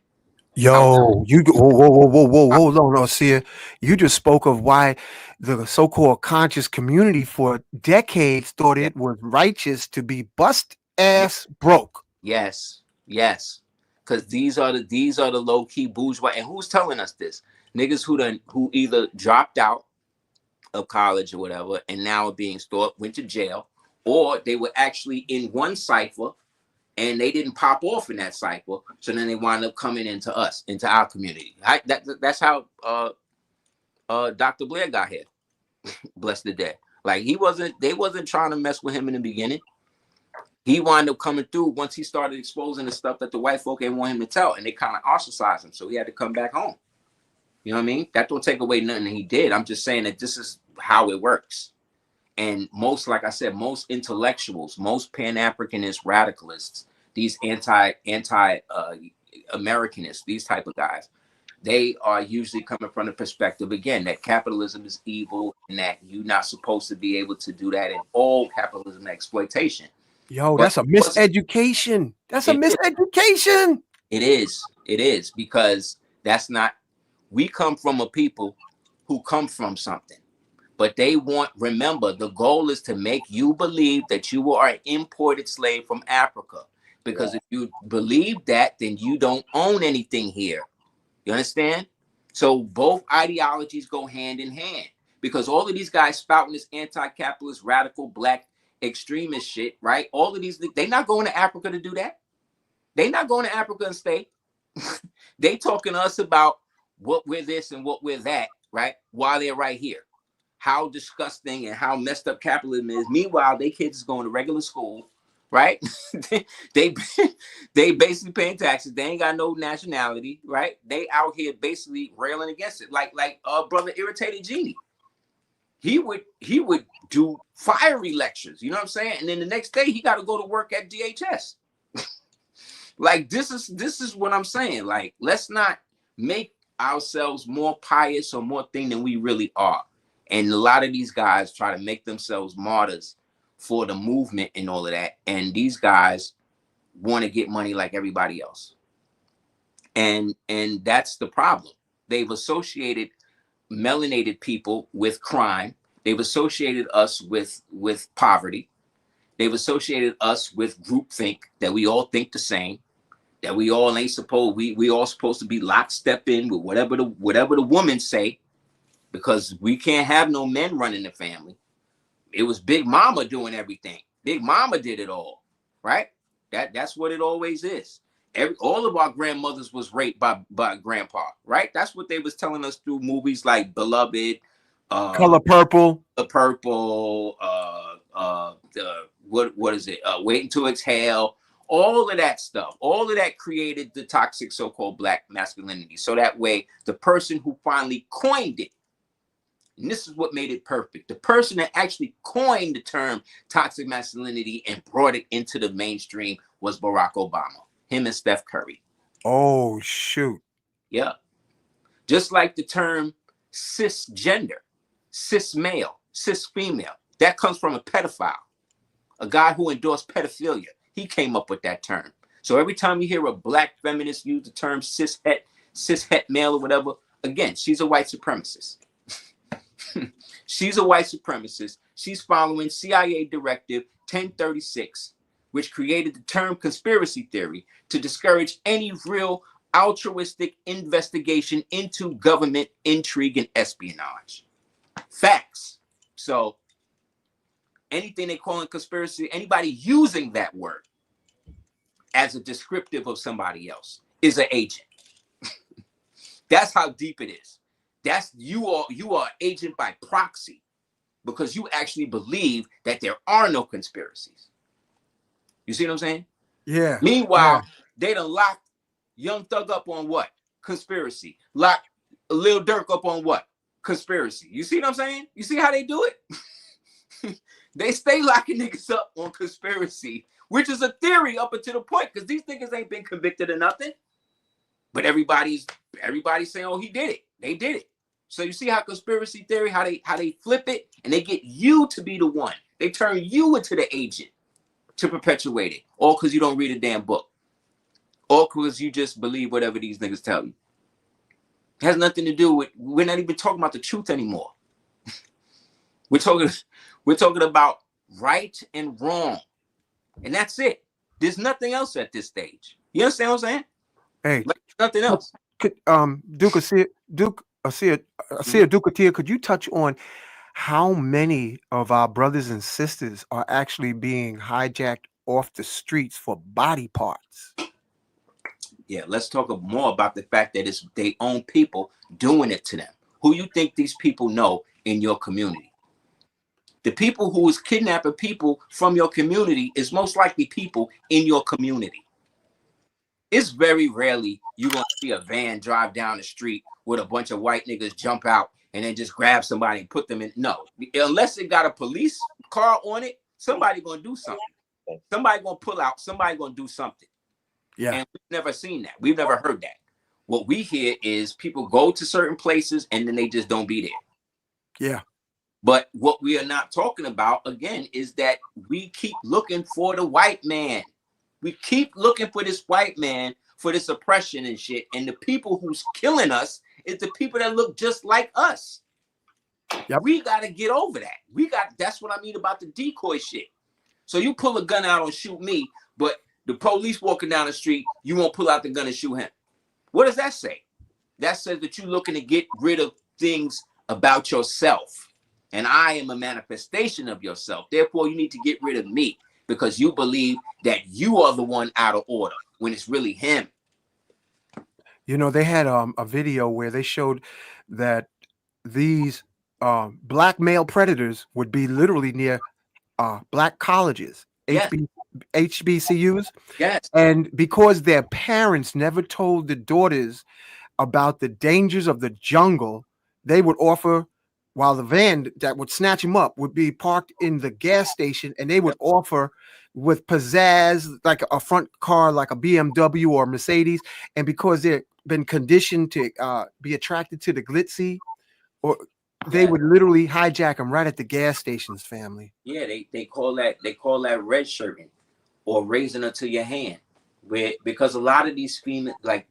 Yo, whoa, hold on, Aseer. You just spoke of why the so-called conscious community for decades thought it was righteous to be bust ass broke.
Yes, because these are the low key bourgeois. And who's telling us this? Niggas who either dropped out of college or whatever and now are being went to jail, or they were actually in one cipher and they didn't pop off in that cycle, so then they wind up coming into us, into our community. That's how Dr. Blair got here. Bless the dead. Like they wasn't trying to mess with him in the beginning. He wound up coming through once he started exposing the stuff that the white folk didn't want him to tell, and they kind of ostracized him, so he had to come back home. You know what I mean? That don't take away nothing that he did. I'm just saying that this is how it works. And most, like I said, most intellectuals, most Pan-Africanist radicalists, these anti-Americanists, these type of guys, they are usually coming from the perspective, again, that capitalism is evil and that you're not supposed to be able to do that in all capitalism and exploitation.
Yo, that's a miseducation. That's a miseducation.
It is, because that's not, we come from a people who come from something. But remember, the goal is to make you believe that you are an imported slave from Africa. Because if you believe that, then you don't own anything here. You understand? So both ideologies go hand in hand. Because all of these guys spouting this anti-capitalist, radical, black, extremist shit, right? All of these, they're not going to Africa to do that. They're not going to Africa and stay. They talking to us about what we're this and what we're that, right? While they're right here. How disgusting and how messed up capitalism is. Meanwhile, they kids is going to regular school, right? they basically paying taxes. They ain't got no nationality, right? They out here basically railing against it. Like brother Irritated Genie. He would do fiery lectures, you know what I'm saying? And then the next day he got to go to work at DHS. Like this is what I'm saying. Like, let's not make ourselves more pious or more thing than we really are. And a lot of these guys try to make themselves martyrs for the movement and all of that. And these guys want to get money like everybody else. And that's the problem. They've associated melanated people with crime. They've associated us with poverty. They've associated us with groupthink, that we all think the same, that we all ain't supposed, we all supposed to be lockstep in with whatever the women say. Because we can't have no men running the family. It was Big Mama doing everything. Big Mama did it all, right? That's what it always is. All of our grandmothers was raped by grandpa, right? That's what they was telling us through movies like Beloved,
Color Purple,
what is it? Waiting to Exhale. All of that stuff, all of that created the toxic so-called black masculinity. So that way, the person who finally coined it, and this is what made it perfect. The person that actually coined the term toxic masculinity and brought it into the mainstream was Barack Obama. Him and Steph Curry.
Oh, shoot.
Yeah. Just like the term cisgender, cis male, cis female. That comes from a pedophile, a guy who endorsed pedophilia. He came up with that term. So every time you hear a black feminist use the term cis het male or whatever, again, she's a white supremacist. She's a white supremacist. She's following CIA Directive 1036, which created the term conspiracy theory to discourage any real altruistic investigation into government intrigue and espionage. Facts. So anything they call in conspiracy, anybody using that word as a descriptive of somebody else is an agent. That's how deep it is. That's you are agent by proxy, because you actually believe that there are no conspiracies. You see what I'm saying?
Yeah.
Meanwhile, they done locked Young Thug up on what? Conspiracy. Lock Lil Durk up on what? Conspiracy. You see what I'm saying? You see how they do it? They stay locking niggas up on conspiracy, which is a theory up until the point, because these niggas ain't been convicted of nothing. But everybody's saying, oh, he did it. They did it. So you see how conspiracy theory, how they flip it, and they get you to be the one. They turn you into the agent to perpetuate it, all because you don't read a damn book, all because you just believe whatever these niggas tell you. It has nothing to do with, we're not even talking about the truth anymore. We're talking about right and wrong, and that's it. There's nothing else at this stage. You understand what I'm saying?
Hey,
like, nothing else.
Could, Aseer Duke of Tiers, could you touch on how many of our brothers and sisters are actually being hijacked off the streets for body parts?
Yeah, let's talk more about the fact that it's their own people doing it to them. Who you think these people know in your community? The people who is kidnapping people from your community is most likely people in your community. It's very rarely you're going to see a van drive down the street with a bunch of white niggas jump out and then just grab somebody and put them in. No, unless it got a police car on it, somebody going to do something. Somebody going to pull out. Somebody going to do something.
Yeah.
And we've never seen that. We've never heard that. What we hear is people go to certain places and then they just don't be there.
Yeah.
But what we are not talking about, again, is that we keep looking for the white man. We keep looking for this white man for this oppression and shit. And the people who's killing us is the people that look just like us.
Yep.
We got to get over that. That's what I mean about the decoy shit. So you pull a gun out and shoot me, but the police walking down the street, you won't pull out the gun and shoot him. What does that say? That says that you're looking to get rid of things about yourself. And I am a manifestation of yourself. Therefore, you need to get rid of me because you believe that you are the one out of order when it's really him.
You know, they had a video where they showed that these black male predators would be literally near black colleges,
Yes.
HBCUs.
Yes.
And because their parents never told the daughters about the dangers of the jungle, they would offer, while the van that would snatch them up would be parked in the gas station, and they would offer with pizzazz, like a front car, like a BMW or a Mercedes. And because they've been conditioned to be attracted to the glitzy, or they would literally hijack them right at the gas stations, family.
Yeah, they call that red shirting or raising her to your hand. Because a lot of these female, like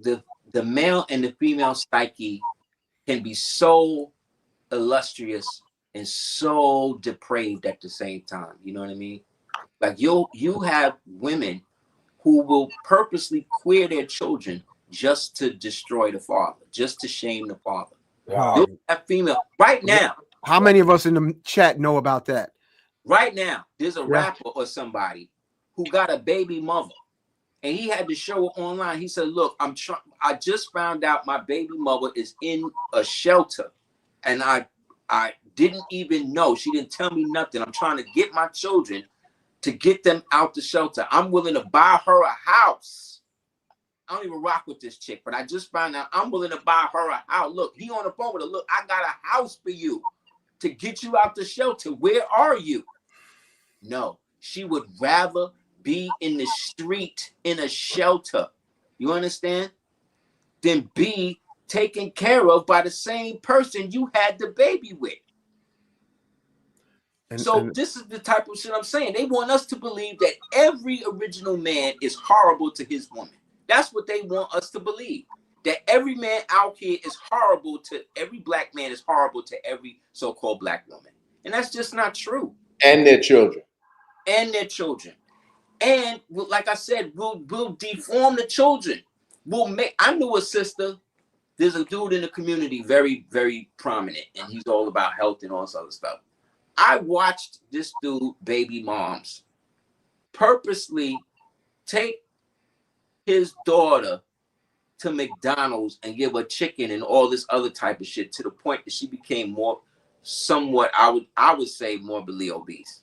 the male and the female psyche can be so illustrious and so depraved at the same time. You know what I mean? Like you have women who will purposely queer their children just to destroy the father, just to shame the father.
Wow.
That female right now.
How many of us in the chat know about that?
Right now, there's a rapper or somebody who got a baby mother, and he had to show it online. He said, "Look, I just found out my baby mother is in a shelter, and I didn't even know. She didn't tell me nothing. I'm trying to get my children to get them out the shelter. I'm willing to buy her a house. I don't even rock with this chick, but I just found out I'm willing to buy her a house. Look, he on the phone with her. Look, I got a house for you to get you out the shelter. Where are you?" No, she would rather be in the street in a shelter, you understand, than be taken care of by the same person you had the baby with. So this is the type of shit I'm saying. They want us to believe that every original man is horrible to his woman. That's what they want us to believe. That every man out here is horrible to every black man is horrible to every so-called black woman. And that's just not true.
And their children.
And their children. And like I said, we'll deform the children. I knew a sister. There's a dude in the community, very, very prominent, and he's all about health and all this other stuff. I watched this dude, baby moms, purposely take his daughter to McDonald's and give her chicken and all this other type of shit to the point that she became somewhat, I would say, morbidly obese.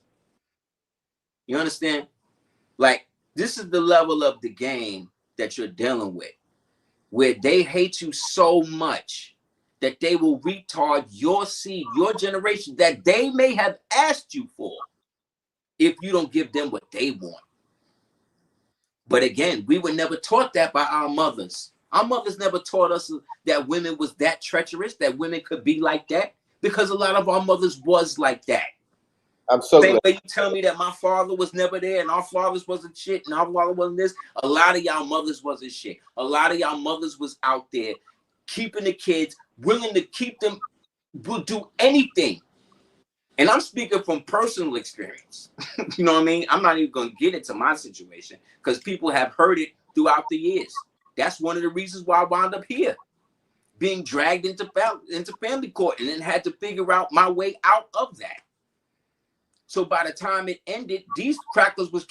You understand? Like, this is the level of the game that you're dealing with, where they hate you so much that they will retard your seed, your generation, that they may have asked you for if you don't give them what they want. But again, we were never taught that by our mothers. Our mothers never taught us that women was that treacherous, that women could be like that, because a lot of our mothers was like that.
I'm so
Same
glad.
way you tell me that my father was never there and our fathers wasn't shit and our father wasn't this, a lot of y'all mothers wasn't shit. A lot of y'all mothers was out there keeping the kids, willing to keep them, will do anything. And I'm speaking from personal experience. You know what I mean? I'm not even going to get into my situation because people have heard it throughout the years. That's one of the reasons why I wound up here, being dragged into family court and then had to figure out my way out of that. So by the time it ended, these crackers was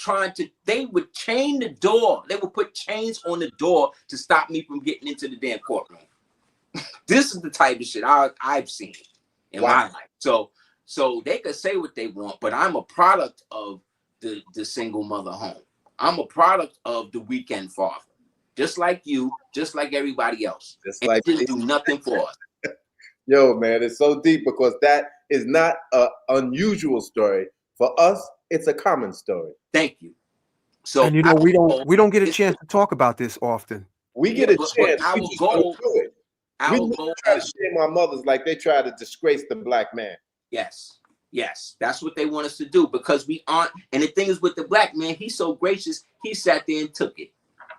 they would chain the door. They would put chains on the door to stop me from getting into the damn courtroom. This is the type of shit I've seen in my life. So they could say what they want, but I'm a product of the single mother home. I'm a product of the weekend father. Just like you, just like everybody else.
Just
and
like
didn't do nothing for us.
Yo, man, it's so deep because that is not an unusual story. For us, it's a common story.
Thank you. So
and we don't get a chance to talk about this often.
We get a chance.
I
We
will
just
go.
don't do it. We try to shame our mothers like they try to disgrace the black man.
Yes, that's what they want us to do because we aren't. And the thing is with the black man, he's so gracious. He sat there and took it.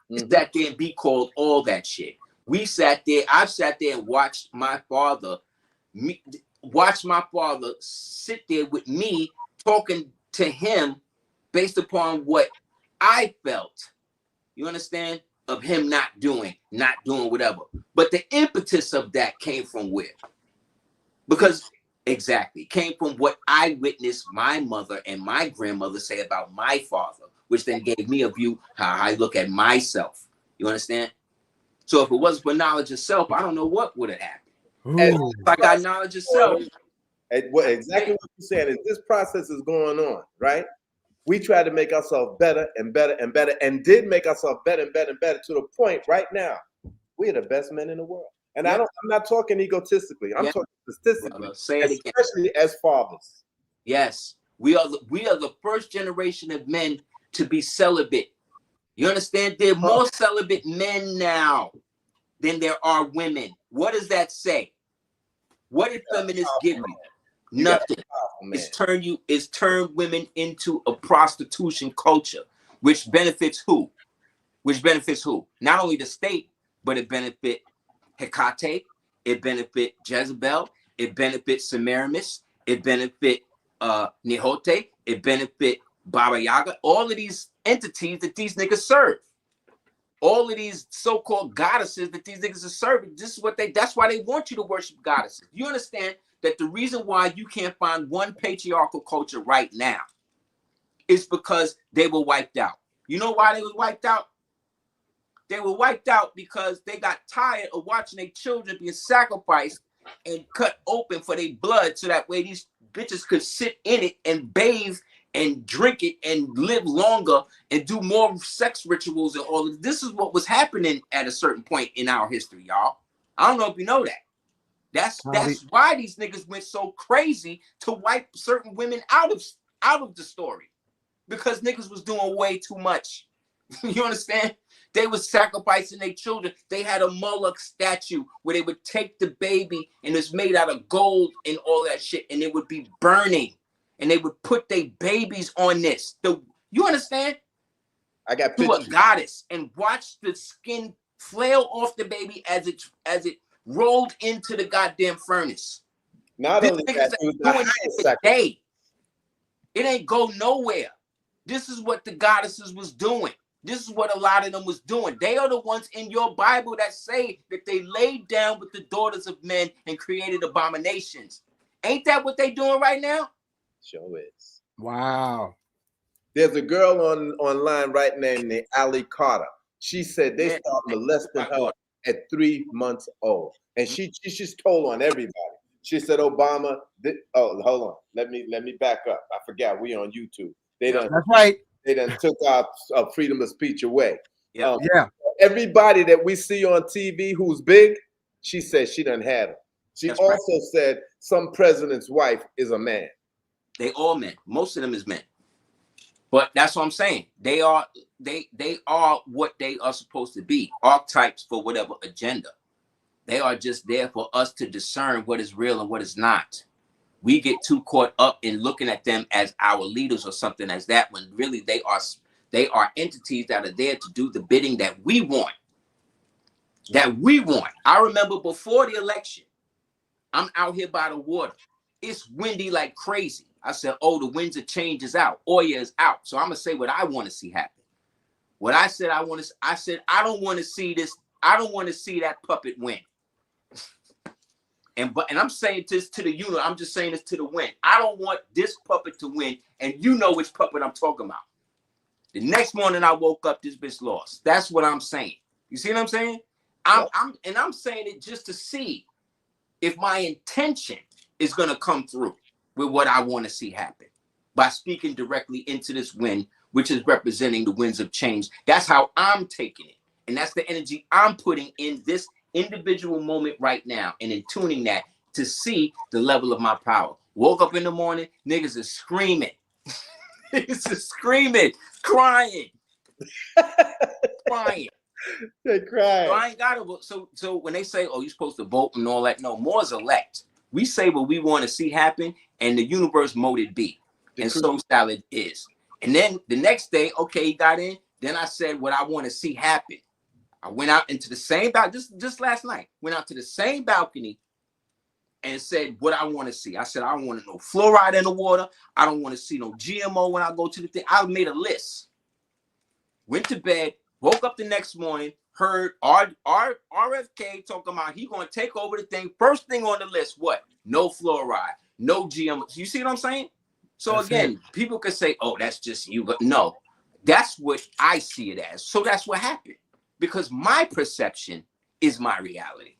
He sat there and be called all that shit. We sat there. I've sat there and watched my father sit there with me talking to him based upon what I felt. You understand? Of him not doing whatever. But the impetus of that came from where? Because exactly came from what I witnessed my mother and my grandmother say about my father, which then gave me a view how I look at myself. You understand? So if it wasn't for knowledge of self, I don't know what would have happened. If I got knowledge of self.
Exactly what you're saying is this process is going on, right? We try to make ourselves better and better and better and did make ourselves better and better and better to the point right now we're the best men in the world. And I'm not talking egotistically. I'm talking statistically, especially as fathers.
Yes, we are the first generation of men to be celibate. You understand? There are more celibate men now than there are women. What does that say? What did feminists give you? Nothing. It's turned women into a prostitution culture, which benefits who? Not only the state, but it benefit Hecate, it benefit Jezebel, it benefits Semiramis, it benefit Nihote, it benefit Baba Yaga, all of these entities that these niggas serve. All of these so-called goddesses that these niggas are serving, that's why they want you to worship goddesses. You understand that the reason why you can't find one patriarchal culture right now is because they were wiped out. You know why they were wiped out? They were wiped out because they got tired of watching their children being sacrificed and cut open for their blood so that way these bitches could sit in it and bathe and drink it and live longer and do more sex rituals and all of this. Is what was happening at a certain point in our history, y'all. I don't know if you know that. That's why these niggas went so crazy to wipe certain women out of the story, because niggas was doing way too much. You understand? They were sacrificing their children. They had a Moloch statue where they would take the baby and it's made out of gold and all that shit, and it would be burning. And they would put their babies on this. You understand?
I got
to
pictures.
a goddess and watch the skin flail off the baby as it rolled into the goddamn furnace.
Not only that, it was the highest sacrifice.
It ain't go nowhere. This is what the goddesses was doing. This is what a lot of them was doing. They are the ones in your Bible that say that they laid down with the daughters of men and created abominations. Ain't that what they doing right now?
Sure is.
Wow.
There's a girl online right named Ali Carter. She said they started molesting her at 3 months old. And she just told on everybody. She said, Obama, hold on. Let me back up. I forgot we on YouTube.
That's right.
They done took our freedom of speech away.
Yeah.
Everybody that we see on TV who's big, she said she done had them. She also said some president's wife is a man.
They all men. Most of them is men. But that's what I'm saying. They are what they are supposed to be. Archetypes for whatever agenda. They are just there for us to discern what is real and what is not. We get too caught up in looking at them as our leaders or something as that, when really they are entities that are there to do the bidding that we want. I remember before the election, I'm out here by the water. It's windy like crazy. I said, oh, the winds of change is out. Oya is out. So I'm going to say what I want to see happen. What I said, I said, I don't want to see this. I don't want to see that puppet win. And I'm saying this to the unit. I'm just saying this to the win. I don't want this puppet to win. And you know which puppet I'm talking about. The next morning I woke up, this bitch lost. That's what I'm saying. You see what I'm saying? I'm saying it just to see if my intention is going to come through with what I want to see happen by speaking directly into this wind, which is representing the winds of change. That's how I'm taking it. And that's the energy I'm putting in this individual moment right now, and in tuning that to see the level of my power. Woke up in the morning, niggas is screaming. Niggas is screaming, crying. Crying.
They cry.
So I ain't got to. So when they say, oh, you're supposed to vote and all that, no, more is elect. We say what we want to see happen, and the universe moted be. And so style it is. And then the next day, okay, he got in. Then I said what I want to see happen. I went out into the same balcony, just last night, went out to the same balcony and said what I want to see. I said, I don't want no fluoride in the water. I don't want to see no GMO when I go to the thing. I made a list. Went to bed, woke up the next morning, heard RFK talking about he going to take over the thing. First thing on the list, what? No fluoride, no GMO. You see what I'm saying? So that's again, people could say, oh, that's just you. But no, that's what I see it as. So that's what happened. Because my perception is my reality.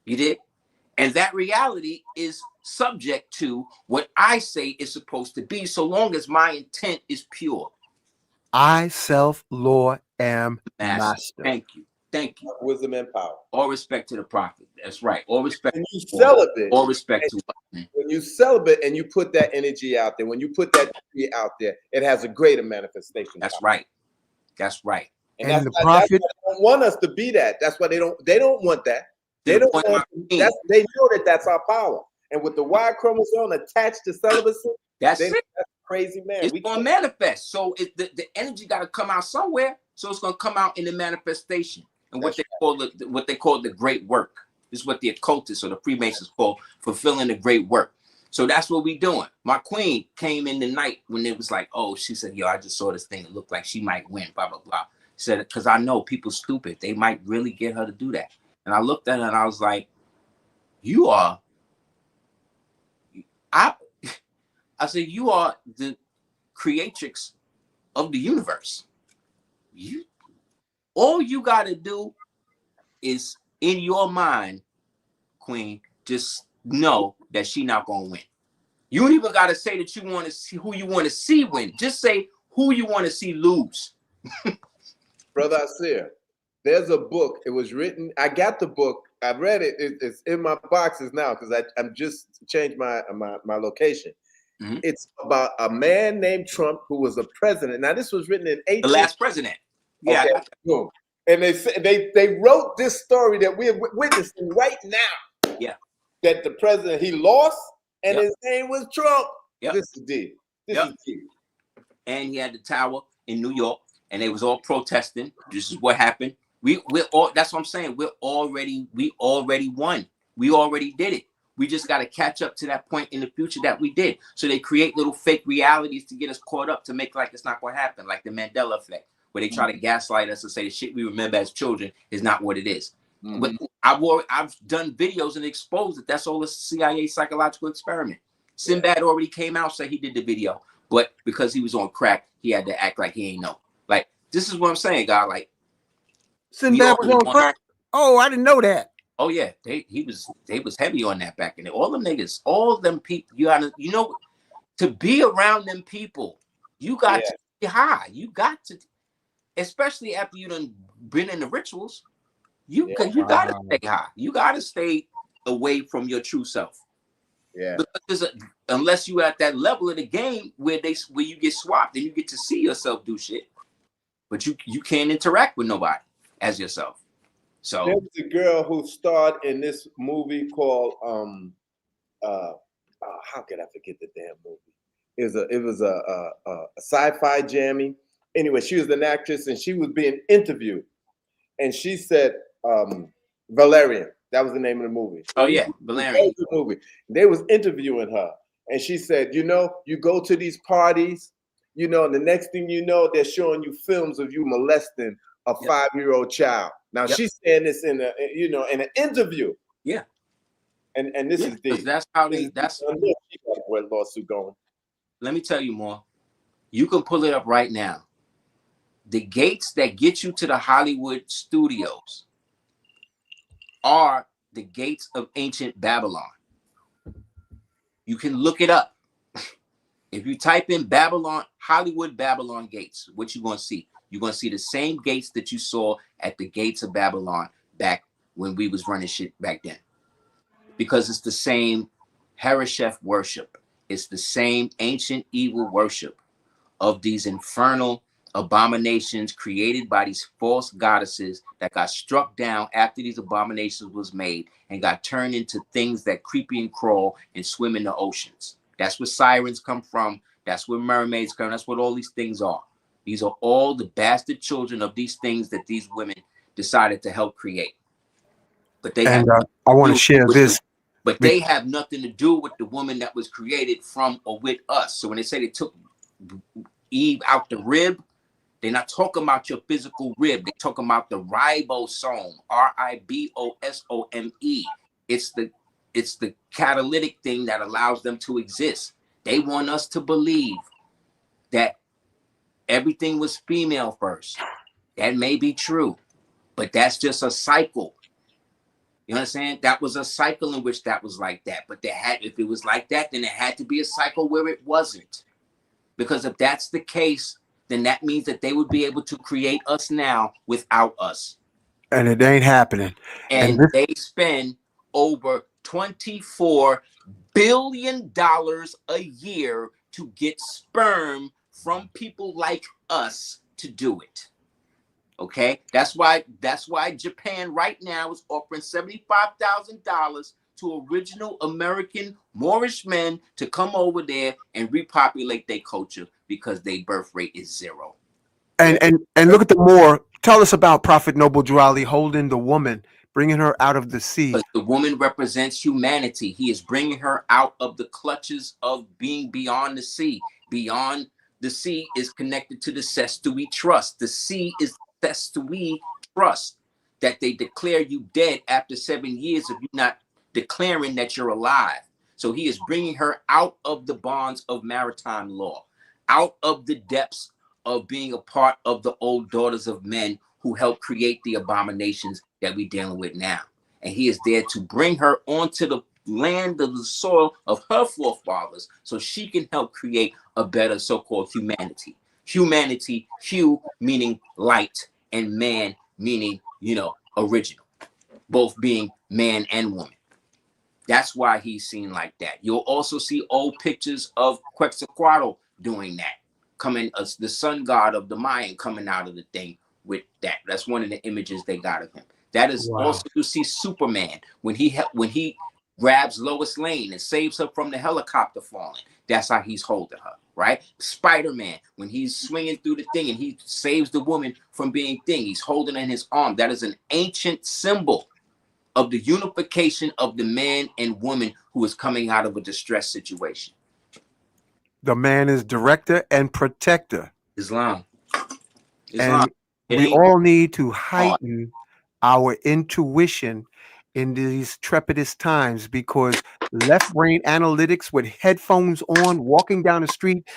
You did? And that reality is subject to what I say is supposed to be, so long as my intent is pure.
I, self-law, am master.
Thank you. Thank you.
Wisdom and power.
All respect to the prophet. That's right. All respect.
When you celibate.
All respect to
when you celibate and you put that energy out there, when you put that energy out there, it has a greater manifestation.
That's right. That's right.
And that's the prophet, that's why they don't want us to be that. That's why they don't want that. They don't want they know that's our power. And with the Y chromosome attached to celibacy,
that's
crazy, man.
It's gonna manifest. So the energy gotta come out somewhere. So it's gonna come out in the manifestation. And what they call the great work. This is what the occultists or the Freemasons call fulfilling the great work. So that's what we doing. My queen came in the night when it was like, oh, she said, yo, I just saw this thing. It looked like she might win, blah, blah, blah. Said, because I know people stupid. They might really get her to do that. And I looked at her and I was like, I said, you are the creatrix of the universe. All you got to do is in your mind, queen, just know that she not going to win. You don't even got to say that you want to see who you want to see win. Just say who you want to see lose.
Brother Aseer, there's a book. It was written. I got the book. I read it. It's in my boxes now because I'm just changed my location. Mm-hmm. It's about a man named Trump who was a president. Now this was written in
the last president. Yeah.
Okay. Boom. And they wrote this story that we're witnessing right now.
Yeah.
That the president, he lost, and
Yep.
his name was Trump.
Yep.
This is deep. This is deep.
And he had the tower in New York, and they was all protesting. This is what happened. We're all. That's what I'm saying. We already won. We already did it. We just got to catch up to that point in the future that we did. So they create little fake realities to get us caught up, to make like it's not going to happen, like the Mandela effect, where they try to gaslight us and say the shit we remember as children is not what it is. But I've done videos and exposed that that's all a CIA psychological experiment. Sinbad already came out, said he did the video, but because he was on crack, he had to act like he ain't know. Like, this is what I'm saying, God. Like,
Sinbad was on crack. Oh, I didn't know that.
Oh yeah, they was heavy on that back in there. All them niggas, all them people, you know, to be around them people, you got to be high. You got to, especially after you done been in the rituals, you gotta stay high. You gotta stay away from your true self.
Yeah.
Because unless you at that level of the game where you get swapped and you get to see yourself do shit, but you can't interact with nobody as yourself. So
there was a girl who starred in this movie called how could I forget the damn movie? It was a sci-fi jammy. Anyway, she was an actress and she was being interviewed, and she said Valerian. That was the name of the movie.
Oh yeah, Valerian.
The movie. They was interviewing her, and she said, you know, you go to these parties, you know, and the next thing you know, they're showing you films of you molesting a 5-year-old child. Now she's saying this in an interview.
Yeah.
And this is deep.
That's how they. That's
where lawsuit going.
Let me tell you more. You can pull it up right now. The gates that get you to the Hollywood studios are the gates of ancient Babylon. You can look it up. If you type in Babylon, Hollywood Babylon gates, what you gonna see? You're gonna see the same gates that you saw at the gates of Babylon back when we was running shit back then. Because it's the same Harashef worship. It's the same ancient evil worship of these infernal abominations created by these false goddesses that got struck down after these abominations was made and got turned into things that creepy and crawl and swim in the oceans. That's where sirens come from. That's where mermaids come. That's what all these things are. These are all the bastard children of these things that these women decided to help create. But they have
I want to share this.
But they have nothing to do with the woman that was created from or with us. So when they say they took Eve out the rib, they're not talking about your physical rib. They're talking about the ribosome, ribosome. It's the catalytic thing that allows them to exist. They want us to believe that everything was female first. That may be true, but that's just a cycle. You understand? That was a cycle in which that was like that. But if it was like that, then it had to be a cycle where it wasn't. Because if that's the case, then that means that they would be able to create us now without us.
And it ain't happening.
And they spend over $24 billion a year to get sperm from people like us to do it. Okay, that's why Japan right now is offering $75,000 to original American Moorish men to come over there and repopulate their culture because their birth rate is 0.
And look at the Moor. Tell us about Prophet Noble Drew Ali holding the woman, bringing her out of the sea.
Because the woman represents humanity. He is bringing her out of the clutches of being beyond the sea. Beyond the sea is connected to the Sestui trust. The sea is Sestui trust, that they declare you dead after 7 years of you not declaring that you're alive. So he is bringing her out of the bonds of maritime law, out of the depths of being a part of the old daughters of men who helped create the abominations that we're dealing with now. And he is there to bring her onto the land of the soil of her forefathers so she can help create a better so-called humanity. Humanity, hue meaning light, and man meaning, original, both being man and woman. That's why he's seen like that. You'll also see old pictures of Quetzalcoatl doing that, coming as the sun god of the Mayan coming out of the thing, with that. That's one of the images they got of him. That is
Wow.
also, you see Superman when he grabs Lois Lane and saves her from the helicopter falling. That's how he's holding her, right? Spider-Man, when he's swinging through the thing and he saves the woman from being thing, he's holding her in his arm. That is an ancient symbol of the unification of the man and woman who is coming out of a distress situation.
The man is director and protector.
Islam.
And we all need to heighten our intuition in these trepidous times, because left brain analytics with headphones on, walking down the street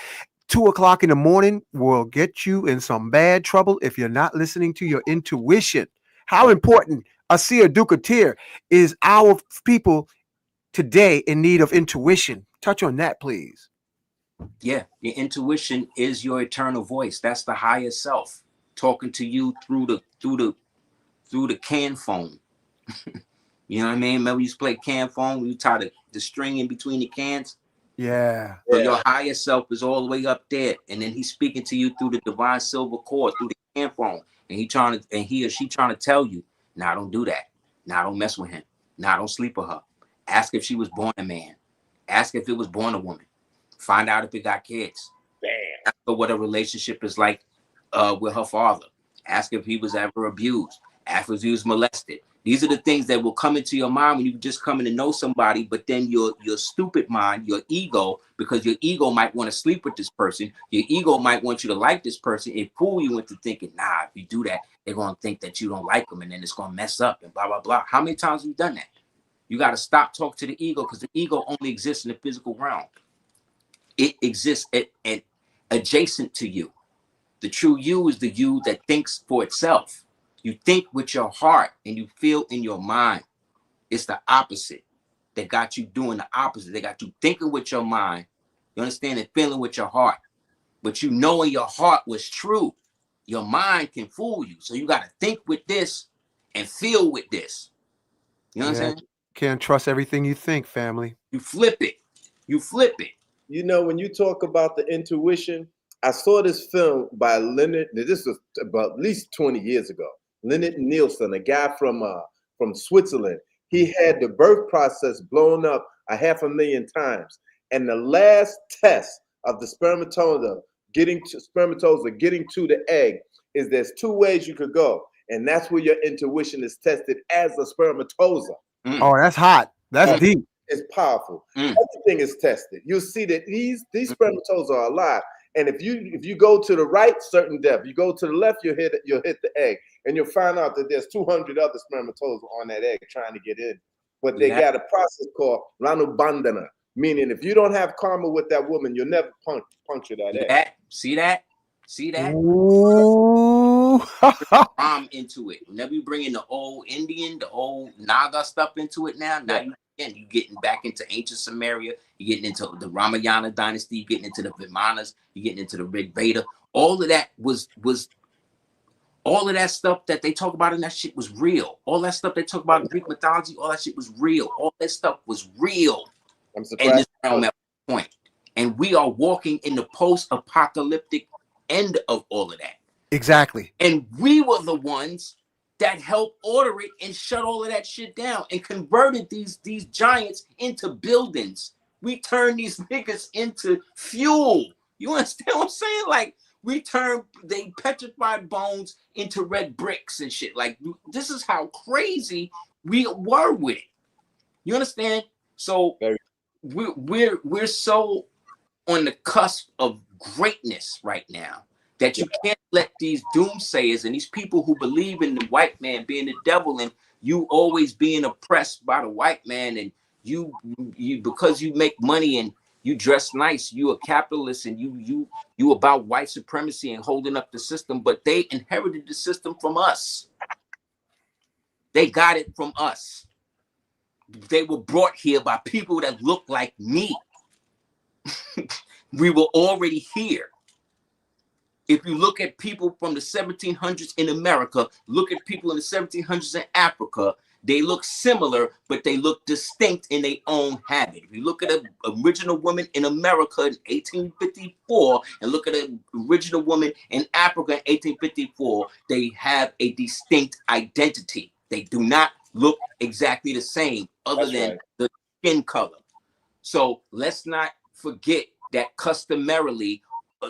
2 o'clock in the morning will get you in some bad trouble if you're not listening to your intuition. How important, Aseer Duke of Tiers, is our people today in need of intuition? Touch on that, please.
Yeah, your intuition is your eternal voice. That's the higher self talking to you through the can phone. You know what I mean? Remember you used to play can phone when you tie the string in between the cans?
Yeah.
So your higher self is all the way up there, and then he's speaking to you through the divine silver cord, through the can phone, and he or she trying to tell you, nah, don't do that. Nah, don't mess with him. Nah, don't sleep with her. Ask if she was born a man. Ask if it was born a woman. Find out if it got kids. Ask her what a relationship is like with her father. Ask if he was ever abused. Ask if he was molested. These are the things that will come into your mind when you just coming to know somebody, but then your stupid mind, your ego, because your ego might want to sleep with this person. Your ego might want you to like this person. It fool you into thinking, nah, if you do that, they're going to think that you don't like them, and then it's going to mess up and blah, blah, blah. How many times have you done that? You got to stop talking to the ego, because the ego only exists in the physical realm. It exists at adjacent to you. The true you is the you that thinks for itself. You think with your heart and you feel in your mind. It's the opposite that got you doing the opposite. They got you thinking with your mind, you understand, and feeling with your heart. But you know in your heart was true. Your mind can fool you. So you got to think with this and feel with this. You know what I'm saying?
Can't trust everything you think, family.
You flip it. You flip it.
You know, when you talk about the intuition, I saw this film by Leonard. This was about at least 20 years ago. Leonard Nielsen, a guy from Switzerland. He had the birth process blown up 500,000 times. And the last test of the spermatozoa getting to the egg is there's 2 ways you could go. And that's where your intuition is tested as a spermatozoa.
Oh, that's hot. That's deep.
It's powerful. Everything is tested. You'll see that these spermatozoa are alive. And if you go to the right, certain depth, you go to the left, you'll hit the egg, and you'll find out that there's 200 other spermatozoa on that egg trying to get in. But they got a process called ranubandhana, meaning if you don't have karma with that woman, you'll never puncture that egg.
See that? I'm into it. Whenever you bring in the old Indian, the old Naga stuff into it now you getting back into ancient Sumeria, you're getting into the Ramayana dynasty, you're getting into the Vimanas, you're getting into the Rig Veda. All of that was all of that stuff that they talk about in that shit was real. All that stuff they talk about in Greek mythology, all that shit was real. All that stuff was real
I'm surprised.
in this realm at one point. And we are walking in the post-apocalyptic end of all of that.
Exactly.
And we were the ones that helped order it and shut all of that shit down and converted these giants into buildings. We turned these niggas into fuel. You understand what I'm saying? Like, they petrified bones into red bricks and shit. Like, this is how crazy we were with it. You understand? So we're so on the cusp of greatness right now that you can't let these doomsayers and these people who believe in the white man being the devil and you always being oppressed by the white man, and you because you make money and you dress nice, you a capitalist, and you about white supremacy and holding up the system, but they inherited the system from us. They got it from us. They were brought here by people that look like me. We were already here. If you look at people from the 1700s in America, look at people in the 1700s in Africa, They look similar, but they look distinct in their own habit. If you look at an original woman in America in 1854 and look at an original woman in Africa in 1854, they have a distinct identity. They do not look exactly the same other than the skin color. So let's not forget that customarily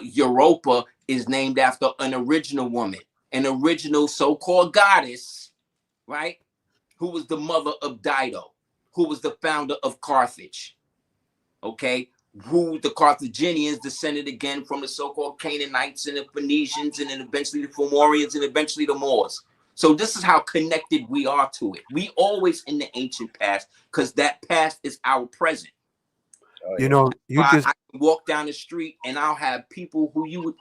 Europa is named after an original woman, an original so-called goddess, right? Who was the mother of Dido, who was the founder of Carthage, okay? Who the Carthaginians descended again from the so-called Canaanites and the Phoenicians and then eventually the Fomorians and eventually the Moors. So this is how connected we are to it. We always in the ancient past because that past is our present.
Oh,
You know, you just
I can walk down the street and I'll have people who you would.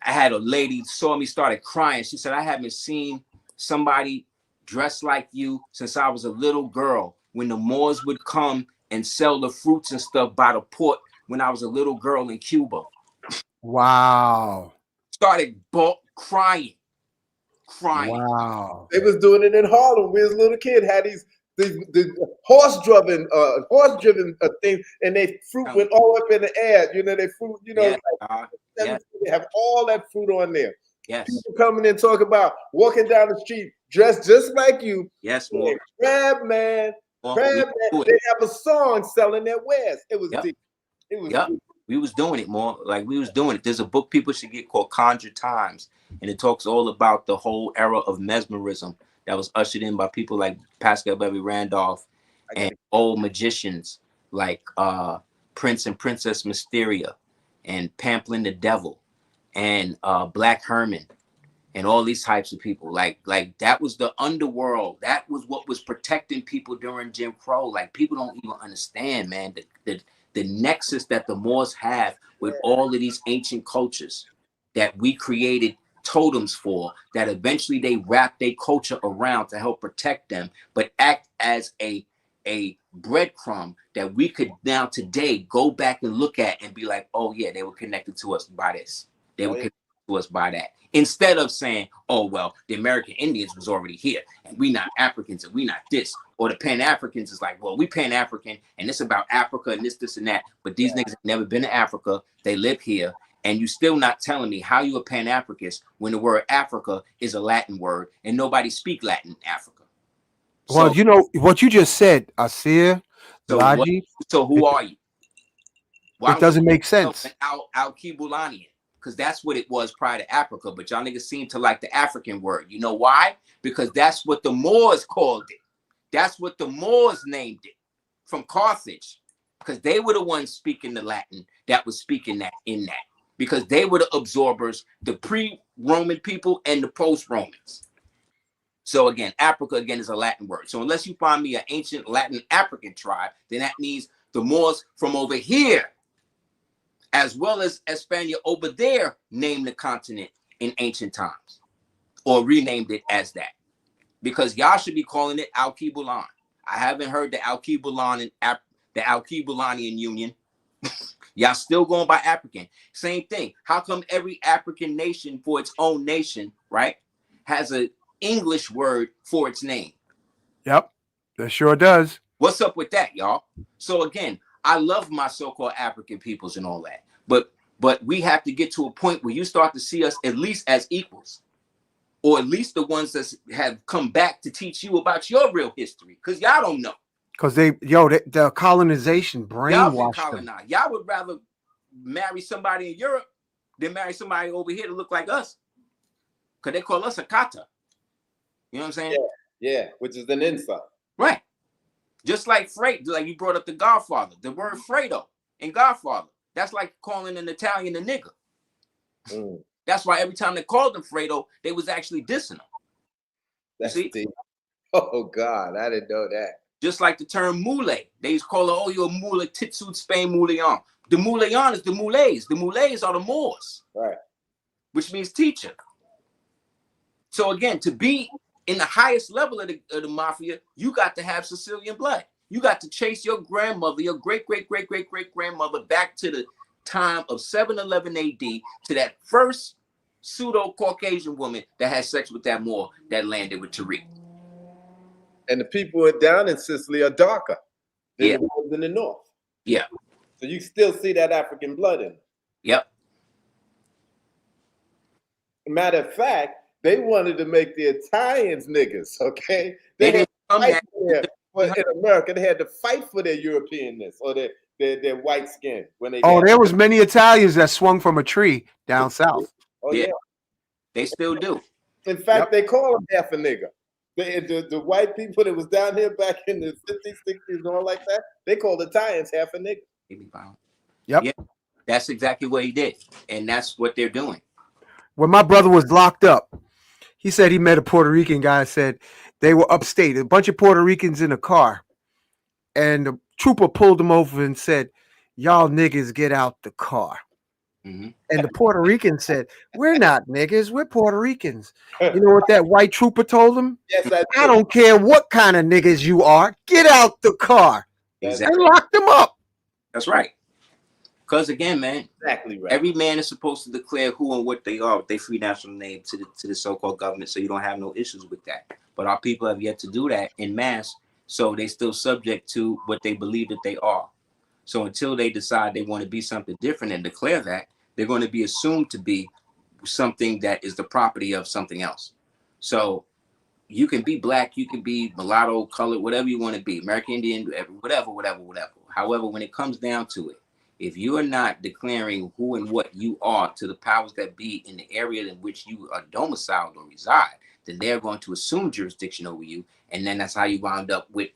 I had a lady saw me, started crying. She said, I haven't seen somebody dressed like you since I was a little girl. When the Moors would come and sell the fruits and stuff by the port when I was a little girl in Cuba.
wow.
Started crying.
Wow.
They was doing it in Harlem. We was a little kid, had these horse-driven things, and they fruit went all up in the air. You know, they fruit, you know, they have all that fruit on there.
Yes.
People coming in talking about walking down the street dressed just like you.
Yes, more.
Crab man. Crab man. They have a song selling their wares. It was deep. It was deep.
We was doing it more. Like we was doing it. There's a book people should get called Conjure Times, and it talks all about the whole era of mesmerism that was ushered in by people like Pascal Beverly Randolph and old magicians like Prince and Princess Mysteria and Pamplin the Devil and Black Herman and all these types of people. Like that was the underworld. That was what was protecting people during Jim Crow. Like people don't even understand, man, the nexus that the Moors have with all of these ancient cultures that we created totems for, that eventually they wrap their culture around to help protect them, but act as a breadcrumb that we could now today go back and look at and be like, oh yeah, they were connected to us by this. They were connected to us by that. Instead of saying, oh, well, the American Indians was already here and we not Africans and we not this. Or the Pan-Africans is like, well, we Pan-African and it's about Africa and this and that. But these niggas have never been to Africa. They live here. And you still not telling me how you a Pan-Africanist when the word Africa is a Latin word and nobody speak Latin in Africa.
Well, you know what you just said, Aseer, Laji.
So who are you?
It doesn't make sense.
Al-Kibulanian, because that's what it was prior to Africa. But y'all niggas seem to like the African word. You know why? Because that's what the Moors called it. That's what the Moors named it from Carthage, because they were the ones speaking the Latin that was speaking that in that, because they were the absorbers, the pre-Roman people and the post-Romans. So again, Africa again is a Latin word. So unless you find me an ancient Latin African tribe, then that means the Moors from over here, as well as España over there, named the continent in ancient times, or renamed it as that. Because y'all should be calling it Al-Kibulan. I haven't heard the Al-Kibulan and the Al-Kibulanian Union. Y'all still going by African. Same thing. How come every African nation for its own nation, right, has an English word for its name?
Yep, that sure does.
What's up with that, y'all? So again, I love my so-called African peoples and all that, but we have to get to a point where you start to see us at least as equals, or at least the ones that have come back to teach you about your real history, because y'all don't know.
Because the colonization brainwashed them.
Y'all would rather marry somebody in Europe than marry somebody over here to look like us, because they call us a kata. You know what I'm saying?
Yeah, which is an insult.
Right. Just like like you brought up the Godfather, the word Fredo in Godfather. That's like calling an Italian a nigger. That's why every time they called him Fredo, they was actually dissing him.
That's deep. Oh God, I didn't know that.
Just like the term mule. They used to call it, oh, you're a mule, titsud Spain muleon. The muleon is the mules. The mules are the Moors.
Right.
Which means teacher. So again, to be in the highest level of the mafia, you got to have Sicilian blood. You got to chase your grandmother, your great-great-great-great-great-grandmother back to the time of 711 AD, to that first pseudo Caucasian woman that had sex with that Moor that landed with Tariq.
And the people down in Sicily are darker than
Yeah.
the ones in the north.
Yeah.
So you still see that African blood in them.
Yep.
Matter of fact, they wanted to make the Italians niggas, okay?
They
They had
didn't come
to fight
that.
for in America, they had to fight for their Europeanness or their white skin when they
Oh,
got
there was many Italians that swung from a tree down south.
Oh
Yeah.
yeah.
They still do.
In fact, they call them half a nigga. The white people that was down here back in the 50s, 60s, and all like that, they called Italians half a nigga.
Yep.
Yeah, that's exactly what he did. And that's what they're doing.
When my brother was locked up, he said he met a Puerto Rican guy, said they were upstate, a bunch of Puerto Ricans in a car. And the trooper pulled them over and said, "Y'all niggas get out the car."
Mm-hmm.
And the Puerto Rican said, "We're not niggas, we're Puerto Ricans." You know what that white trooper told him?
Yes,
I don't care what kind of niggas you are, get out the car.
Exactly.
And locked them up.
That's right. Because again, man,
exactly right.
Every man is supposed to declare who and what they are with their free national name to the so-called government, so you don't have no issues with that. But our people have yet to do that in mass, so they still subject to what they believe that they are. So until they decide they want to be something different and declare that, they're going to be assumed to be something that is the property of something else. So you can be black, you can be mulatto, colored, whatever you want to be, American Indian, whatever. However, when it comes down to it, if you are not declaring who and what you are to the powers that be in the area in which you are domiciled or reside, then they're going to assume jurisdiction over you, and then that's how you wound up with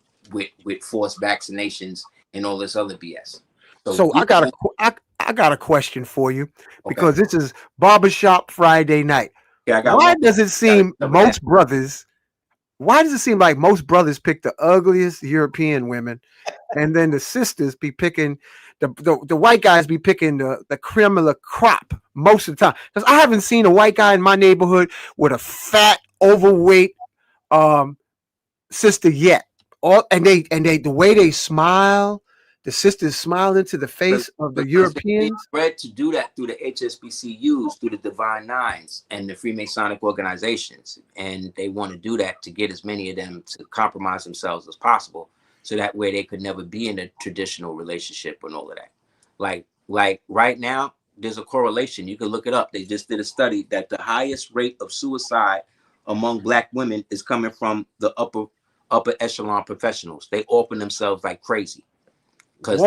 forced vaccinations and all this other BS.
So I got a question for you, because this is Barbershop Friday night.
Yeah,
why does it seem like most brothers pick the ugliest European women, and then the sisters be picking the white guys be picking the cream of the crop most of the time? Because I haven't seen a white guy in my neighborhood with a fat, overweight sister yet. And they the way they smile, the sisters smile into the face of the Europeans.
They bred to do that through the HSBCUs, through the Divine Nines and the Freemasonic organizations, and they want to do that to get as many of them to compromise themselves as possible, so that way they could never be in a traditional relationship and all of that. Like right now, there's a correlation. You can look it up. They just did a study that the highest rate of suicide among Black women is coming from the upper echelon professionals. They open themselves like crazy because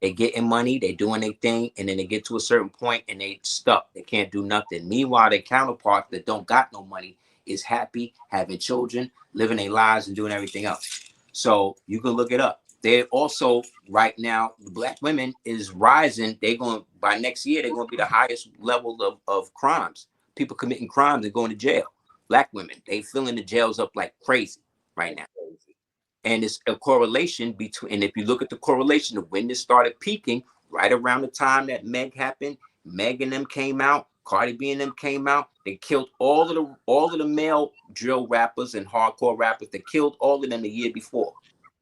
they getting money, they doing their thing, and then they get to a certain point and they stuck. They can't do nothing. Meanwhile, their counterparts that don't got no money is happy, having children, living their lives, and doing everything else. So you can look it up. They're also right now, the Black women is rising. They're going, by next year, they're going to be the highest level of crimes. People committing crimes and going to jail. Black women, they filling the jails up like crazy right now. And it's a correlation between, and if you look at the correlation of when this started peaking, right around the time that Meg happened, Meg and them came out, Cardi B and them came out, they killed all of the male drill rappers and hardcore rappers. They killed all of them the year before,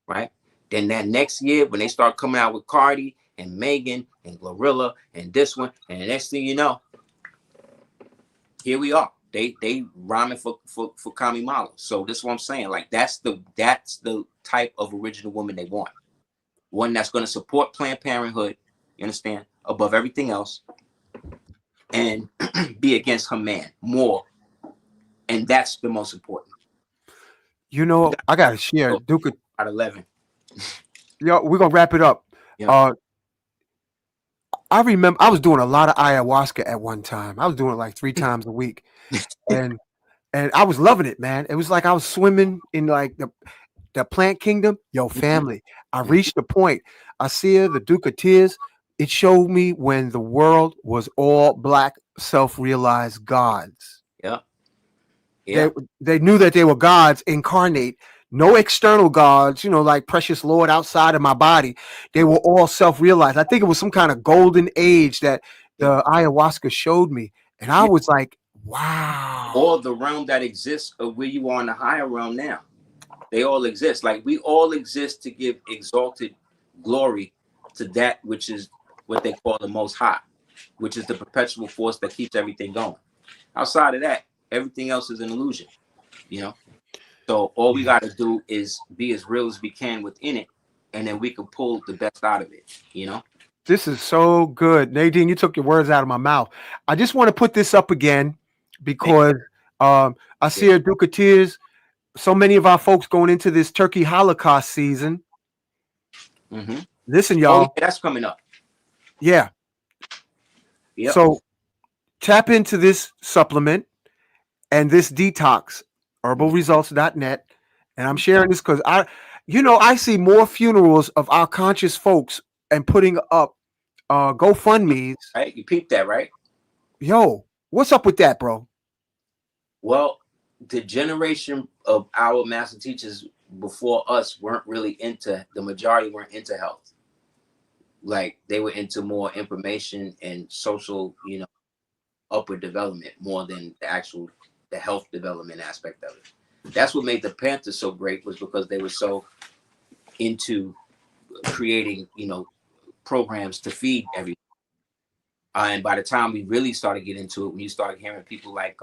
right? Then that next year, when they start coming out with Cardi and Megan and Glorilla and this one, and the next thing you know, here we are. They rhyming for Kami Mala. So this is what I'm saying. Like that's the type of original woman they want. One that's going to support Planned Parenthood, you understand, above everything else, and be against her man more. And that's the most important.
You know, I gotta share Duke
at 11.
Yo, we're gonna wrap it up.
Yeah.
I remember I was doing a lot of ayahuasca at one time. I was doing it like 3 times a week, and I was loving it, man. It was like I was swimming in like the plant kingdom. Yo, family, I reached the point. Aseer, the Duke of Tiers, it showed me when the world was all Black self-realized gods.
Yeah. Yeah.
They knew that they were gods incarnate. No external gods, like Precious Lord outside of my body. They were all self-realized. I think it was some kind of golden age that the ayahuasca showed me. And I was like, wow.
All the realm that exists of where you are in the higher realm now. They all exist. Like we all exist to give exalted glory to that which is what they call the Most High. which is the perpetual force that keeps everything going. Outside of that, everything else is an illusion, you know? So all we got to do is be as real as we can within it, and then we can pull the best out of it, you know?
This is so good. Nadine, you took your words out of my mouth. I just want to put this up again because Aseer Duke of Tiers, so many of our folks going into this Turkey Holocaust season.
Mm-hmm.
Listen, y'all.
Oh, yeah, that's coming up.
Yeah.
Yep.
So tap into this supplement and this detox, herbalresults.net. And I'm sharing this because I see more funerals of our conscious folks and putting up GoFundMe's.
Right? You peeped that, right?
Yo, what's up with that, bro?
Well, the generation of our master teachers before us weren't really into, the majority weren't into health. Like they were into more information and social, you know, upward development more than the health development aspect of it. That's what made the Panthers so great, was because they were so into creating, you know, programs to feed everyone. And by the time we really started getting into it, when you started hearing people like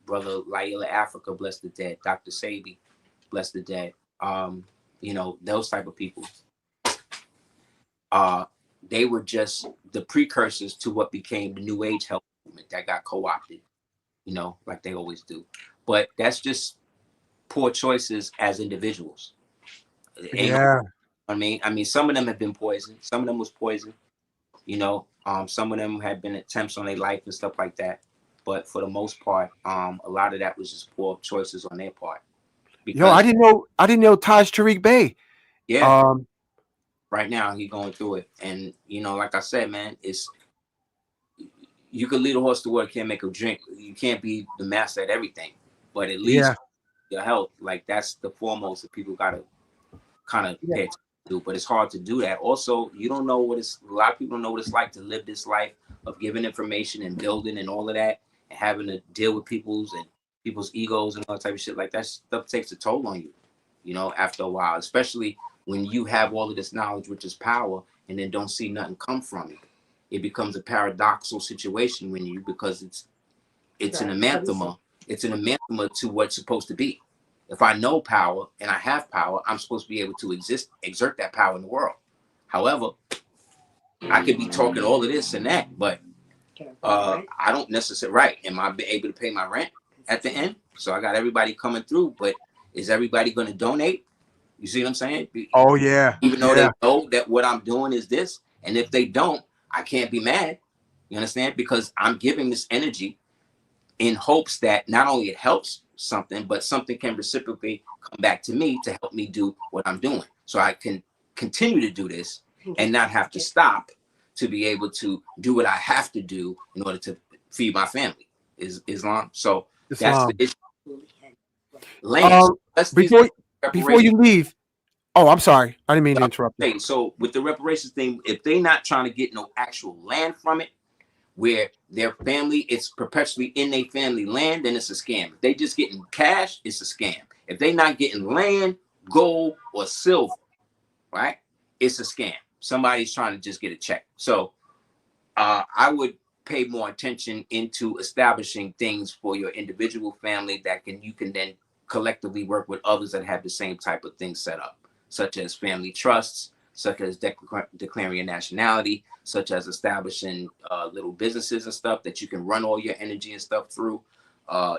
Brother Laila Africa, bless the dead, Dr. Sabi, bless the dead, you know, those type of people, they were just the precursors to what became the New Age health movement that got co-opted, you know, like they always do. But that's just poor choices as individuals.
Yeah.
I mean, some of them have been poisoned. Some of them was poisoned. You know, some of them had been attempts on their life and stuff like that. But for the most part, a lot of that was just poor choices on their part.
Because, yo, I didn't know Taj Tariq Bey.
Yeah. Right now he's going through it. And you know, like I said, man, you could lead a horse to water, can't make a drink. You can't be the master at everything. But at least your health, like that's the foremost that people gotta kind of pay attention to. But it's hard to do that. Also, you don't know a lot of people don't know what it's like to live this life of giving information and building and all of that, and having to deal with people's egos and all that type of shit. Like that stuff takes a toll on you, you know, after a while, especially when you have all of this knowledge, which is power, and then don't see nothing come from it. It becomes a paradoxical situation because it's an anathema. It's an anathema to what's supposed to be. If I know power and I have power, I'm supposed to be able to exert that power in the world. However, I could be talking all of this and that, but I don't necessarily, am I able to pay my rent at the end? So I got everybody coming through, but is everybody going to donate? You see what I'm saying?
Oh, yeah.
Even though they know that what I'm doing is this, and if they don't, I can't be mad. You understand? Because I'm giving this energy in hopes that not only it helps something, but something can reciprocally come back to me to help me do what I'm doing. So I can continue to do this and not have to stop to be able to do what I have to do in order to feed my family. Is Islam. So that's the issue. Land.
Before you leave, oh, I'm sorry. I didn't mean to interrupt you.
So with the reparations thing, if they're not trying to get no actual land from it, where their family, it's perpetually in their family land, then it's a scam. If they just getting cash, it's a scam. If they not getting land, gold, or silver, right, it's a scam. Somebody's trying to just get a check. So I would pay more attention into establishing things for your individual family that you can then collectively work with others that have the same type of things set up, such as family trusts, such as declaring your nationality, such as establishing little businesses and stuff that you can run all your energy and stuff through.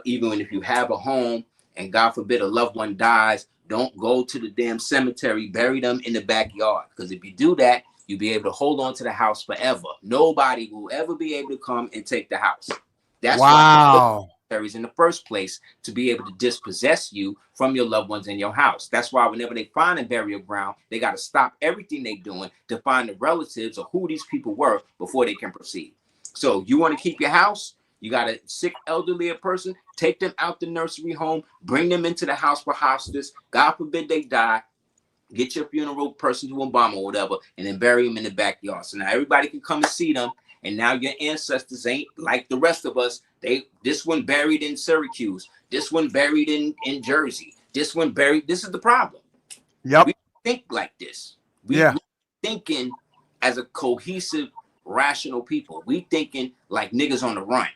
Even if you have a home and God forbid a loved one dies, don't go to the damn cemetery, bury them in the backyard. Because if you do that, you'll be able to hold on to the house forever. Nobody will ever be able to come and take the house. That's why in the first place, to be able to dispossess you from your loved ones in your house. That's why whenever they find a burial ground, they got to stop everything they're doing to find the relatives of who these people were before they can proceed. So you want to keep your house, you got a sick elderly person, take them out the nursery home, bring them into the house for hospice. God forbid they die. Get your funeral person to embalm or whatever, and then bury them in the backyard. So now everybody can come and see them. And now your ancestors ain't like the rest of us. This one buried in Syracuse. This one buried in Jersey. This one buried. This is the problem.
Yep.
We think like this. We're thinking as a cohesive rational people. We thinking like niggas on the run.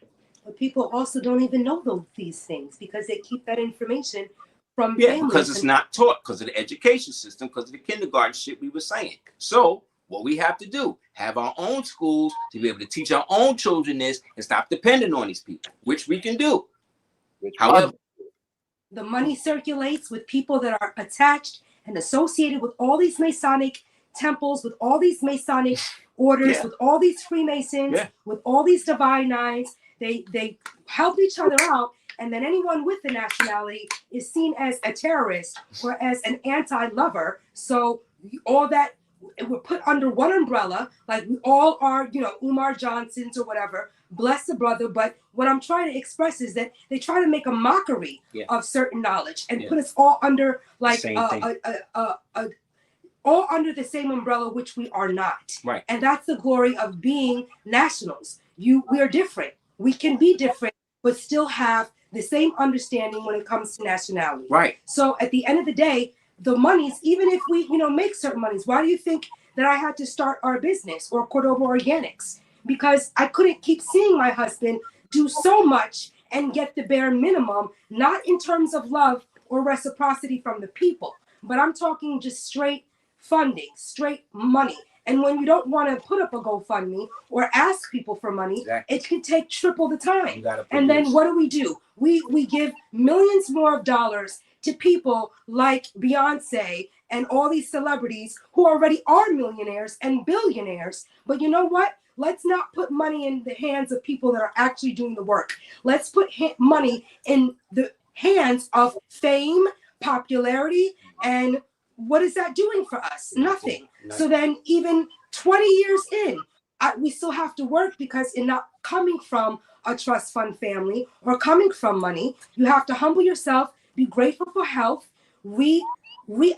But people also don't even know these things because they keep that information from
families. Because it's not taught, because of the education system, because of the kindergarten shit we were saying. So what we have to do, have our own schools to be able to teach our own children this and stop depending on these people, which we can do. However,
the money circulates with people that are attached and associated with all these Masonic temples, with all these Masonic orders, with all these Freemasons, with all these Divine Nines. They help each other out, and then anyone with the nationality is seen as a terrorist or as an anti-lover. So all that, we're put under one umbrella, like we all are, you know, Umar Johnsons or whatever. Bless the brother. But what I'm trying to express is that they try to make a mockery of certain knowledge and put us all under like all under the same umbrella, which we are not.
Right.
And that's the glory of being nationals. We are different. We can be different, but still have the same understanding when it comes to nationality.
Right.
So at the end of the day, the monies, even if we, you know, make certain monies, why do you think that I had to start our business or Cordoba Organics? Because I couldn't keep seeing my husband do so much and get the bare minimum, not in terms of love or reciprocity from the people, but I'm talking just straight funding, straight money. And when you don't want to put up a GoFundMe or ask people for money, it can take triple the time. And then what do? We give millions more of dollars to people like Beyonce and all these celebrities who already are millionaires and billionaires. But you know what? Let's not put money in the hands of people that are actually doing the work. Let's put money in the hands of fame, popularity, and what is that doing for us? Nothing. So then even 20 years in, we still have to work because in not coming from a trust fund family or coming from money, you have to humble yourself, be grateful for health. We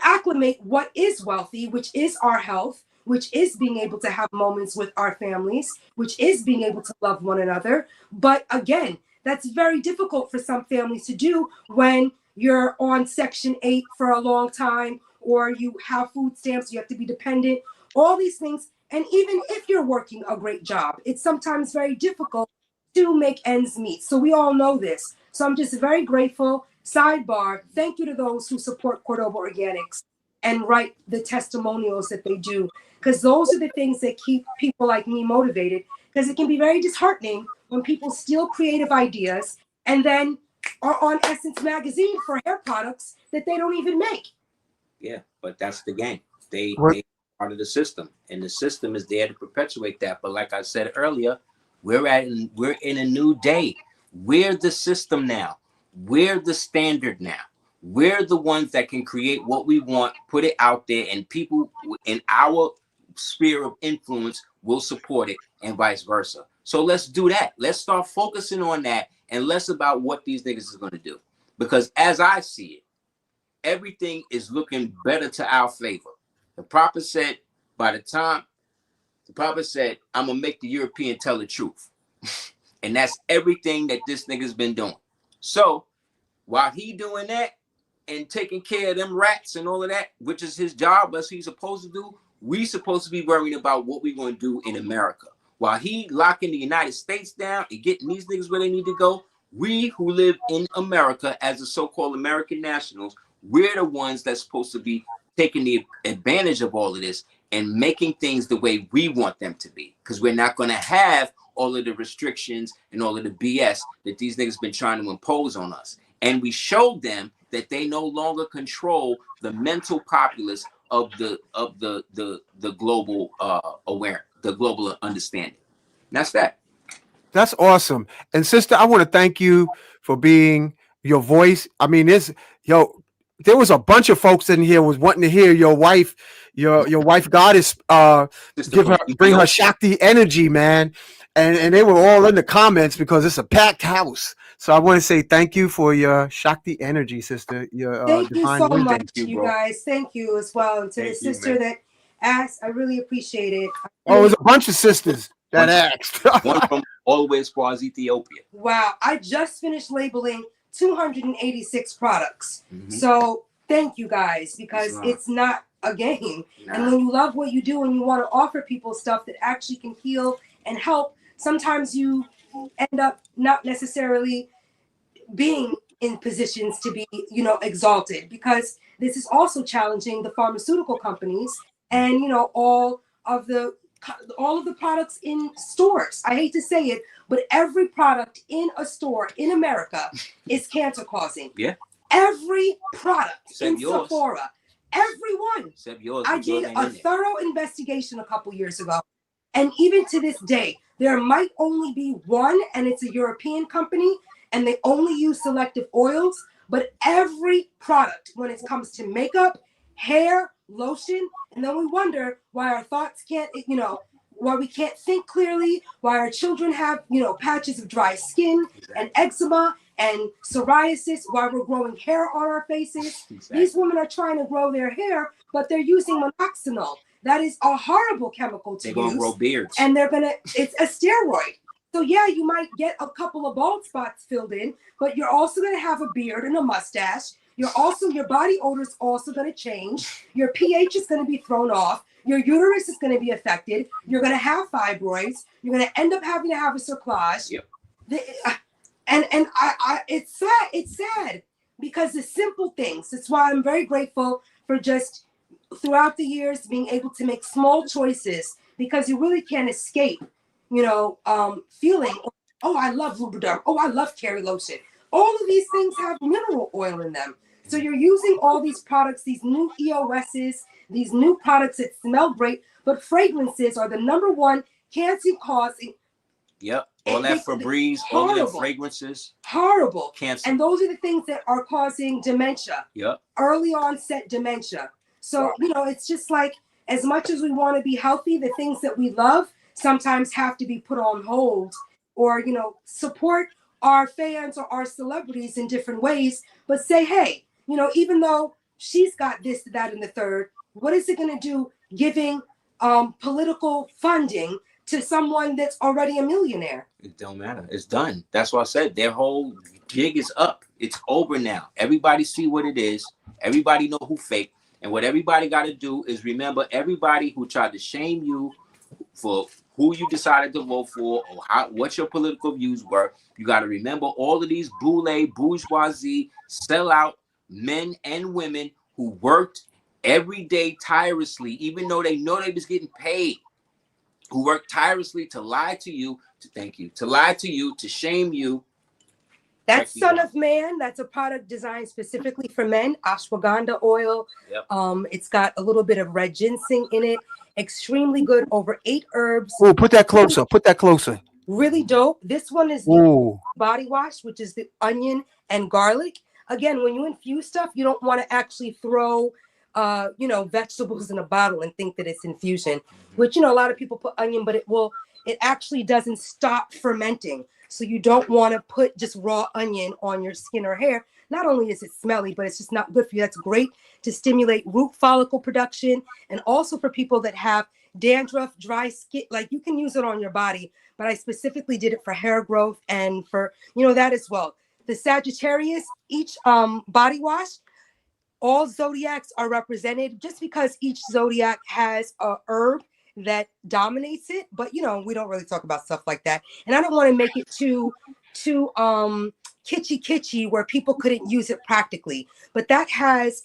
acclimate what is wealthy, which is our health, which is being able to have moments with our families, which is being able to love one another. But again, that's very difficult for some families to do when you're on Section 8 for a long time, or you have food stamps, you have to be dependent, all these things. And even if you're working a great job, it's sometimes very difficult to make ends meet. So we all know this. So I'm just very grateful. Sidebar, thank you to those who support Cordoba Organics and write the testimonials that they do, because those are the things that keep people like me motivated, because it can be very disheartening when people steal creative ideas and then are on Essence Magazine for hair products that they don't even make.
Yeah, but that's the game. They part of the system, and the system is there to perpetuate that. But like I said earlier, we're in a new day. We're the system now. We're the standard now. We're the ones that can create what we want, put it out there, and people in our sphere of influence will support it, and vice versa. So let's do that. Let's start focusing on that and less about what these niggas is going to do. Because as I see it, everything is looking better to our favor. The prophet said, I'm gonna make the European tell the truth. And that's everything that this nigga's been doing. So while he doing that and taking care of them rats and all of that, which is his job, as he's supposed to do, we supposed to be worrying about what we're gonna do in America. While he locking the United States down and getting these niggas where they need to go, we who live in America as the so-called American nationals, we're the ones that's supposed to be taking the advantage of all of this and making things the way we want them to be. Because we're not going to have all of the restrictions and all of the BS that these niggas been trying to impose on us. And we showed them that they no longer control the mental populace of the global awareness, the global understanding. And that's that.
That's awesome. And sister, I want to thank you for being your voice. I mean, there was a bunch of folks in here was wanting to hear your wife goddess bring her Shakti energy, man. And they were all in the comments because it's a packed house. So I want to say thank you for your Shakti energy, sister. Your
thank you so
wisdom.
much, you guys. Thank you as well. And to the sister that asked, I really appreciate it.
Oh, it was a bunch of sisters that asked.
One from all the way as far as Ethiopia.
Wow. I just finished labeling 286 products. So thank you guys, because it's not a game. And when you love what you do and you want to offer people stuff that actually can heal and help, sometimes you end up not necessarily being in positions to be, exalted, because this is also challenging the pharmaceutical companies and, all of the products in stores. I hate to say it, but every product in a store in America is cancer causing.
Yeah.
Every product
Except
in
yours.
Sephora, everyone.
Except yours.
I did a thorough investigation a couple years ago, and even to this day, there might only be one, and it's a European company, and they only use selective oils. But every product, when it comes to makeup, hair, lotion, and then we wonder why our thoughts can't, why we can't think clearly, why our children have, patches of dry skin and eczema and psoriasis, why we're growing hair on our faces. Exactly. These women are trying to grow their hair, but they're using monoxynol. That is a horrible chemical to use. They're gonna grow beards. And it's a steroid. So yeah, you might get a couple of bald spots filled in, but you're also gonna have a beard and a mustache. Your body odor is also gonna change. Your pH is gonna be thrown off. Your uterus is gonna be affected. You're gonna have fibroids. You're gonna end up having to have a cerclage. Yep. And it's sad. It's sad because the simple things. That's why I'm very grateful for just throughout the years being able to make small choices, because you really can't escape, feeling, oh, I love Lubriderm. Oh, I love Terry Lotion. All of these things have mineral oil in them. So you're using all these products, these new EOSs, these new products that smell great, but fragrances are the number one cancer causing.
Yep. All that Febreze, all of the fragrances.
Horrible.
Cancer.
And those are the things that are causing dementia.
Yep.
Early onset dementia. So, it's just like, as much as we want to be healthy, the things that we love sometimes have to be put on hold, or, support our fans or our celebrities in different ways, but say, hey, even though she's got this, that, and the third, what is it going to do giving political funding to someone that's already a millionaire?
It don't matter. It's done. That's why I said their whole gig is up. It's over now. Everybody see what it is. Everybody know who fake. And what everybody got to do is remember everybody who tried to shame you for who you decided to vote for or what your political views were. You got to remember all of these bourgeoisie, sellout men and women who worked every day tirelessly, even though they know they was getting paid, who worked tirelessly to lie to you, to shame you.
That's Son of Man. That's a product designed specifically for men. Ashwagandha oil. Yep. It's got a little bit of red ginseng in it. Extremely good. Over 8 herbs.
Oh, put that closer. Put that closer.
Really dope. This one is the body wash, which is the onion and garlic. Again, when you infuse stuff, you don't want to actually throw, vegetables in a bottle and think that it's infusion, which, a lot of people put onion, but it actually doesn't stop fermenting. So you don't want to put just raw onion on your skin or hair. Not only is it smelly, but it's just not good for you. That's great to stimulate root follicle production. And also for people that have dandruff, dry skin, like you can use it on your body, but I specifically did it for hair growth and for, that as well. The Sagittarius, each body wash, all zodiacs are represented just because each zodiac has a herb that dominates it, but we don't really talk about stuff like that, and I don't want to make it too kitschy where people couldn't use it practically. But that has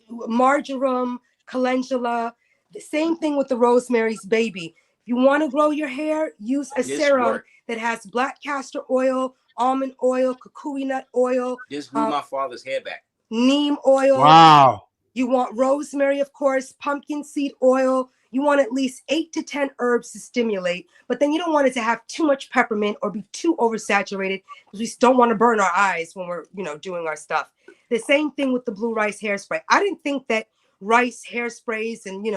marjoram, calendula, the same thing with the Rosemary's Baby. If you want to grow your hair, use a serum that has black castor oil, almond oil, kukui nut oil.
Just grew my father's hair back.
Neem oil.
Wow.
You want rosemary, of course, pumpkin seed oil. You want at least 8 to 10 herbs to stimulate, but then you don't want it to have too much peppermint or be too oversaturated, because we don't want to burn our eyes when we're, doing our stuff. The same thing with the blue rice hairspray. I didn't think that rice hairsprays and,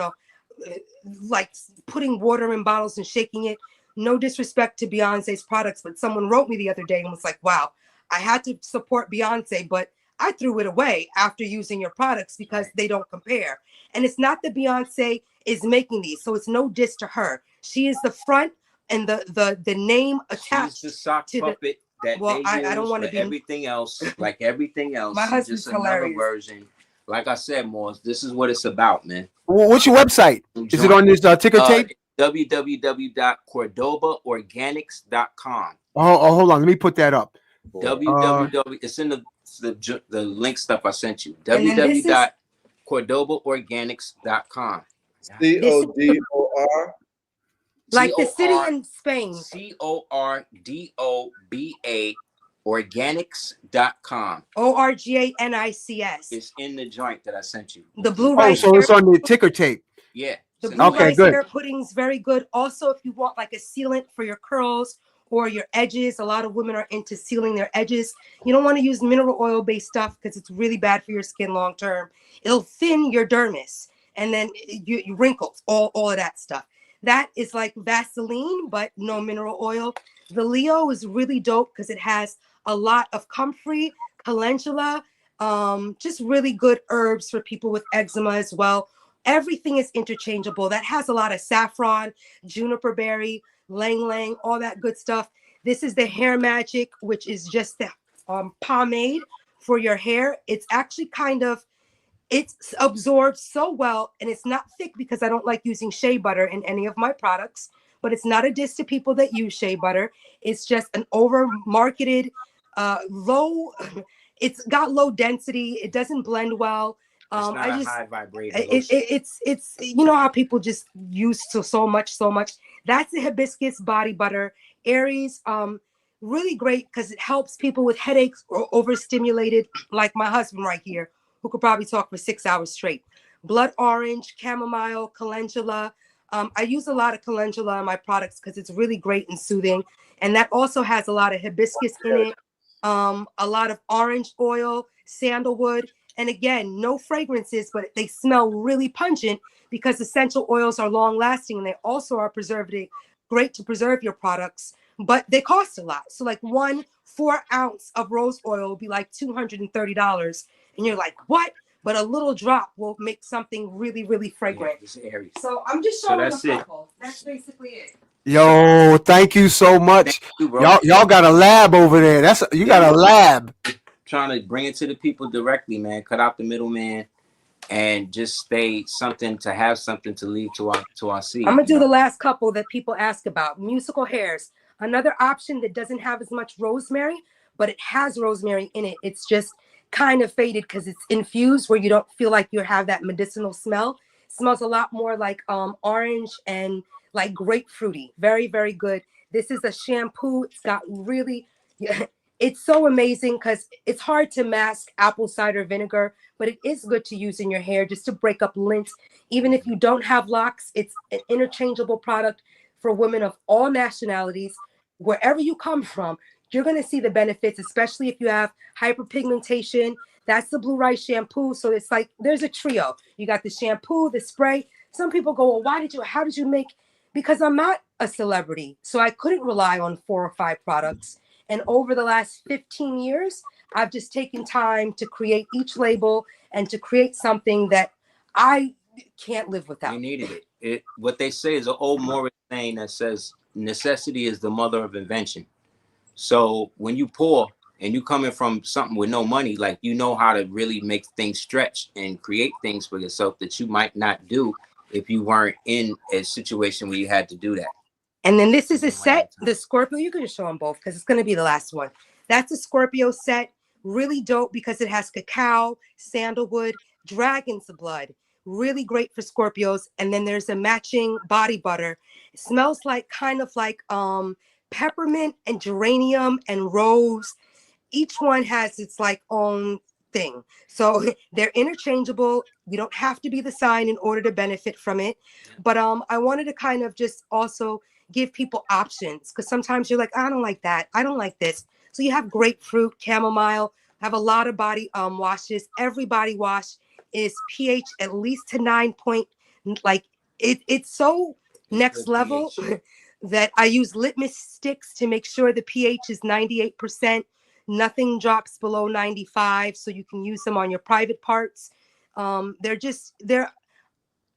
like putting water in bottles and shaking it, no disrespect to Beyonce's products, but someone wrote me the other day and was like, wow, I had to support Beyonce, but I threw it away after using your products because they don't compare. And it's not that Beyonce is making these, so it's no diss to her. She is the front and the name attached.
She's the sock puppet that they use. I don't want to be everything else, like everything else.
My husband's
just
hilarious.
Another version. like I said, Morris, this is what it's about, man.
What's your website? Is it on this ticker tape?
www.cordobaorganics.com.
Oh, hold on. Let me put that up.
www. It's in the link stuff I sent you. www.cordobaorganics.com.
CODOR.
Like the city in Spain.
CORDOBA organics.com.
ORGANICS.
It's in the joint that I sent you.
The blue rice.
So it's on the ticker tape.
Yeah.
The blue rice hair pudding's very good. Also, if you want like a sealant for your curls or your edges, a lot of women are into sealing their edges. You don't want to use mineral oil based stuff because it's really bad for your skin long term. It'll thin your dermis and then you wrinkles, all of that stuff. That is like Vaseline, but no mineral oil. The Leo is really dope because it has a lot of comfrey, calendula, just really good herbs for people with eczema as well. Everything is interchangeable. That has a lot of saffron, juniper berry, lang lang, all that good stuff. This is the Hair Magic, which is just the pomade for your hair. It's actually it's absorbed so well, and it's not thick because I don't like using shea butter in any of my products, but it's not a diss to people that use shea butter. It's just an over-marketed, low, it's got low density. It doesn't blend well.
It's not a high vibrating.
It's you know how people just use so much. That's the hibiscus body butter. Aries, really great because it helps people with headaches or overstimulated, like my husband right here, who could probably talk for 6 hours straight. Blood orange, chamomile, calendula. I use a lot of calendula in my products because it's really great and soothing. And that also has a lot of hibiscus in it, a lot of orange oil, sandalwood. And again, no fragrances, but they smell really pungent because essential oils are long lasting and they also are preservative, great to preserve your products, but they cost a lot. So like 1 4 ounce of rose oil will be like $230. And you're like, what? But a little drop will make something really, really fragrant. Yeah, so I'm just showing a couple. That's basically it.
Yo, thank you so much. Y'all got a lab over there. You got a lab.
Trying to bring it to the people directly, man. Cut out the middleman and just stay something to have something to leave to our seed.
I'm gonna do the last couple that people ask about. Musical hairs. Another option that doesn't have as much rosemary, but it has rosemary in it. It's just kind of faded because it's infused where you don't feel like you have that medicinal smell. It smells a lot more like orange and like grapefruity. Very, very good. This is a shampoo. It's got really, it's so amazing because it's hard to mask apple cider vinegar, but it is good to use in your hair just to break up lint. Even if you don't have locks, it's an interchangeable product for women of all nationalities. Wherever you come from, you're going to see the benefits, especially if you have hyperpigmentation. That's the blue rice shampoo. So it's like there's a trio. You got the shampoo, the spray. Some people go, well, how did you make? Because I'm not a celebrity. So I couldn't rely on 4 or 5 products. And over the last 15 years, I've just taken time to create each label and to create something that I can't live without.
We needed it. What they say is an old Morris saying that says necessity is the mother of invention. So when you poor and you coming from something with no money, like you know how to really make things stretch and create things for yourself that you might not do if you weren't in a situation where you had to do that.
And then this is a set, the Scorpio. You can just show them both because it's going to be the last one. That's a Scorpio set. Really dope because it has cacao, sandalwood, dragon's blood. Really great for Scorpios. And then there's a matching body butter. It smells like kind of like peppermint and geranium and rose. Each one has its like own thing. So they're interchangeable. You don't have to be the sign in order to benefit from it. But I wanted to kind of just also give people options because sometimes you're like, I don't like that. I don't like this. So you have grapefruit, chamomile, have a lot of body washes. Every body wash is pH at least to 9 point. Like it's so next level that I use litmus sticks to make sure the pH is 98%. Nothing drops below 95. So you can use them on your private parts. They're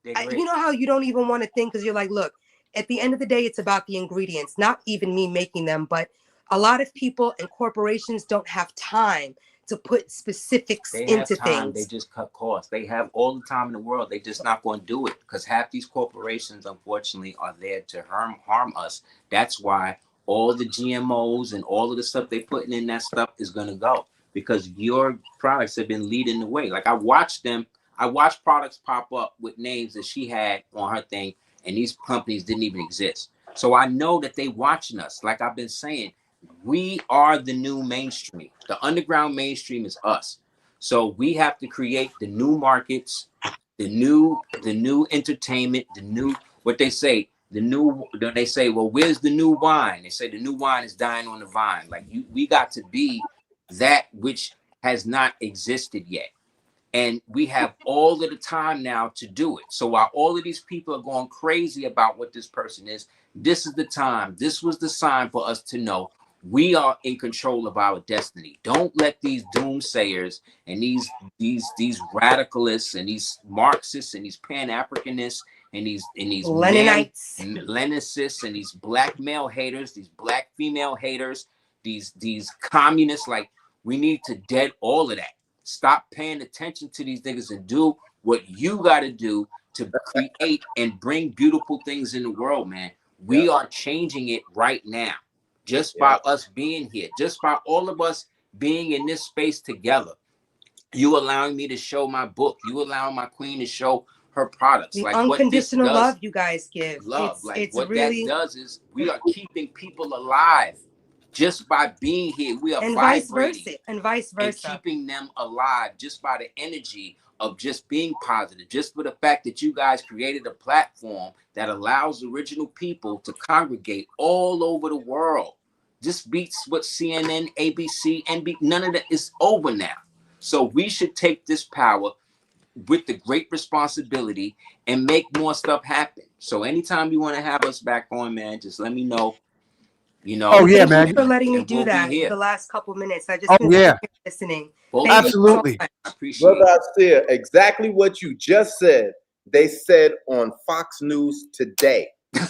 you know how you don't even want to think because you're like, look, at the end of the day, it's about the ingredients, not even me making them, but a lot of people and corporations don't have time to put specifics
They have
into
time.
things.
They just cut costs. They have all the time in the world. They just not going to do it because half these corporations, unfortunately, are there to harm us. That's why all the GMOs and all of the stuff they putting in that stuff is going to go because your products have been leading the way. Like I watched products pop up with names that she had on her thing, and these companies didn't even exist. So I know that they watching us. Like I've been saying, we are the new mainstream. The underground mainstream is us. So we have to create the new markets, the new entertainment, the new what they say. They say, well, where's the new wine? They say the new wine is dying on the vine. Like we got to be that which has not existed yet. And we have all of the time now to do it. So while all of these people are going crazy about what this person is, this is the time. This was the sign for us to know we are in control of our destiny. Don't let these doomsayers and these radicalists and these Marxists and these Pan-Africanists and these
Leninites,
Leninists and these black male haters, these black female haters, these communists. Like we need to dead all of that. Stop paying attention to these niggas and do what you got to do to create and bring beautiful things in the world, man. We are changing it right now. Just by us being here, just by all of us being in this space together. You allowing me to show my book. You allowing my queen to show her products.
The
like
unconditional
what this does,
love you guys give.
Love.
It's
what
really...
that does is we are keeping people alive. Just by being here, we are
and
vibrating
vice versa,
and keeping them alive just by the energy of just being positive. Just for the fact that you guys created a platform that allows original people to congregate all over the world. Just beats what CNN, ABC, NBC, none of that is over now. So we should take this power with the great responsibility and make more stuff happen. So anytime you want to have us back on, man, just let me know. You know,
oh yeah, man.
Thank you for letting me do
we'll
that the last couple minutes. I just listening.
Absolutely.
Brother Aseer, exactly what you just said, they said on Fox News today. I'm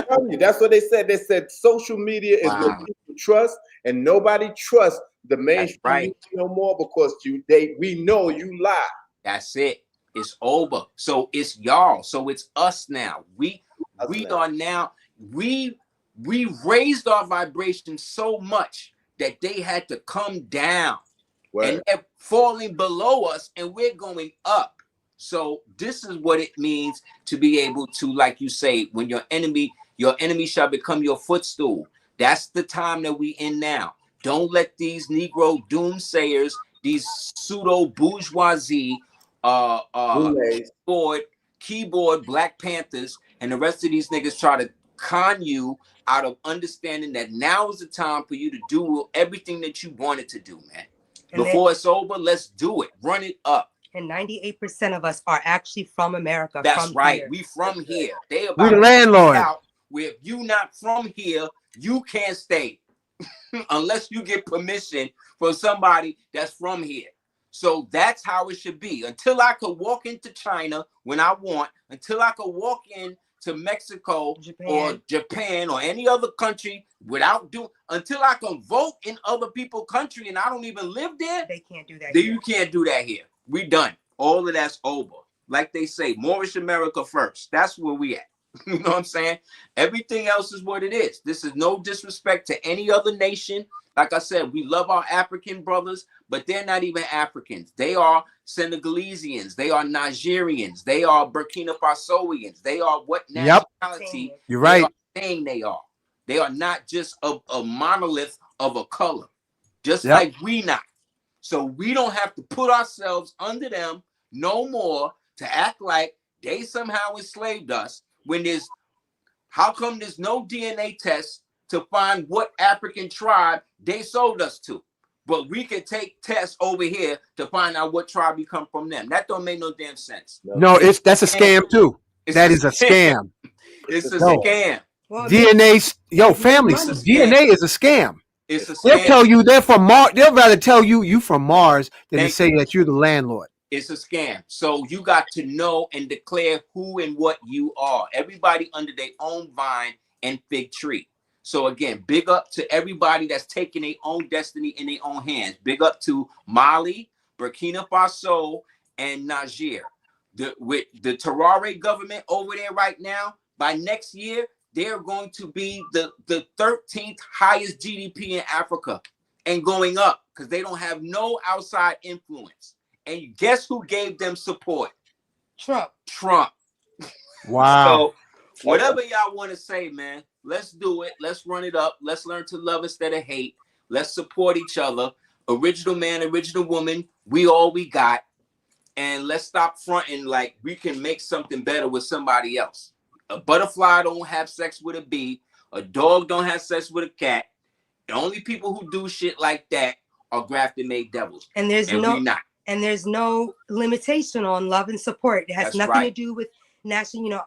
telling you, that's what they said. They said social media is what people trust, and nobody trusts the mainstream no more because we know you lie.
That's it. It's over. So it's y'all. So it's us now. We are now. We raised our vibration so much that they had to come down. And they're falling below us and we're going up. So this is what it means to be able to, like you say, when your enemy shall become your footstool. That's the time that we in now. Don't let these Negro doomsayers, these pseudo bourgeoisie, keyboard Black Panthers, and the rest of these niggas try to con you out of understanding that now is the time for you to do everything that you wanted to do, man. And before it's over, let's do it. Run it up.
And 98% of us are actually from America.
That's right.
Here.
We from here. They about
we the landlord.
Where if you not from here, you can't stay unless you get permission from somebody that's from here. So that's how it should be. Until I could walk into China when I want, until I could walk in to Mexico or Japan or any other country until I can vote in other people's country and I don't even live there.
They can't do that.
You can't do that here. We done. All of that's over. Like they say, Moorish America first. That's where we at. You know what I'm saying? Everything else is what it is. This is no disrespect to any other nation. Like I said, we love our African brothers, but they're not even Africans. They are Senegalesians. They are Nigerians. They are Burkina Fasoians. They are what nationality
you're right.
Saying they are. They are not just a monolith of a color, just like we not. So we don't have to put ourselves under them no more to act like they somehow enslaved us when how come there's no DNA test to find what African tribe they sold us to? But we can take tests over here to find out what tribe we come from them. That don't make no damn sense.
No, that's a scam too. That is a scam.
It's a scam.
Well,
DNA, family, DNA is a scam.
It's a scam.
They'll tell you they're from Mars. They'll rather tell you from Mars than to say that you're the landlord.
It's a scam. So you got to know and declare who and what you are. Everybody under their own vine and fig tree. So again, big up to everybody that's taking their own destiny in their own hands. Big up to Mali, Burkina Faso, and Niger. With the Terare government over there right now, by next year, they're going to be the 13th highest GDP in Africa and going up because they don't have no outside influence. And guess who gave them support? Trump.
Wow.
So whatever y'all want to say, man, let's do it. Let's run it up. Let's learn to love instead of hate. Let's support each other. Original man, original woman, we all we got. And let's stop fronting like we can make something better with somebody else. A butterfly don't have sex with a bee. A dog don't have sex with a cat. The only people who do shit like that are grafted made devils.
And there's no limitation on love and support. It has nothing to do with national. You know,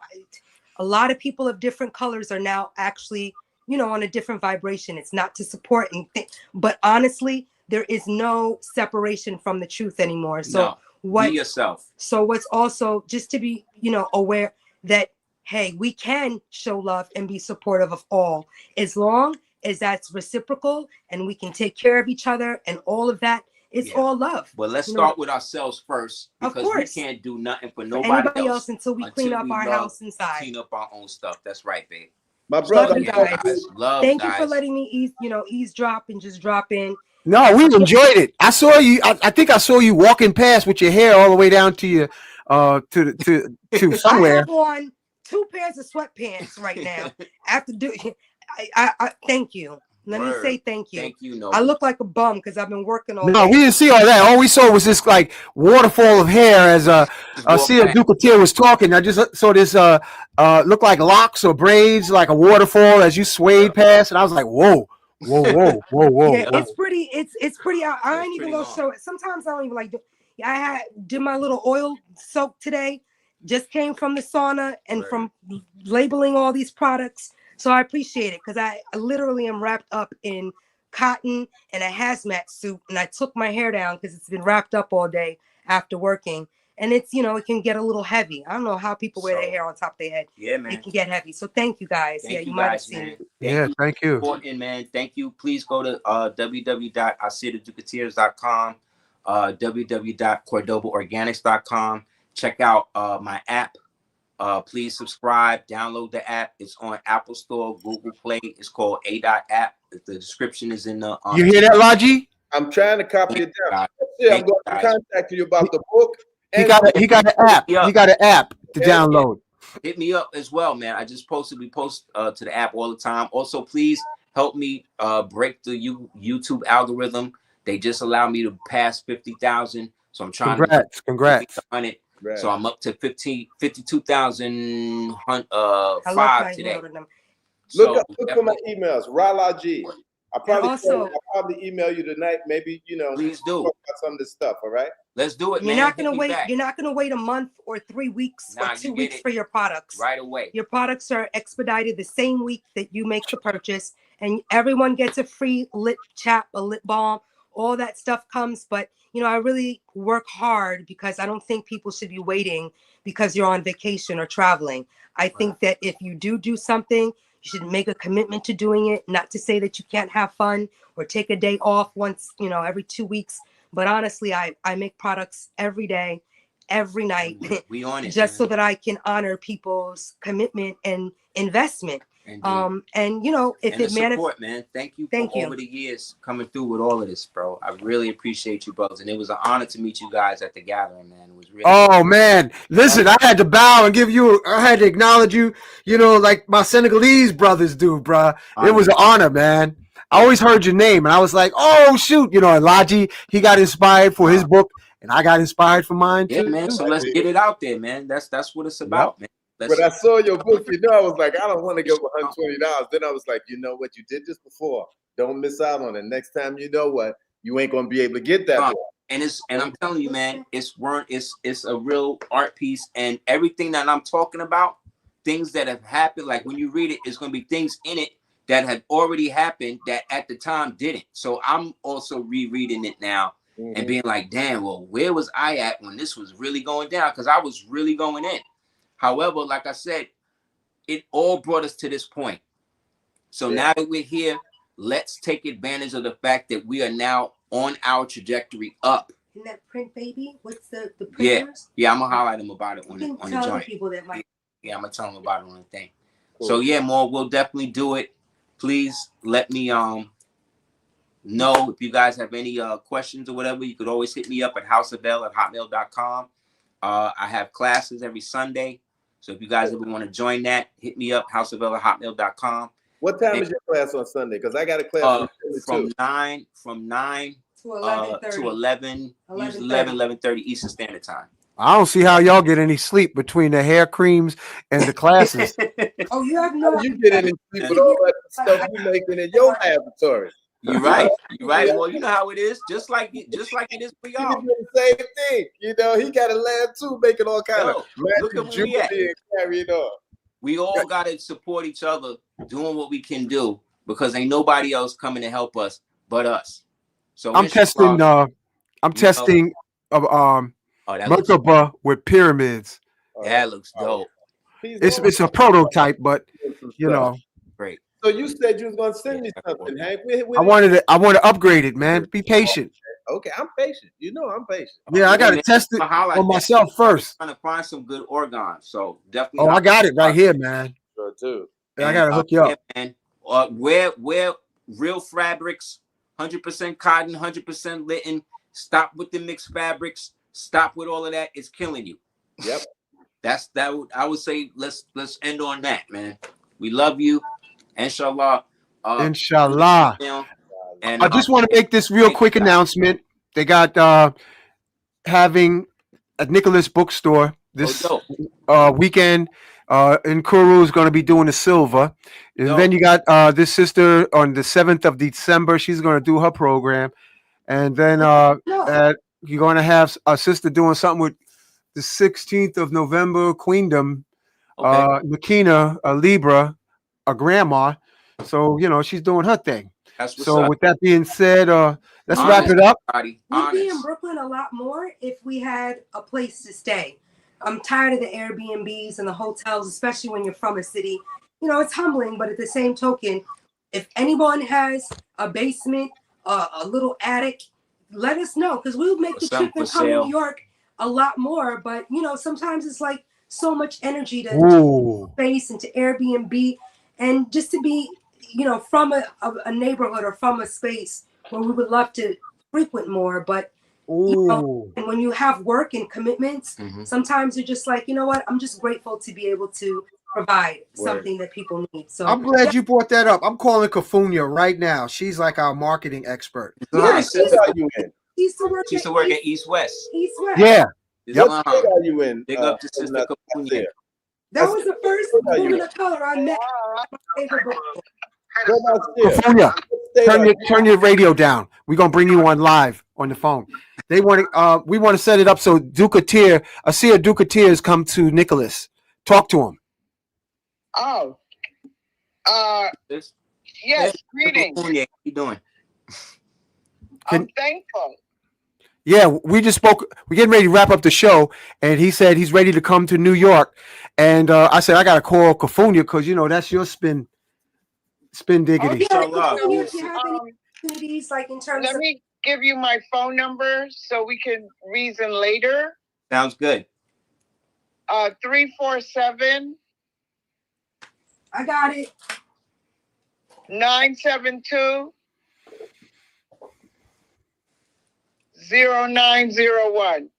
a lot of people of different colors are now actually, you know, on a different vibration. It's not to support anything, but honestly, there is no separation from the truth anymore. So
be yourself.
So what's also just to be, you know, aware that, hey, we can show love and be supportive of all as long as that's reciprocal and we can take care of each other and all of that. It's all love.
But let's start with ourselves first because we can't do nothing for nobody else
until we clean up our house inside.
Clean up our own stuff. That's right, babe.
My brother,
love you guys. Thank you for
guys.
letting me eavesdrop and just drop in.
No, we enjoyed it. I saw you. I think I saw you walking past with your hair all the way down to your to somewhere.
I have on 2 pairs of sweatpants right now. After I thank you. Let me say thank you.
Thank you. No,
I look like a bum because I've been working all day.
No, we didn't see all that. All we saw was this like waterfall of hair as Aseer Duke Of Tiers was talking. I just saw this look like locks or braids, like a waterfall as you swayed past, and I was like, whoa. Yeah,
it's pretty. It's pretty. I ain't even gonna show it. Sometimes I don't even like. I did my little oil soak today. Just came from the sauna and from labeling all these products. So I appreciate it because I literally am wrapped up in cotton and a hazmat suit, and I took my hair down because it's been wrapped up all day after working. And it's, you know, it can get a little heavy. I don't know how people wear their hair on top of their head.
Yeah, man.
It can get heavy. So thank you guys. You might have seen it.
Thank you.
Important, man. Thank you. Please go to www.aseerdukeoftiers.com, www.cordobaorganics.com. Check out my app. Please subscribe, download the app. It's on Apple Store, Google Play. It's called ADOT app. The description is in the.
You hear that, Logi?
I'm trying to copy it down. I'm going to contact you about the book.
He got an app. He got an app to download.
Hit me up as well, man. I just we post to the app all the time. Also, please help me break the YouTube algorithm. They just allowed me to pass 50,000. So I'm trying
Congrats.
on it. Right. So I'm up to 52,005 today.
Look for my emails, Ralaji. I'll probably email you tonight. Maybe, you know,
please do
talk about some of this stuff. All right.
Let's do it,
man. You're not gonna wait. You're not gonna wait a month or 3 weeks or 2 weeks for your products.
Right away.
Your products are expedited the same week that you make the purchase, and everyone gets a free lip chap, a lip balm. All that stuff comes, but you know, I really work hard because I don't think people should be waiting because you're on vacation or traveling. I think that if you do something, you should make a commitment to doing it. Not to say that you can't have fun or take a day off once, you know, every 2 weeks. But honestly, I make products every day, every night,
we on it,
just so that I can honor people's commitment and investment. And you know, if it
support, man. Thank you for over the years coming through with all of this, bro. I really appreciate you, brothers, and it was an honor to meet you guys at the gathering, man. It was really
man, listen, I had to bow and I had to acknowledge you, you know, like my Senegalese brothers do, bro. It was an honor, man. I always heard your name and I was like, oh shoot, you know, Elaji, he got inspired for his book and I got inspired for mine too.
Yeah, man. So let's get it out there, man. That's what it's about, man.
When I saw your book, you know, I was like, I don't want to give $120. Then I was like, you know what? You did this before. Don't miss out on it. Next time, you know what? You ain't gonna be able to get that book.
And I'm telling you, man, it's a real art piece, and everything that I'm talking about, things that have happened, like when you read it, it's gonna be things in it that had already happened that at the time didn't. So I'm also rereading it now and being like, damn, well, where was I at when this was really going down? Because I was really going in. However, like I said, it all brought us to this point. So now that we're here, let's take advantage of the fact that we are now on our trajectory up.
In that print, baby, what's the printers?
Yeah, I'm gonna highlight them about it on the
tell
joint.
People that might.
Yeah, I'm gonna tell them about it on the thing. Cool. So yeah, more, we'll definitely do it. Please let me know if you guys have any questions or whatever. You could always hit me up at houseofbell@hotmail.com. I have classes every Sunday, so if you guys ever want to join that, hit me up, houseofbell@hotmail.com.
What time is your class on Sunday? Because I got a class
from 9 to 11:30 Eastern Standard Time.
I don't see how y'all get any sleep between the hair creams and the classes.
Oh, you have no.
You get any sleep with all that stuff you making in your laboratory?
You're right. You're right. Well, you know how it is. Just like it is for y'all.
The same thing. You know, he got a lab too, making all kind of
look at where we at.
Carrying on.
We all got to support each other, doing what we can do, because ain't nobody else coming to help us but us. So
I'm testing. Merkaba with pyramids.
That looks dope.
It's a prototype, but you know.
Great.
So you said you was gonna send me something, Hank.
I want to upgrade it, man. Be patient.
Okay, I'm patient. You know I'm patient.
Yeah, I gotta test it on myself first.
I'm trying to find some good organs, so definitely.
Oh, I got it right here, man.
Sure too.
Yeah, I gotta hook you up.
And wear real fabrics, 100% cotton, 100% linen. Stop with the mixed fabrics. Stop with all of that. It's killing you.
Yep.
I would say let's end on that, man. We love you. Inshallah.
Inshallah. And I just want to make this real quick announcement. They got having a Nicholas bookstore this weekend. In Kuru is going to be doing the silver. And then you got this sister on the 7th of December. She's going to do her program. And then you're going to have a sister doing something with the 16th of November, Queendom. Makina, a Libra, a grandma. So, you know, she's doing her thing. So with that being said, let's wrap it up.
We'd be in Brooklyn a lot more if we had a place to stay. I'm tired of the Airbnbs and the hotels, especially when you're from a city. You know, it's humbling, but at the same token, if anyone has a basement, a little attic, let us know, because we'll make the trip and come to New York a lot more. But, you know, sometimes it's like so much energy to space and to Airbnb, and just to be, you know, from a neighborhood or from a space where we would love to frequent more. But you know, and when you have work and commitments, sometimes you're just like, you know what, I'm just grateful to be able to provide something that people need. So
I'm glad you brought that up. I'm calling Kafunya right now. She's like our marketing expert.
Yeah, she used
to work at East West.
Yeah.
What state are you in?
Big up to Sister Kafunya.
That was the first woman of color I met.
Kafunya, turn your radio down. We're gonna bring you on live on the phone. We want to set it up so Duke of Tiers, Aseer Duke of Tiers come to Nicholas. Talk to him.
Oh. Yes, greetings.
How you doing?
I'm thankful.
Yeah, we just spoke. We're getting ready to wrap up the show, and he said he's ready to come to New York. And I said I gotta call Kafunya because you know that's your spin diggity.
If you have any opportunities, like in terms
Let me give you my phone number so we can reason later.
Sounds good.
347.
I got it.
972 0901.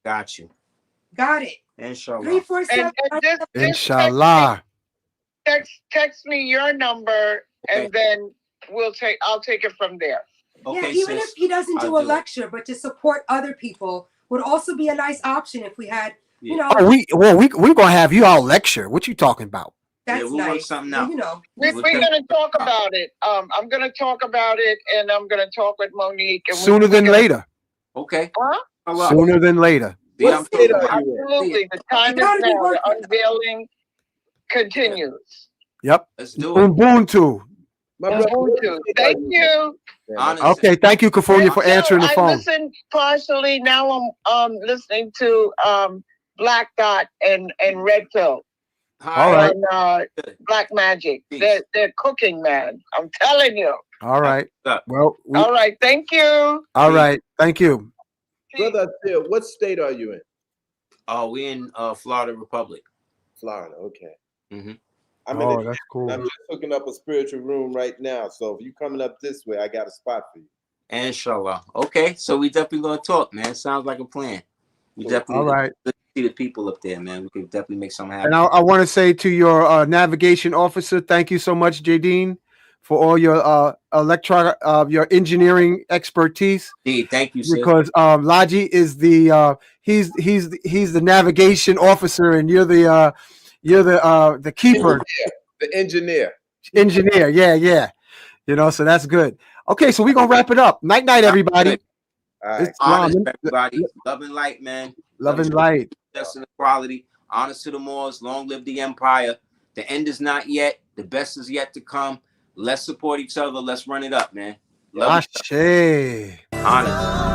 Got you.
Got it.
Inshallah.
347.
Inshallah.
Text me your number, and then I'll take it from there.
Yeah, even if he doesn't do a lecture, but to support other people would also be a nice option if we had, you know.
We're gonna have you all lecture. What you talking about?
That's
we'll
nice.
work something out.
You know,
we're gonna talk about it. I'm gonna talk about it, and I'm gonna talk with Monique. And
sooner than later.
Okay.
Huh?
Sooner than later.
Absolutely. The time is now. The unveiling continues.
Yep.
Let's do it.
Ubuntu.
Thank you.
Okay, thank you, Kafunya, for answering the phone.
I listened partially. Now I'm listening to Black Dot and Red Pill.
All right.
on Black Magic. They're cooking, man. I'm telling you.
All right. Well,
all right. Thank you.
All right. Thank you.
Brother Aseer, what state are you in?
Oh, we in Florida Republic.
Florida, okay.
Mm-hmm.
I'm
that's cool.
I'm just hooking up a spiritual room right now. So if you coming up this way, I got a spot for you.
Inshallah. Okay, so we definitely gonna talk, man. Sounds like a plan. We definitely
all right.
See the people up there, man. We could definitely make something happen.
And I want to say to your navigation officer, thank you so much, Jadine, for all your electronic, your engineering expertise.
Thank you, sir.
Because Laji is the he's the navigation officer, and you're the keeper,
the engineer.
Yeah. You know, so that's good. Okay, so we're gonna wrap it up. Night, everybody.
Right.
Honest, everybody. Love and light, man.
Love and light.
Justice and equality. Honest to the Moors. Long live the empire. The end is not yet. The best is yet to come. Let's support each other. Let's run it up, man. Love
Ashe.
honest.